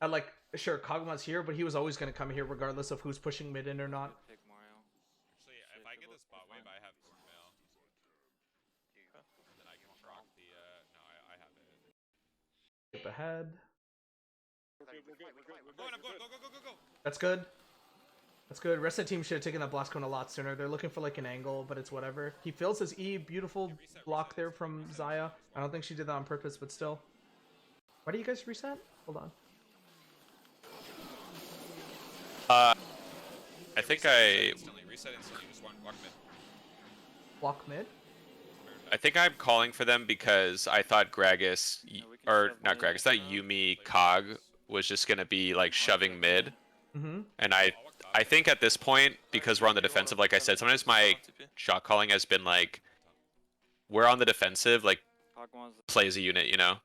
And like sure, Kagama's here, but he was always gonna come here regardless of who's pushing mid in or not. Pick Mario. Actually, if I get this bot wave, I have Cornmail. Then I can proc the. No, I have it. Skip ahead. We're good, we're good, we're good, we're Go, good. go. That's good. That's good. Rest of the team should have taken that blast cone a lot sooner. They're looking for like an angle, but it's whatever. He fills his E. Beautiful block there from Xayah. I don't think she did that on purpose, but still. Why do you guys reset? Hold on. I think I. Block mid? I think I'm calling for them because I thought Gragas, we can or shove not money Gragas, not down. Yumi, Cog was just gonna be like shoving mid, Mm-hmm. and I think at this point, because we're on the defensive, like I said, sometimes my shot calling has been like, we're on the defensive, like Hog wants play as a unit, you know.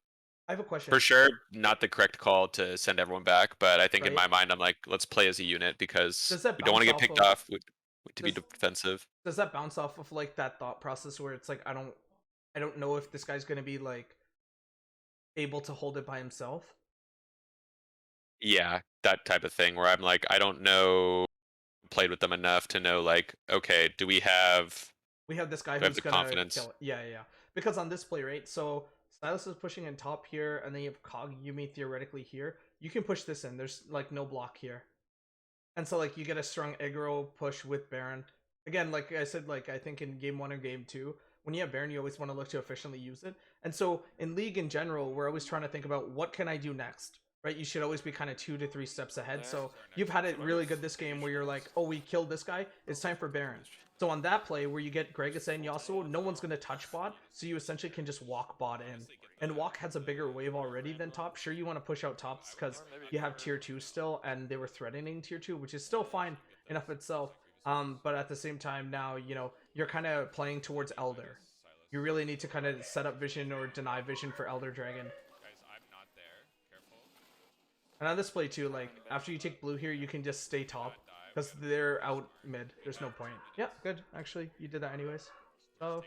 I have a question. For sure, not the correct call to send everyone back, but I think in Right. my mind, I'm like, let's play as a unit because Does that we don't want to bounce get picked of- off to be does- defensive. Does that bounce off of like that thought process where it's like I don't know if this guy's gonna be like able to hold it by himself? Yeah, that type of thing where I'm like, I don't know, played with them enough to know like, okay, do we have We have this guy Do I have who's the gonna confidence? kill it. Yeah. Because on this play, right? So Sylas is pushing in top here, and then you have Cog Yumi theoretically here. You can push this in. There's like no block here, and so like you get a strong aggro push with Baron. Again, like I said, like I think in game 1 or game 2, when you have Baron, you always want to look to efficiently use it. And so in League in general, we're always trying to think about what can I do next, right? You should always be kind of 2 to 3 steps ahead. So you've had it really good this game where you're like, oh, we killed this guy. It's time for Baron. So on that play where you get Gragas and Yasuo, no one's going to touch bot, so you essentially can just walk bot in. And walk has a bigger wave already than top. Sure, you want to push out tops because you have tier 2 still, and they were threatening tier 2, which is still fine enough itself. But at the same time now, you know, you're kind of playing towards Elder. You really need to kind of set up vision or deny vision for Elder Dragon. And on this play too, like, after you take blue here, you can just stay top. Because they're out mid. There's no point. Yeah, good. Actually, you did that anyways. So,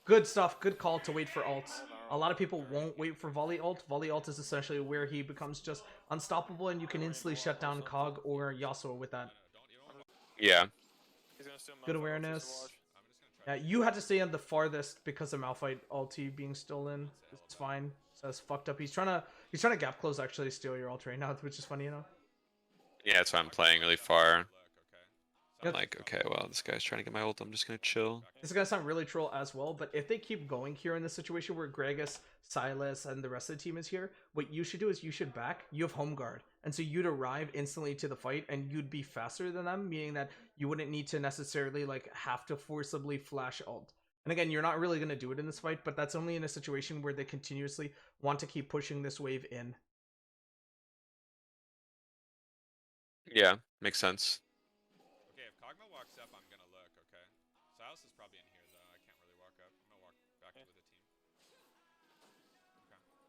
good stuff. Good call to wait for ults. A lot of people won't wait for volley ult. Volley ult is essentially where he becomes just unstoppable and you can instantly shut down Cog or Yasuo with that. Yeah. Good awareness. Yeah, you had to stay on the farthest because of Malphite ulti being still in. It's fine. So that's fucked up. He's trying to gap close actually steal your ult right now, which is funny enough. Yeah, that's why I'm playing really far. I'm Yep. like, okay, well, this guy's trying to get my ult. I'm just gonna chill. This is gonna sound really troll as well, but if they keep going here in this situation where Gragas, Sylas, and the rest of the team is here, what you should do is you should back. You have home guard, and so you'd arrive instantly to the fight, and you'd be faster than them, meaning that you wouldn't need to necessarily like have to forcibly flash ult. And again, you're not really gonna do it in this fight, but that's only in a situation where they continuously want to keep pushing this wave in. Yeah, makes sense. Okay, if Kog'Maw walks up, I'm gonna look. Okay, Sylas is probably in here though. I can't really walk up. I'm gonna walk back with the team.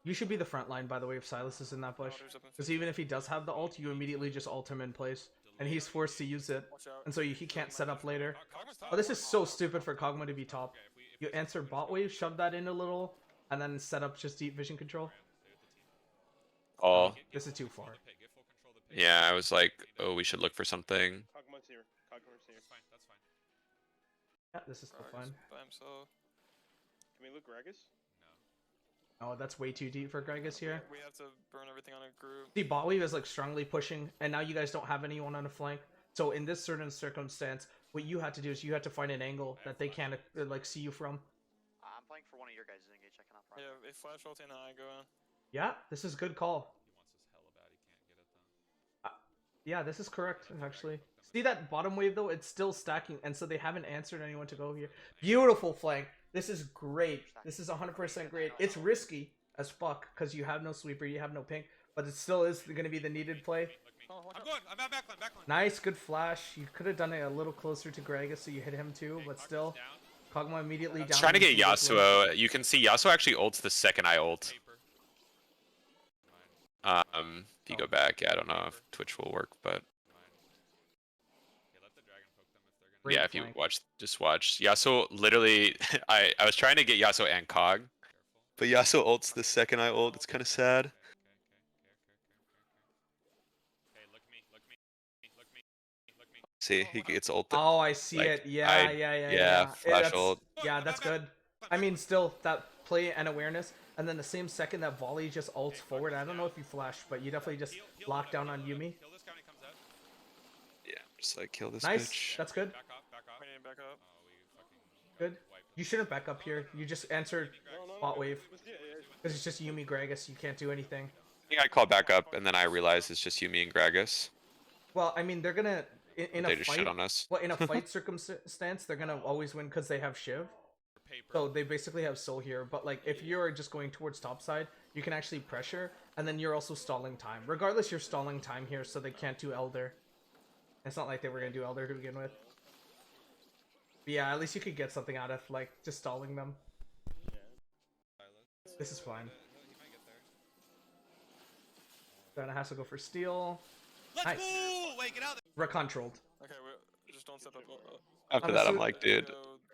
You should be the front line, by the way, if Sylas is in that bush. Because even if he does have the ult, you immediately just ult him in place. And he's forced to use it. And so he can't set up later. Oh, this is so stupid for Kog'Maw to be top. You answer bot wave, shove that in a little, and then set up just deep vision control. Oh, This is too far. yeah, I was like, oh, we should look for something. Cogmon's here. Cogmon's here. That's fine. That's fine. Yeah, this is still fine. Can we look Gragas? Oh, that's way too deep for Gragas here. We have to burn everything on a group. See, bot wave is like strongly pushing, and now you guys don't have anyone on a flank. So in this certain circumstance, what you had to do is you had to find an angle that they can't like see you from. I'm playing for one of your guys' engage. I cannot. Yeah, if flash ulti and then I go in. Yeah, this is good call. He wants his hella bad. He can't get it though. Yeah, this is correct, actually. See that bottom wave, though? It's still stacking, and so they haven't answered anyone to go here. Beautiful flank. This is great. This is 100% great. It's risky as fuck, because you have no sweeper, you have no ping, but it still is going to be the needed play. I'm going. I'm at backline. Backline. Nice, good flash. You could have done it a little closer to Gragas, so you hit him too, but still. Kog'Maw immediately down. Trying to get into this wave. Yasuo. You can see Yasuo actually ults the second I ult. If you go back, yeah, I don't know if Twitch will work, but Great yeah, if you flank. watch, just watch. Yasuo literally, I was trying to get Yasuo and Cog, but Yasuo ults the second I ult. It's kind of sad. See, he gets ulted. Oh, I see Like, it. Yeah, I- yeah. yeah, flash that's, ult. Yeah, that's good. I mean, still, that play and awareness, and then the same second that volley just ults forward. I don't know if you flash, but you definitely just lock down on Yumi. Kill this guy when he comes out. Yeah, just like kill this Nice. bitch. That's good. Back off. Back off. We need to back up. Oh, we fucking Good. You shouldn't back up here. You just answered bot wave. Because it's just Yumi Gragas. You can't do anything. I think I called back up, and then I realized it's just Yumi and Gragas. Well, I mean, they're gonna in They a just fight. shit on us. Well, in a fight circumstance, they're gonna always win because they have Shiv. So they basically have Soul here. But like, if you're just going towards top side, you can actually pressure, and then you're also stalling time. Regardless, you're stalling time here, so they can't do Elder. It's not like they were gonna do Elder to begin with. But yeah, at least you could get something out of like just stalling them. This is fine. Diana has to go for steal. Nice. Wait, get out Rakan trolled. Okay, we just don't step up. After On a that, I'm suit- like, dude,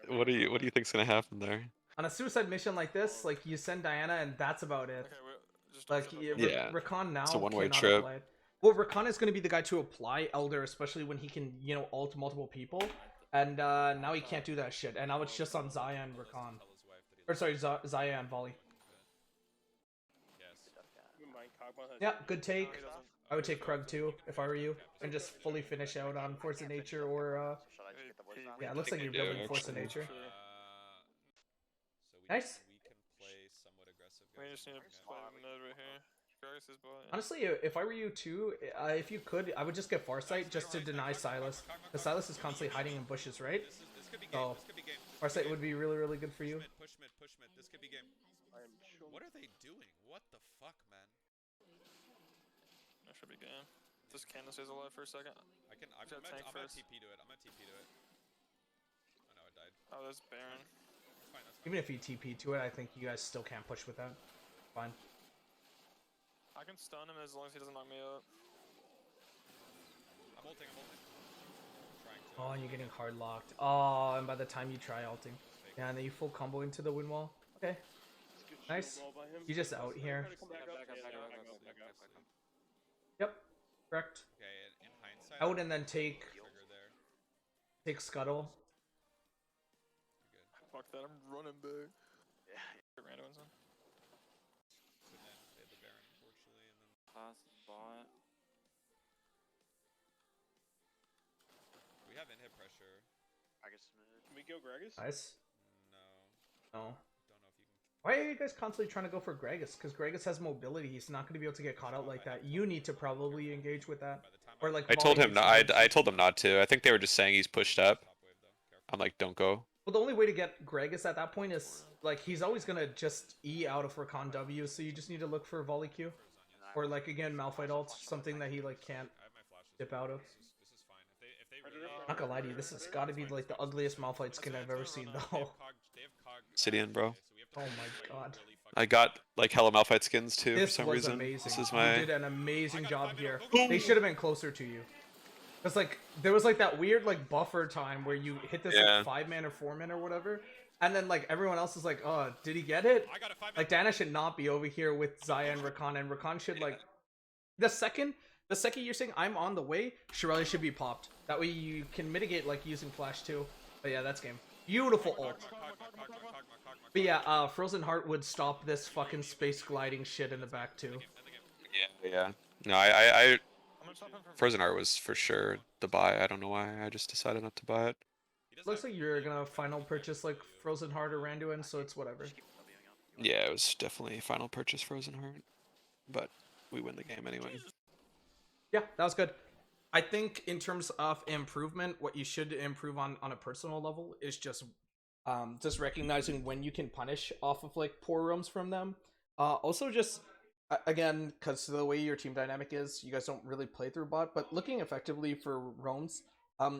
what do you think's gonna happen there? On a suicide mission like this, like you send Diana and that's about it. Okay, we just don't Like step up. Yeah. Rakan now It's a one-way cannot trip. apply it. Well, Rakan is going to be the guy to apply Elder, especially when he can, you know, ult multiple people. And now he can't do that shit. And now it's just on Xayah and Rakan. Or sorry, Xayah and Volley. Wouldn't mind Kog'Maw has Yeah, good take. No, he doesn't. I would take Krug too, if I were you. And just fully finish out on Force of Nature or... Should I just get the voice out? Yeah, it looks like you're Yeah, building Force of actually. Nature. Sure. Nice. We just need to play mid right here. Gragas is bot. Yeah. Honestly, if I were you too, if you could, I would just get Farsight just to deny Sylas. Because Sylas is constantly hiding in bushes, right? So, Farsight would be really, really good for you. Push mid. This could be game. I am sure. What are they doing? What the fuck, man? That should be game. This Cannon stays alive for a second. I'm Gotta gonna tank first. TP to it. I'm gonna TP to it. Oh no, it died. Oh, there's Baron. That's fine. Even if you TP to it, I think you guys still can't push with that. Fine. I can stun him as long as he doesn't knock me out. I'm ulting. I'm trying to. Oh, and you're getting hard locked. Oh, and by the time you try ulting. Yeah, and then you full combo into the wind wall. Okay. It's good Nice. shield wall by him. You just out here. Try to come back up. Yeah, back up. Yep. Correct. Okay, in hindsight, Out and then take trigger there. Scuttle. You're good. Fuck that, I'm running big. Yeah. Get random ones in. And then they had the Baron, unfortunately, and then Pass bot. we have in-hit pressure. I guess mid. Can we go Gragas? Nice. No, No. don't know if you can. Why are you guys constantly trying to go for Gragas? Because Gragas has mobility. He's not going to be able to get caught out like that. You need to probably engage with that. By the time Or like I told Volley him needs to I engage. told him not to. I think they were just saying he's pushed up. top wave though. Careful. I'm like, don't go. Well, the only way to get Gragas at that point is like he's always gonna just E out of Rakan W, so you just need to look for volley Q. Or like again Malphite ult, something that he like can't I have my flashes. dip out of. This is fine. If they Predator, really I'm not gonna lie to you, this has got to be like the ugliest Malphite skin I've ever seen though. They have cog. Obsidian, bro. Oh my god. I got like hella Malphite skins too This for some was reason. amazing. This is You my did an amazing I got job 5 here. minutes. They should have been closer to you. Cause like there was like that weird like buffer time where you hit this Yeah. like 5-man or 4-man or whatever, and then like everyone else is like, oh, did he get it? I got a 5 Like Dana should not be over here with Xayah and Rakan should like the second you're saying I'm on the way, Shirley should be popped. That way you can mitigate like using flash too. But yeah, that's game. Beautiful ult. But yeah, Frozen Heart would stop this fucking space gliding shit in the back too. yeah. No, I I'm gonna stop him from Frozen Art was for sure the buy. I don't know why. I just decided not to buy it. Looks like you're gonna final purchase like Frozen Heart or Randuin, so it's whatever. Yeah, it was definitely final purchase Frozen Heart, but we win the game anyway. Yeah, that was good. I think in terms of improvement, what you should improve on a personal level is just recognizing when you can punish off of like poor roams from them. Also just again, because the way your team dynamic is, you guys don't really play through bot, but looking effectively for roams,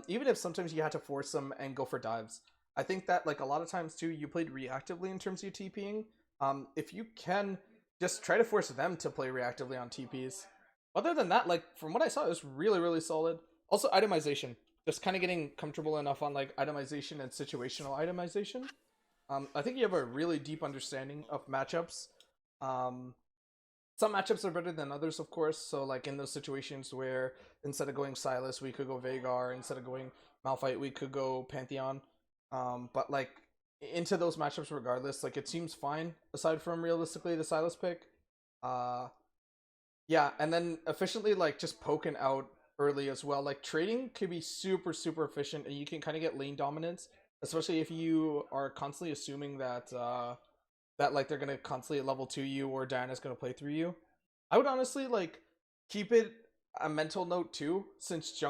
even if sometimes you had to force them and go for dives. I think that like a lot of times too, you played reactively in terms of your TPing. If you can just try to force them to play reactively on TPs. Other than that, like from what I saw, it was really, really solid. Also, itemization. Just kind of getting comfortable enough on like itemization and situational itemization. I think you have a really deep understanding of matchups. Some matchups are better than others, of course. So like in those situations where instead of going Sylas, we could go Veigar. Instead of going Malphite, we could go Pantheon. But like into those matchups regardless, like it seems fine aside from realistically the Sylas pick. Yeah, and then efficiently like just poking out early as well. Like trading could be super, super efficient, and you can kind of get lane dominance, especially if you are constantly assuming that that like they're gonna constantly level 2 you or Diana's gonna play through you. I would honestly like keep it a mental note too, since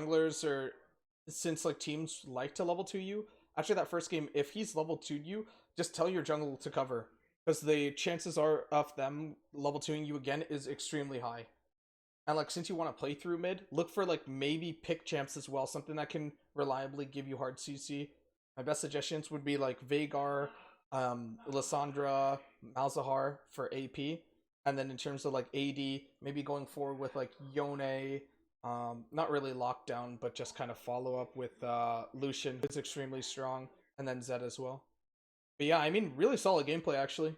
like teams like to level 2 you. After that first game, if he's level 2'd you, just tell your jungle to cover. Because the chances are of them level 2ing you again is extremely high. And like since you want to play through mid, look for like maybe pick champs as well, something that can reliably give you hard CC. My best suggestions would be like Veigar, Lissandra, Malzahar for AP, and then in terms of like AD, maybe going forward with like Yone, not really lockdown, but just kind of follow up with Lucian, who's extremely strong, and then Zed as well. But yeah, I mean, really solid gameplay actually.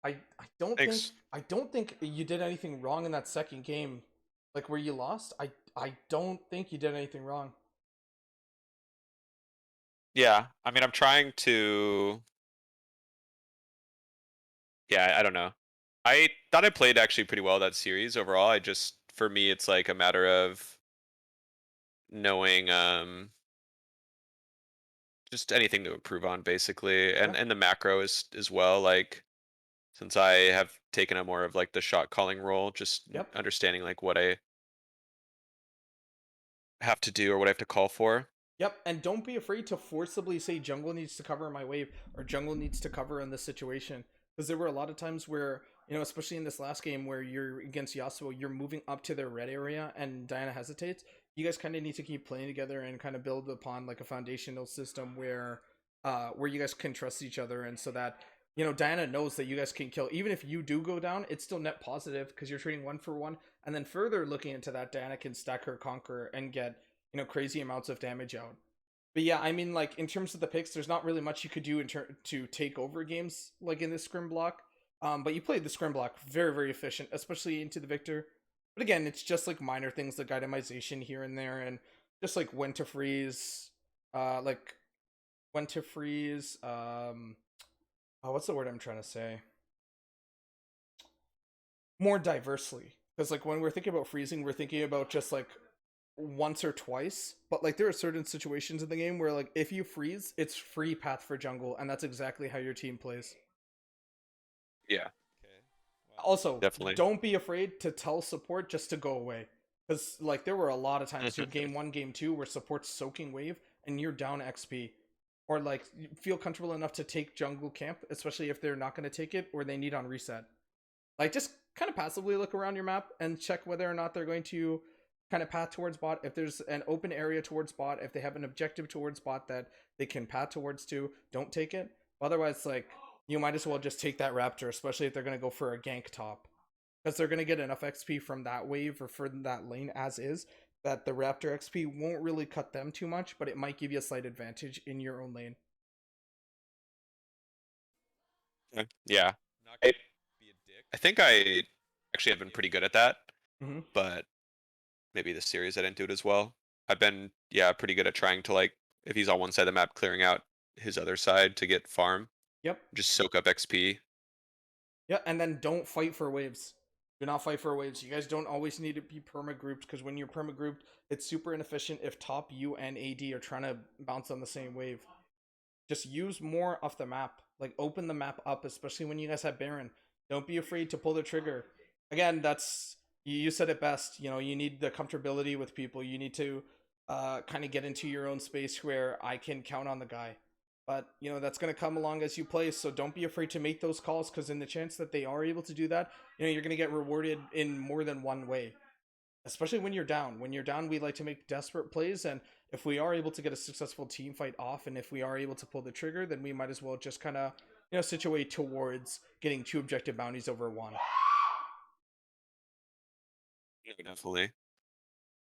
Thanks. I don't think you did anything wrong in that second game, like where you lost. I don't think you did anything wrong. Yeah, I mean, I'm trying to. Yeah, I don't know. I thought I played actually pretty well that series overall. I just, for me, it's like a matter of knowing just anything to improve on basically, and Yeah. the macro is as well. Like since I have taken a more of like the shot calling role, just Yep. understanding like what I have to do or what I have to call for. Yep, and don't be afraid to forcibly say jungle needs to cover my wave or jungle needs to cover in this situation. Because there were a lot of times where, you know, especially in this last game where you're against Yasuo, you're moving up to their red area and Diana hesitates. You guys kind of need to keep playing together and kind of build upon like a foundational system where you guys can trust each other, and so that, you know, Diana knows that you guys can kill. Even if you do go down, it's still net positive because you're trading 1-for-1. And then further looking into that, Diana can stack her conqueror and get, you know, crazy amounts of damage out. But yeah, I mean, like in terms of the picks, there's not really much you could do to take over games like in this scrim block. But you played the scrim block very, very efficient, especially into the Viktor. But again, it's just like minor things like itemization here and there, and just like when to freeze, like when to freeze. Oh, what's the word I'm trying to say? More diversely, because like when we're thinking about freezing, we're thinking about just like once or twice, but like there are certain situations in the game where like if you freeze, it's free path for jungle, and that's exactly how your team plays. Yeah, Okay. Wow. Also, definitely. don't be afraid to tell support just to go away, because like there were a lot of times through game 1, game 2 where support's soaking wave and you're down XP, or like you feel comfortable enough to take jungle camp, especially if they're not going to take it or they need on reset. Like just kind of passively look around your map and check whether or not they're going to kind of path towards bot. If there's an open area towards bot, if they have an objective towards bot that they can path towards to, don't take it. Otherwise, like you might as well just take that raptor, especially if they're going to go for a gank top, because they're going to get enough XP from that wave or from that lane as is, that the raptor XP won't really cut them too much, but it might give you a slight advantage in your own lane. Yeah, Not I, gonna be a dick. I think I actually have been pretty good at that, Mm-hmm. but maybe this series I didn't do it as well. I've been, yeah, pretty good at trying to like, if he's on one side of the map, clearing out his other side to get farm, Yep. just soak up XP. Yeah, and then don't fight for waves. Do not fight for waves. You guys don't always need to be perma grouped, because when you're perma grouped, it's super inefficient if top you and AD are trying to bounce on the same wave. Just use more off the map. Like open the map up, especially when you guys have Baron. Don't be afraid to pull the trigger. Again, that's you said it best. You know, you need the comfortability with people. You need to kind of get into your own space where I can count on the guy. But you know that's going to come along as you play, so don't be afraid to make those calls, because in the chance that they are able to do that, you know you're going to get rewarded in more than one way. Especially when you're down. When you're down, we like to make desperate plays, and if we are able to get a successful team fight off, and if we are able to pull the trigger, then we might as well just kind of, you know, situate towards getting 2 objective bounties over 1. Yeah, definitely.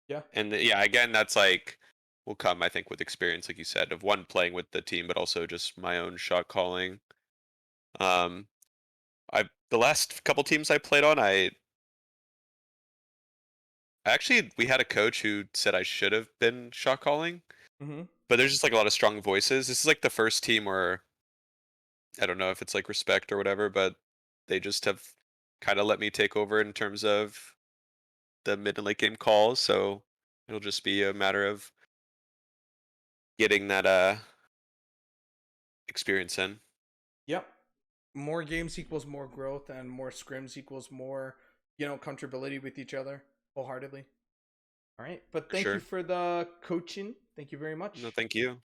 Yeah. And yeah, again, that's like will come, I think, with experience, like you said, of one playing with the team, but also just my own shot calling. I the last couple teams I played on, I actually we had a coach who said I should have been shot calling, Mm-hmm. but there's just like a lot of strong voices. This is like the first team where I don't know if it's like respect or whatever, but they just have kind of let me take over in terms of the mid and late game calls. So it'll just be a matter of getting that experience in. Yep. More games equals more growth, and more scrims equals more, you know, comfortability with each other wholeheartedly. All right. But thank you Sure. for the coaching. Thank you very much. No, thank you.